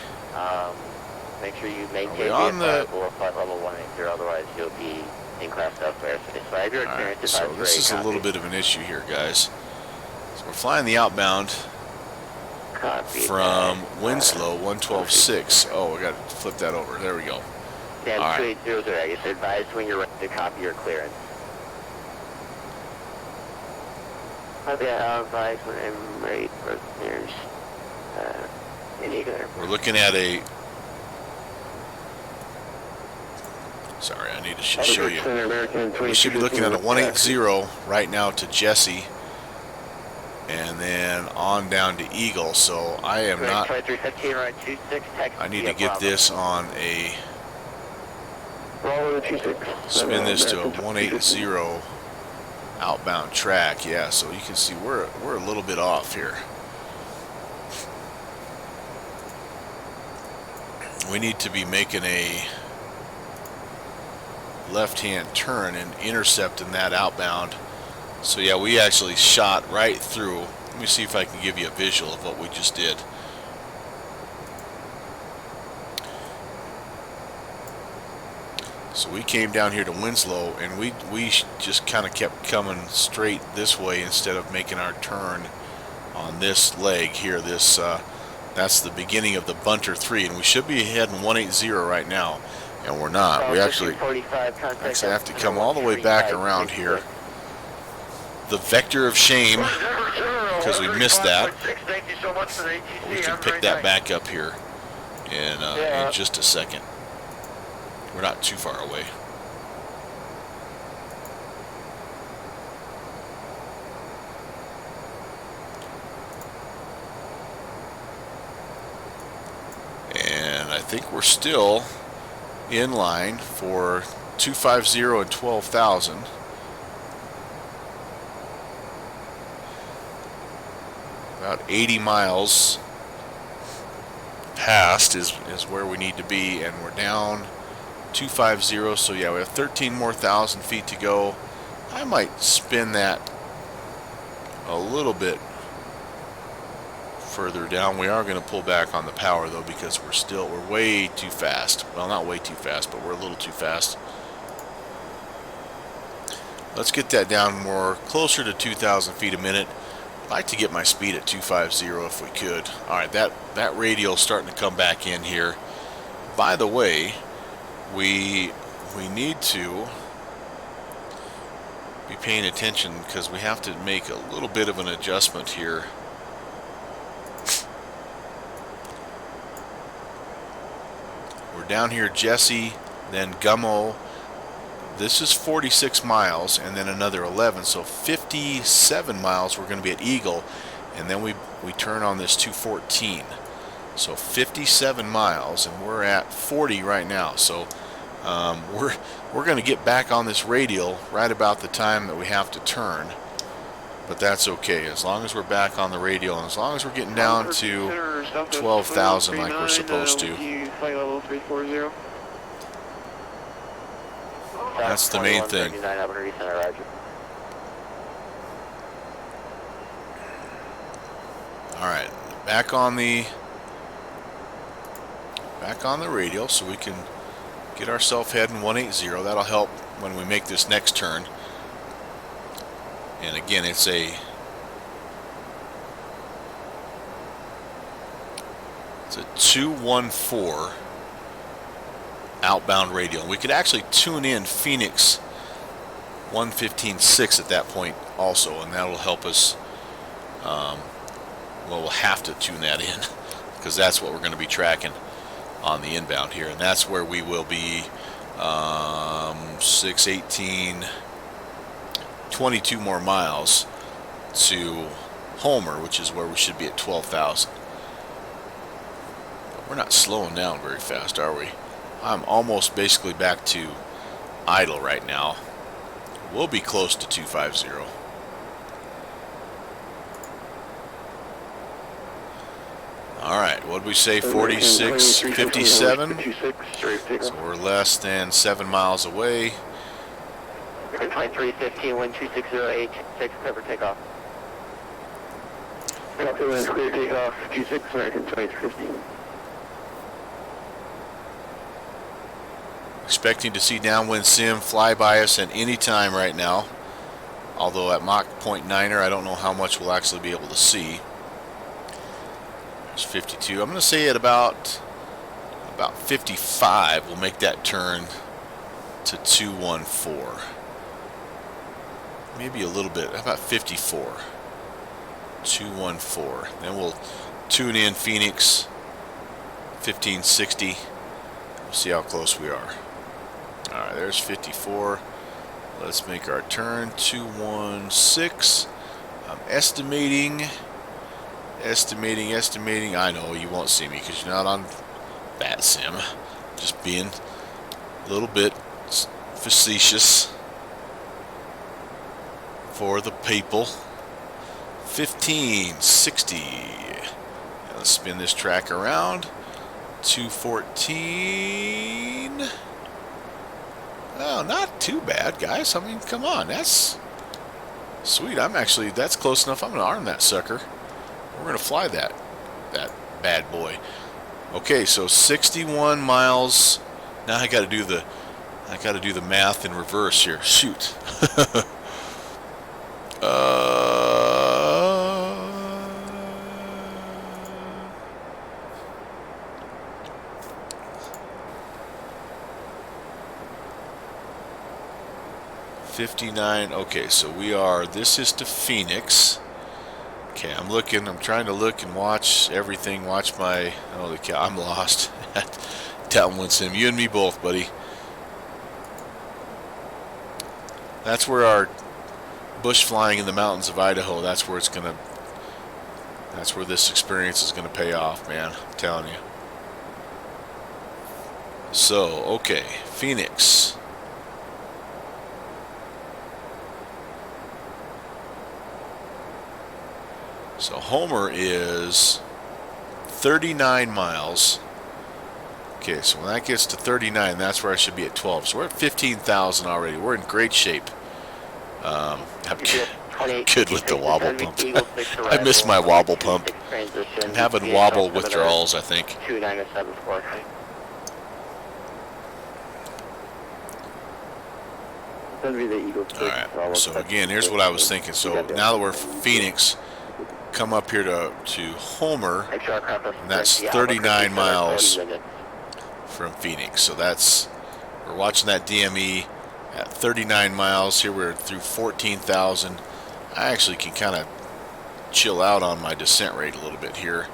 Make sure you maintain we on the- below flight level 180, otherwise you'll be in class elsewhere. So I have your Alright, experience. so this is a little bit of an issue here, guys. So we're flying the outbound from Winslow 112.6. Oh, we got to flip that over. There we go. Damn, All right. 2800. I guess advise when you're ready to copy your clearance. I'll advise when I'm ready for clearance. We're looking at a. Sorry, I need to show you. We should be looking at a 180 right now to Jesse, and then on down to Eagle. So I am not. I need to get this on a. Spin this to a 180 outbound track. Yeah, so you can see we're a little bit off here. We need to be making a left-hand turn and intercepting that outbound. So yeah, we actually shot right through. Let me see if I can give you a visual of what we just did. So we came down here to Winslow, and we just kind of kept coming straight this way instead of making our turn on this leg here. This that's the beginning of the Bunter 3, and we should be heading 180 right now, and we're not. We actually have to come all the way back around here. The vector of shame, because we missed that. We can pick that back up here in just a second. We're not too far away. And I think we're still in line for 250 and 12,000. About 80 miles past is where we need to be, and we're down 250, so yeah, we have 13 more thousand feet to go. I might spin that a little bit further down. We are going to pull back on the power though, because we're way too fast. Well, not way too fast, but we're a little too fast. Let's get that down more closer to 2,000 feet a minute. I'd like to get my speed at 250 if we could. Alright, that radial's starting to come back in here. By the way, we need to be paying attention, because we have to make a little bit of an adjustment here. We're down here Jesse, then Gummo. This is 46 miles, and then another 11, so 57 miles we're going to be at Eagle, and then we turn on this 214. So 57 miles, and we're at 40 right now. So we're going to get back on this radial right about the time that we have to turn, but that's okay as long as we're back on the radial, and as long as we're getting down to 12,000 like we're supposed to. That's the main thing. All right, back on the radial, so we can get ourselves heading 180. That'll help when we make this next turn. And again, it's a 214 outbound radial. We could actually tune in Phoenix 115.6 at that point also, and that'll help us. Well, we'll have to tune that in, because that's what we're going to be tracking on the inbound here, and that's where we will be 6, 18, 22 more miles to Homer, which is where we should be at 12,000. But we're not slowing down very fast, are we? I'm almost basically back to idle right now. We'll be close to 250. Alright, what did we say? 46, 57? So we're less than 7 miles away. 2315, wind 2608, 6, clear for takeoff. Clear takeoff, 26, American 2350. Expecting to see downwind sim fly by us at any time right now. Although at Mach 0.9er, I don't know how much we'll actually be able to see. There's 52. I'm going to say at about 55, we'll make that turn to 214. Maybe a little bit. How about 54? 214. Then we'll tune in Phoenix 1560. We'll see how close we are. Alright, there's 54. Let's make our turn. 216. I'm estimating. I know you won't see me because you're not on Bat Sim. Just being a little bit facetious for the people. 1560. Now let's spin this track around. 214. Oh, not too bad, guys. I mean, come on. That's sweet. That's close enough. I'm going to arm that sucker. We're going to fly that bad boy. Okay, so 61 miles. Now I got to do the I got to do the math in reverse here. Shoot. 59. Okay, so we are, this is to Phoenix. Okay, I'm trying to look and watch everything, watch my, holy cow, I'm lost. Downwind sim, you and me both, buddy. That's where our bush flying in the mountains of Idaho, that's where this experience is gonna pay off, man, I'm telling you. So, okay, Phoenix. So Homer is 39 miles. Okay, so when that gets to 39, that's where I should be at 12. So we're at 15,000 already. We're in great shape. I'm good with the wobble pump. I miss my wobble pump. I'm having wobble withdrawals, I think. Alright, so again, here's what I was thinking. So now that we're Phoenix, come up here to Homer, and that's 39 miles from Phoenix. So we're watching that DME at 39 miles. Here we're through 14,000. I actually can kind of chill out on my descent rate a little bit here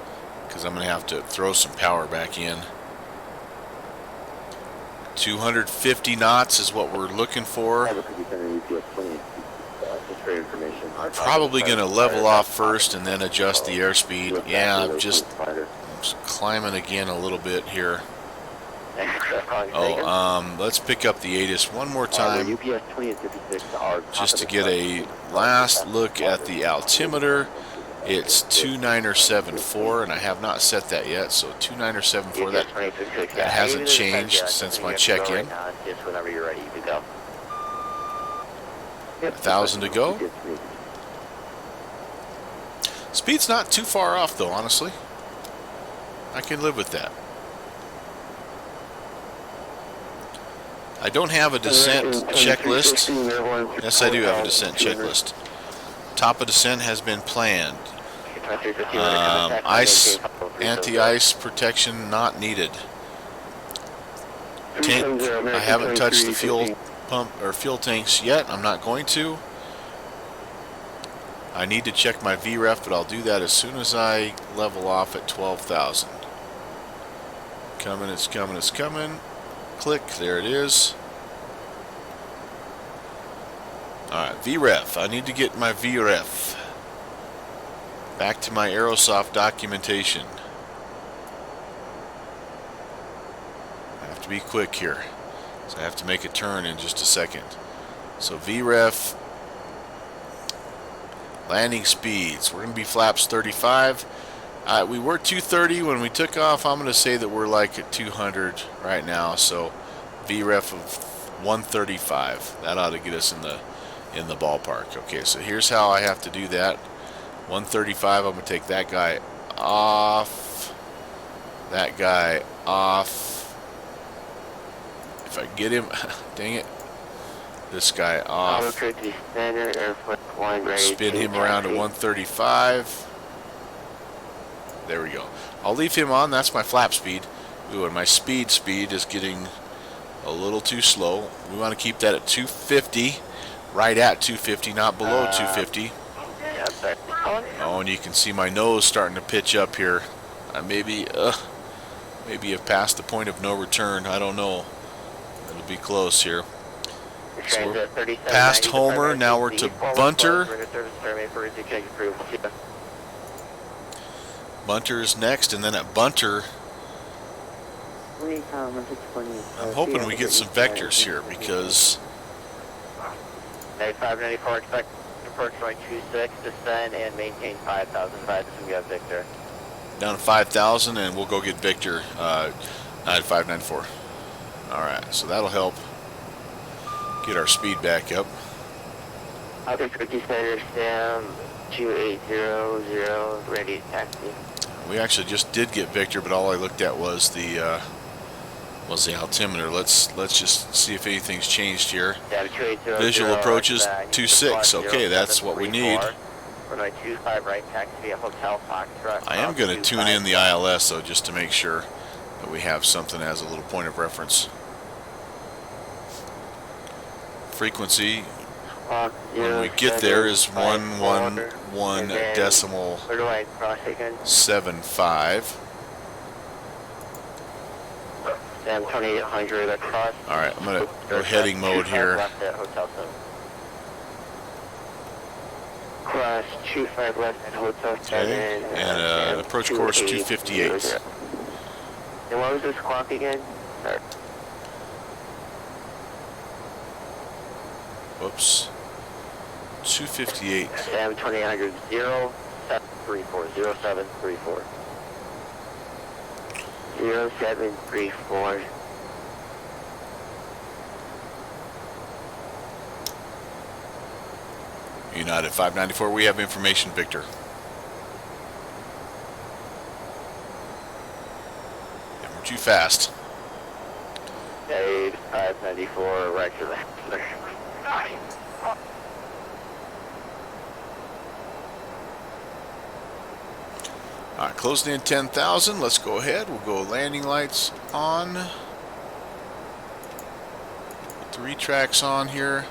because I'm going to have to throw some power back in. 250 knots is what we're looking for. I'm probably going to level off first and then adjust the airspeed. Yeah, I'm just climbing again a little bit here. Oh, let's pick up the ATIS one more time just to get a last look at the altimeter. It's 2974, and I have not set that yet, so 2974, that hasn't changed since my check-in. 1,000 to go. Speed's not too far off, though, honestly. I can live with that. I don't have a descent checklist. Yes, I do have a descent checklist. Top of descent has been planned. Anti-ice protection not needed. Tank, I haven't touched the fuel pump or fuel tanks yet. I'm not going to. I need to check my VREF, but I'll do that as soon as I level off at 12,000. Coming, it's coming, it's coming. Click, there it is. Alright, VREF. I need to get my VREF. Back to my Aerosoft documentation. I have to be quick here. So I have to make a turn in just a second. So VREF. Landing speeds. We're going to be flaps 35. We were 230 when we took off. I'm going to say that we're like at 200 right now. So VREF of 135. That ought to get us in the ballpark. Okay, so here's how I have to do that. 135, I'm going to take that guy off. That guy off. If I get him, dang it. This guy off. Spin him around to 135. There we go. I'll leave him on. That's my flap speed. Ooh, and my speed is getting a little too slow. We want to keep that at 250. Right at 250, not below 250. Oh, and you can see my nose starting to pitch up here. Maybe have passed the point of no return. I don't know. It'll be close here. So we're past Homer. Now we're to Bunter. Bunter is next, and then at Bunter, I'm hoping we get some vectors here because 9594, expect approach runway 26, descend and maintain 5,005 as we got Victor. Down to 5,000 and we'll go get Victor at 594. Alright, so that'll help get our speed back up. Okay, Cookie Center, Sam 2800, ready to taxi. We actually just did get Victor, but all I looked at was was the altimeter. Let's just see if anything's changed here. Sam 2800, Visual approaches 26. Okay, that's what we need. Runway 25 right, taxi at Hotel Foxtrot. I am going to tune in the ILS though, just to make sure that we have something as a little point of reference. Frequency when we get there is 111.75. Sam 2800 across. All right, I'm going to go heading mode here. Left at Hotel 7. Cross 25 left at Hotel 7. Okay, and approach course 258. And what was this clock again? Sorry. Whoops. 258. Sam 2800 0734 0734 0734. United 594, we have information, Victor. Yeah, we're too fast. Dave 594, right to the All right, closing in 10,000. Let's go ahead. We'll go landing lights on. Put 3 tracks on here.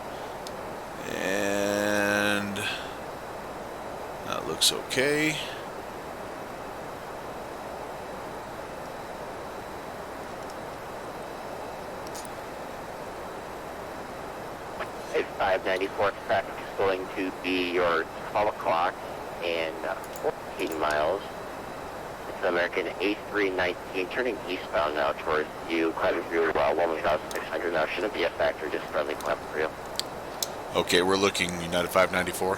And that looks okay. Dave 594, traffic is going to be your 12 o'clock and 14 miles. It's American A319 turning eastbound now towards you. Climbing through 1,600 now. Shouldn't be a factor, just friendly climb for you. Okay, we're looking United 594.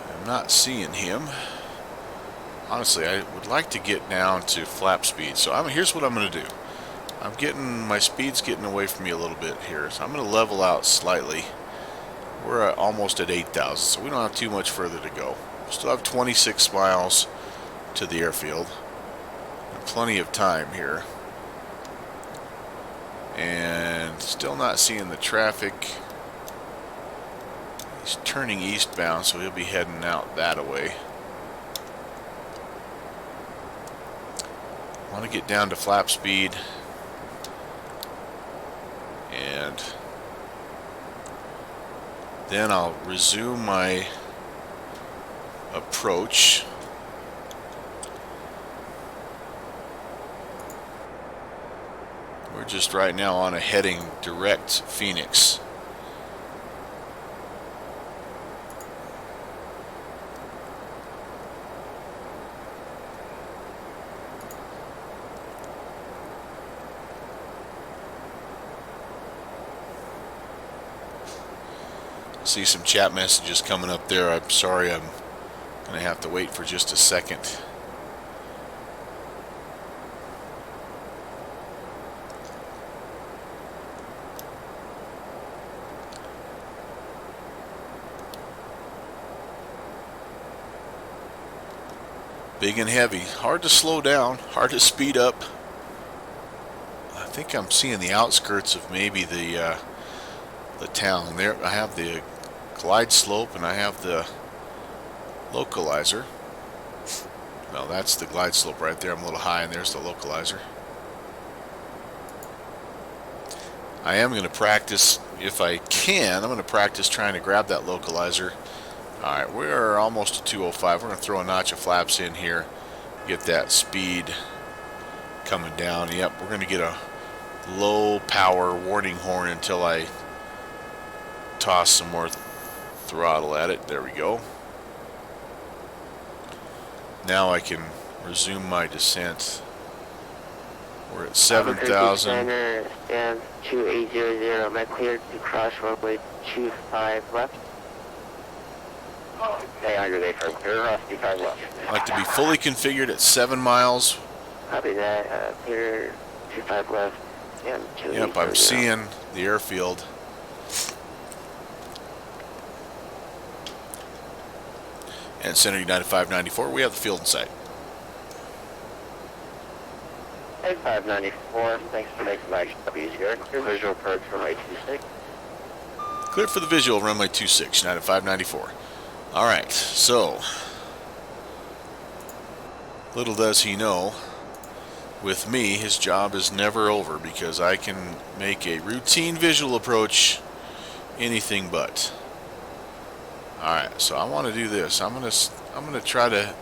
I'm not seeing him. Honestly, I would like to get down to flap speed. So here's what I'm going to do. My speed's getting away from me a little bit here. So I'm going to level out slightly. We're almost at 8,000, so we don't have too much further to go. We still have 26 miles to the airfield. Plenty of time here. And still not seeing the traffic. He's turning eastbound, so he'll be heading out that way. I want to get down to flap speed. And then I'll resume my approach. We're just right now on a heading direct Phoenix. See some chat messages coming up there. I'm sorry, I'm going to have to wait for just a second. Big and heavy. Hard to slow down, hard to speed up. I think I'm seeing the outskirts of maybe the town. There I have the glide slope and I have the localizer. Well, that's the glide slope right there. I'm a little high, and there's the localizer. I am going to practice, if I can, I'm going to practice trying to grab that localizer. Alright, we're almost to 205. We're going to throw a notch of flaps in here, get that speed coming down. Yep, we're going to get a low power warning horn until I toss some more throttle at it. There we go. Now I can resume my descent. We're at 7,000. And 2800, am I cleared to cross runway 25 left? 800 for clear, 25 left. I'd like to be fully configured at 7 miles. Copy that, clear 25 left. And Yep, I'm seeing the airfield. And Center United 594, we have the field in sight. Hey, 594, thanks for making my job easier. Your visual approach from 826. Clear for the visual, runway 26, United 594. Alright, so, little does he know, with me, his job is never over because I can make a routine visual approach anything but. Alright, so I want to do this. I'm gonna try to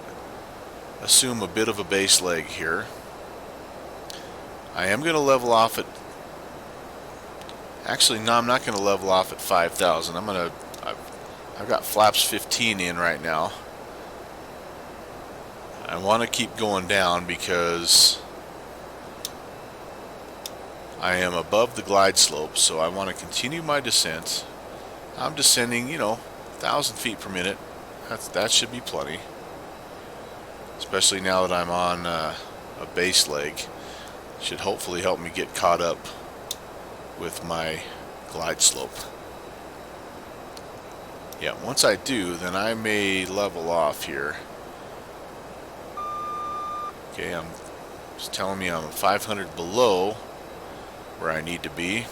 assume a bit of a base leg here. I am going to level off at... Actually, no, I'm not going to level off at 5,000. I've got flaps 15 in right now. I want to keep going down because I am above the glide slope, so I want to continue my descent. I'm descending, 1,000 feet per minute. That should be plenty. Especially now that I'm on a base leg. Should hopefully help me get caught up with my glide slope. Yeah, once I do, then I may level off here. Okay, it's telling me I'm 500 below where I need to be.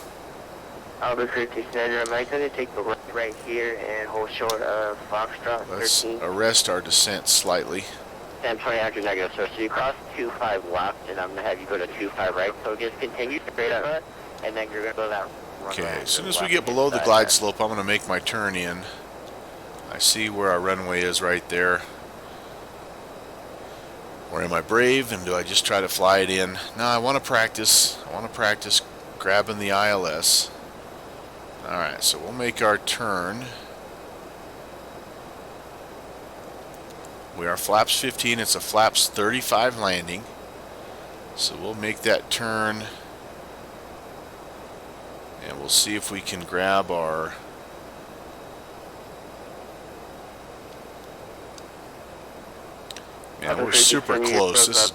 Albert 59, am I going to take the right here and hold short of Foxtrot 13? Let's arrest our descent slightly. Sam 2000 negative, so you cross 25 left, and I'm going to have you go to 25 right, so just continue straight up, and then you're going to go that runway. Okay, as soon as we get below the glide slope, I'm going to make my turn in. I see where our runway is right there. Or am I brave, and do I just try to fly it in? No, I want to practice. I want to practice grabbing the ILS. Alright, so we'll make our turn. We are flaps 15, it's a flaps 35 landing. So we'll make that turn and we'll see if we can grab our we're super close. This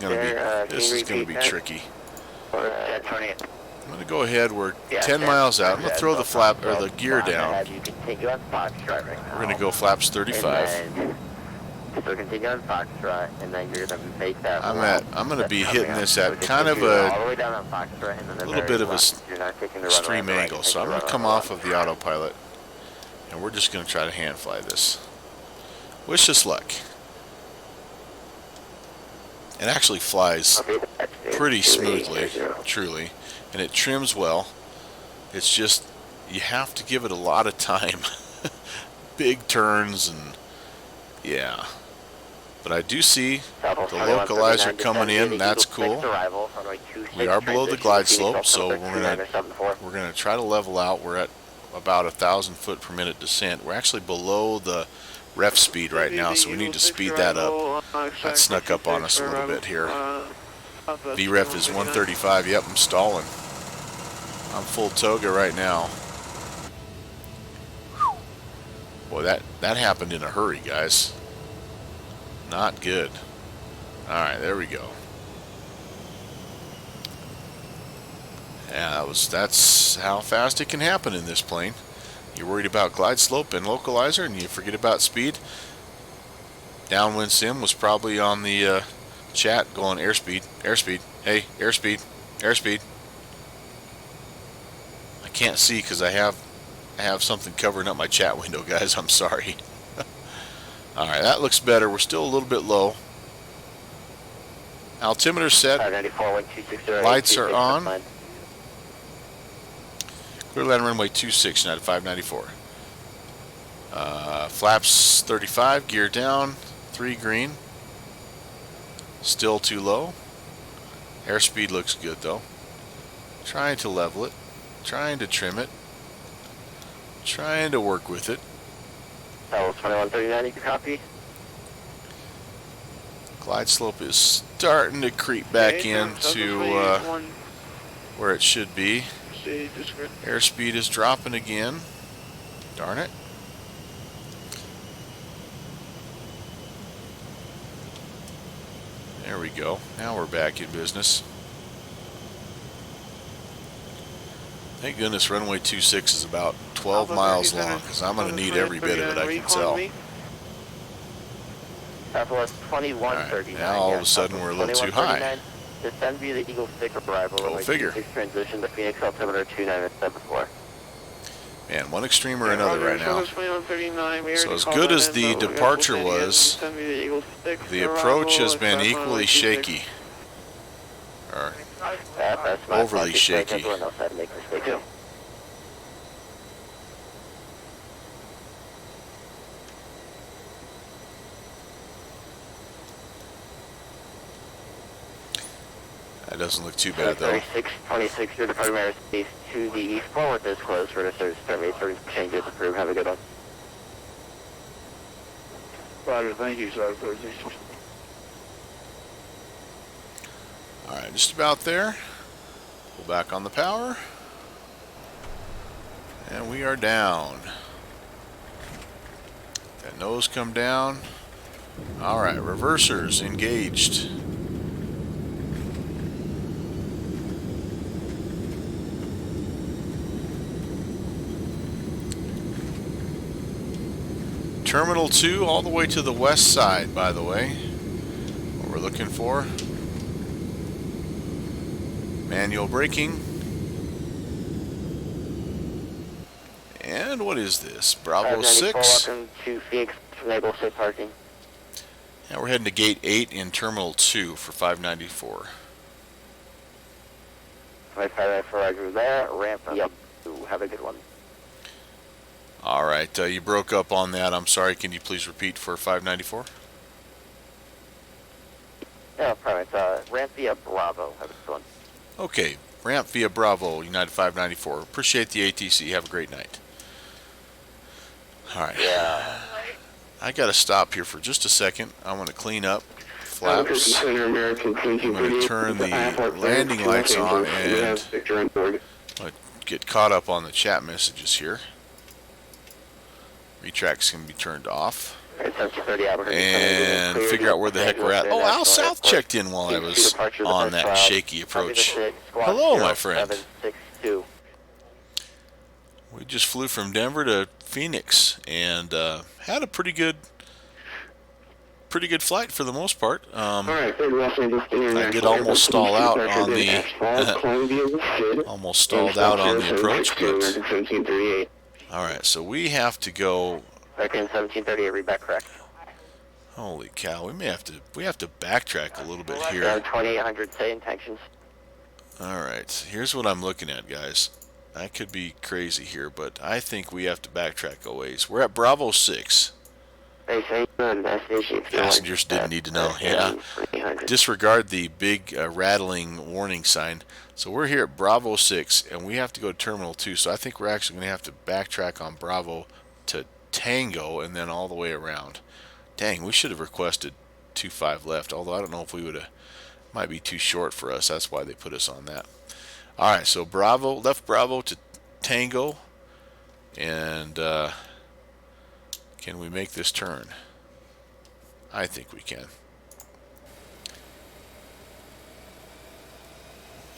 is gonna be tricky. I'm gonna go ahead, we're 10 miles out. I'm gonna throw the flap or the gear down. We're gonna go flaps 35. So continue on Foxtrot, and then you're going to make that. I'm going to be hitting this at kind of a little bit of a extreme angle. So I'm going to come off of the autopilot, and we're just going to try to hand fly this. Wish us luck. It actually flies pretty smoothly, truly, and it trims well. It's just, you have to give it a lot of time. Big turns and, yeah. But I do see the localizer coming in. That's cool. We are below the glide slope, so we're gonna try to level out. We're at about 1,000 foot per minute descent. We're actually below the ref speed right now, so we need to speed that up. That snuck up on us a little bit here. VREF is 135. Yep, I'm stalling. I'm full toga right now. Boy, that happened in a hurry, guys. Not good. Alright, there we go. Yeah, that's how fast it can happen in this plane. You're worried about glide slope and localizer and you forget about speed. Downwind sim was probably on the chat going airspeed, airspeed, hey, airspeed, airspeed. I can't see because I have something covering up my chat window, guys. I'm sorry. Alright, that looks better. We're still a little bit low. Altimeter set. Lights are on. Clear land runway 26 at 594. Flaps 35, gear down, 3 green. Still too low. Airspeed looks good though. Trying to level it. Trying to trim it. Trying to work with it. 2139, you can copy. Glide slope is starting to creep back into where it should be. Airspeed is dropping again. Darn it. There we go. Now we're back in business. Thank goodness runway 26 is about 12 miles long, because I'm going to need every bit of it I can tell. Alright, now all of a sudden we're a little too high. Descend via the Eagle 6 arrival. Go figure. 6 transition to Phoenix altimeter 2974. Man, one extreme or another right now. So as So good as the departure was, the approach has been equally shaky. Or That's my overly shaky. Everyone else had to make mistakes too. That doesn't look too bad though. 26, your departure space to the east forward is closed for the service permit. Service changes approved. Have a good one. Roger, thank you, sir. Alright, just about there. Pull back on the power. And we are down. That nose come down. Alright, reversers engaged. Terminal 2 all the way to the west side, by the way. What we're looking for. Manual braking. And what is this? Bravo 6. Welcome to Phoenix Naval Safe Parking. And we're heading to gate 8 in Terminal 2 for 594. Right, Roger there. Ramp up. Have a good one. Alright, you broke up on that. I'm sorry. Can you please repeat for 594? No problem. Ramp via Bravo. Have a good one. Okay, ramp via Bravo, United 594. Appreciate the ATC. Have a great night. Alright. Yeah. I gotta stop here for just a second. I want to clean up flaps. I'm going to turn the landing lights on and get caught up on the chat messages here. Retracts can be turned off. And figure out where the heck we're at. Oh, Al South checked in while I was on that shaky approach. Hello, my friend. We just flew from Denver to Phoenix and had a pretty good flight for the most part. I did almost stall out on the almost stalled out on the approach, but all right. So we have to go. Back in 1738, read back correct. Holy cow! We have to backtrack a little bit here. 2800, say intentions. All right. Here's what I'm looking at, guys. I could be crazy here, but I think we have to backtrack a ways. We're at Bravo 6. Passengers didn't need to know. Yeah. Disregard the big rattling warning sign. So we're here at Bravo 6, and we have to go to Terminal 2. So I think we're actually going to have to backtrack on Bravo to Tango and then all the way around. Dang, we should have requested 25 left, although I don't know if we would have. Might be too short for us. That's why they put us on that. All right, so Bravo, left Bravo to Tango, and can we make this turn? I think we can.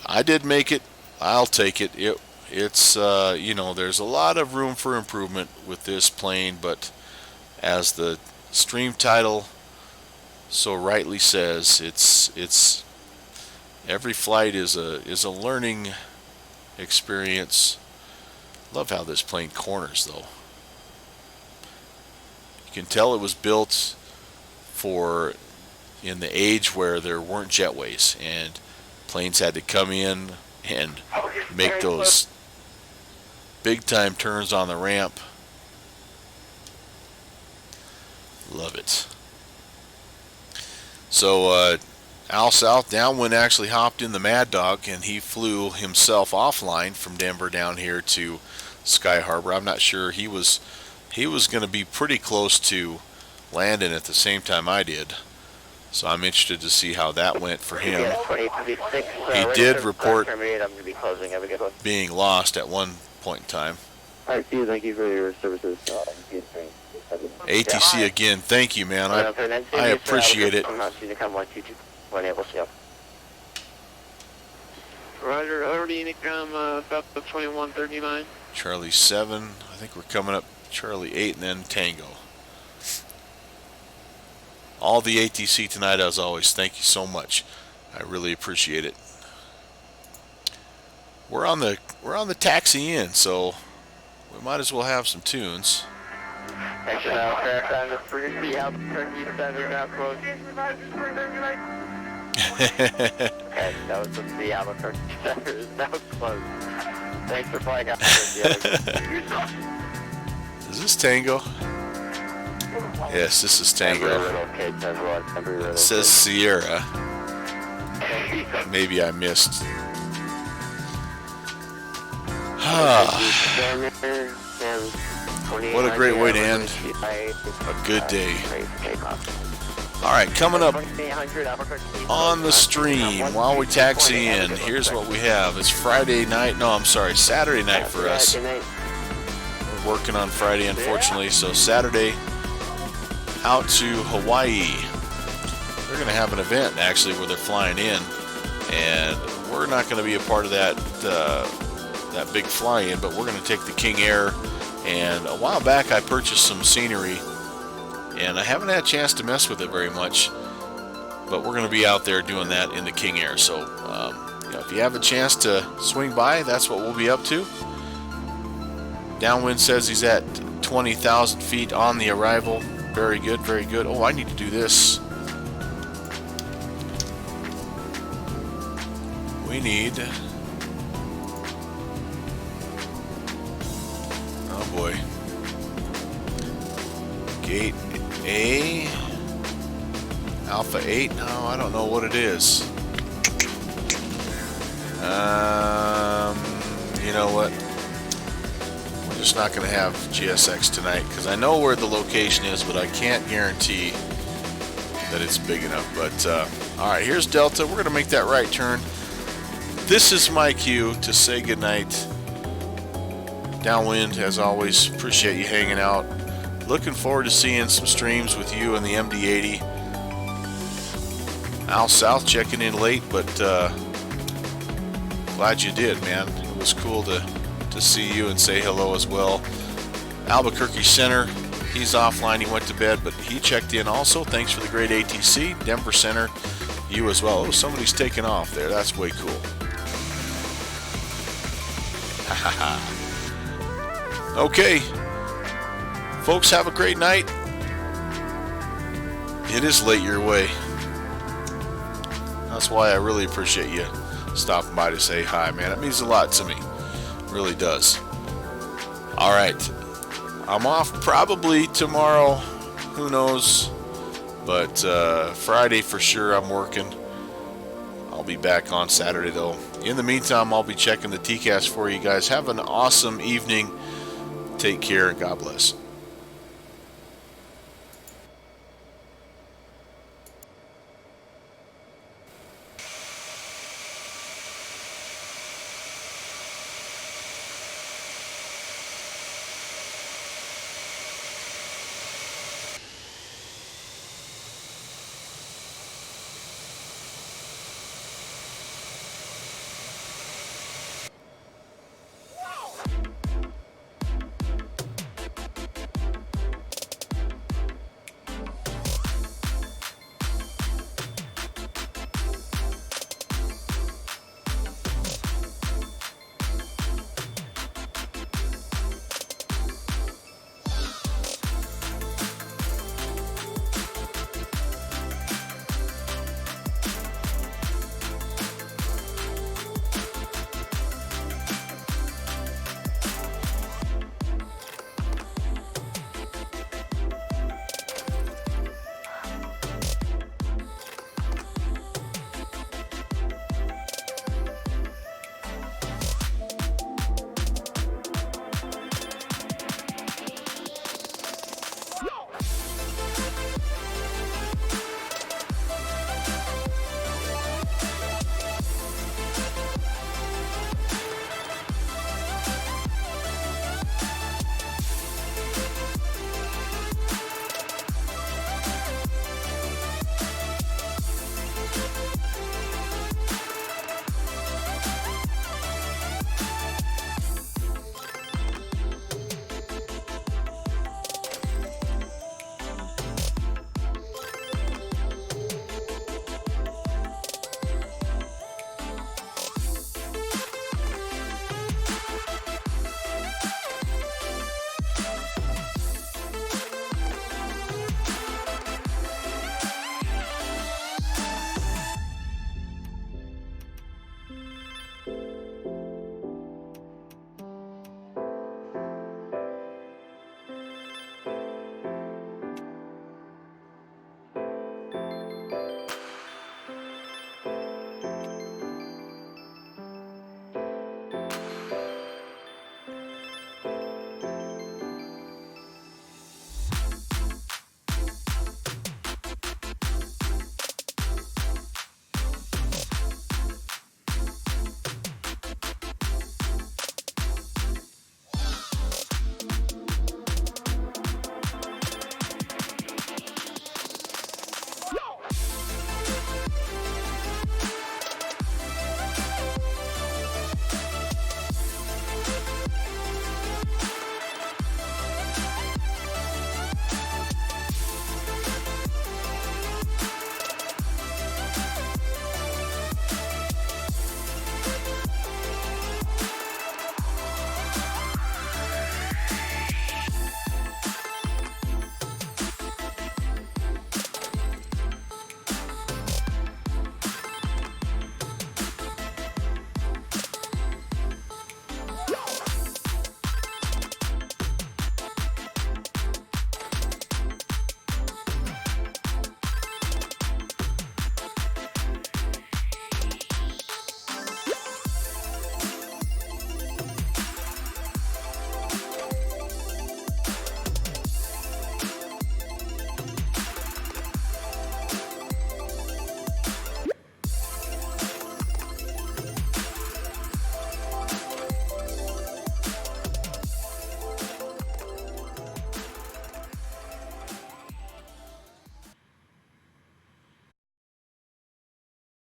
I did make it. I'll take it. It's you know, there's a lot of room for improvement with this plane, but as the stream title so rightly says, it's every flight is a learning experience. Love how this plane corners though. You can tell it was built for in the age where there weren't jetways and planes had to come in and make those big time turns on the ramp. Love it. So Al South Downwind actually hopped in the Mad Dog and he flew himself offline from Denver down here to Sky Harbor. I'm not sure he was going to be pretty close to landing at the same time I did. So I'm interested to see how that went for him. He did report being lost at one point in time. Alright, thank you for your services. ATC again, thank you, man. I appreciate it. Roger, already Unicom, about 2139. Charlie 7, I think we're coming up Charlie 8 and then Tango. All the ATC tonight as always, thank you so much. I really appreciate it. We're on the taxi in, so we might as well have some tunes. Extra now, Fairfax, the 3D Albuquerque Center now closed. Okay, that was the Albuquerque Center is now closed. Thanks for flying out. Is this Tango? Yes, this is Tango. It says Sierra. Maybe I missed. What a great way to end a good day. Alright, coming up on the stream while we taxi in, here's what we have. It's Friday night, no, I'm sorry, Saturday night for us. We're working on Friday, unfortunately, so Saturday out to Hawaii. They're going to have an event, actually, where they're flying in, and we're not going to be a part of that that big fly-in, but we're going to take the King Air. And a while back I purchased some scenery, and I haven't had a chance to mess with it very much, but we're going to be out there doing that in the King Air. So you know, if you have a chance to swing by, that's what we'll be up to. Downwind says he's at 20,000 feet on the arrival. Very good, very good. Oh, I need to do this. We need... oh boy. Gate A. Alpha 8. No, I don't know what it is. You know what? We're just not going to have GSX tonight because I know where the location is, but I can't guarantee that it's big enough. But alright, here's Delta. We're going to make that right turn. This is my cue to say goodnight. Downwind, as always, appreciate you hanging out. Looking forward to seeing some streams with you and the MD-80. Al South checking in late, but glad you did, man. It was cool to see you and say hello as well. Albuquerque Center, he's offline, he went to bed, but he checked in also. Thanks for the great ATC. Denver Center, you as well. Oh, somebody's taking off there. That's way cool. Okay, folks, have a great night. It is late your way. That's why I really appreciate you stopping by to say hi, man. It means a lot to me. It really does. All right, I'm off probably tomorrow. Who knows? But Friday for sure I'm working. I'll be back on Saturday though. In the meantime, I'll be checking the TCAS for you guys. Have an awesome evening. Take care and God bless.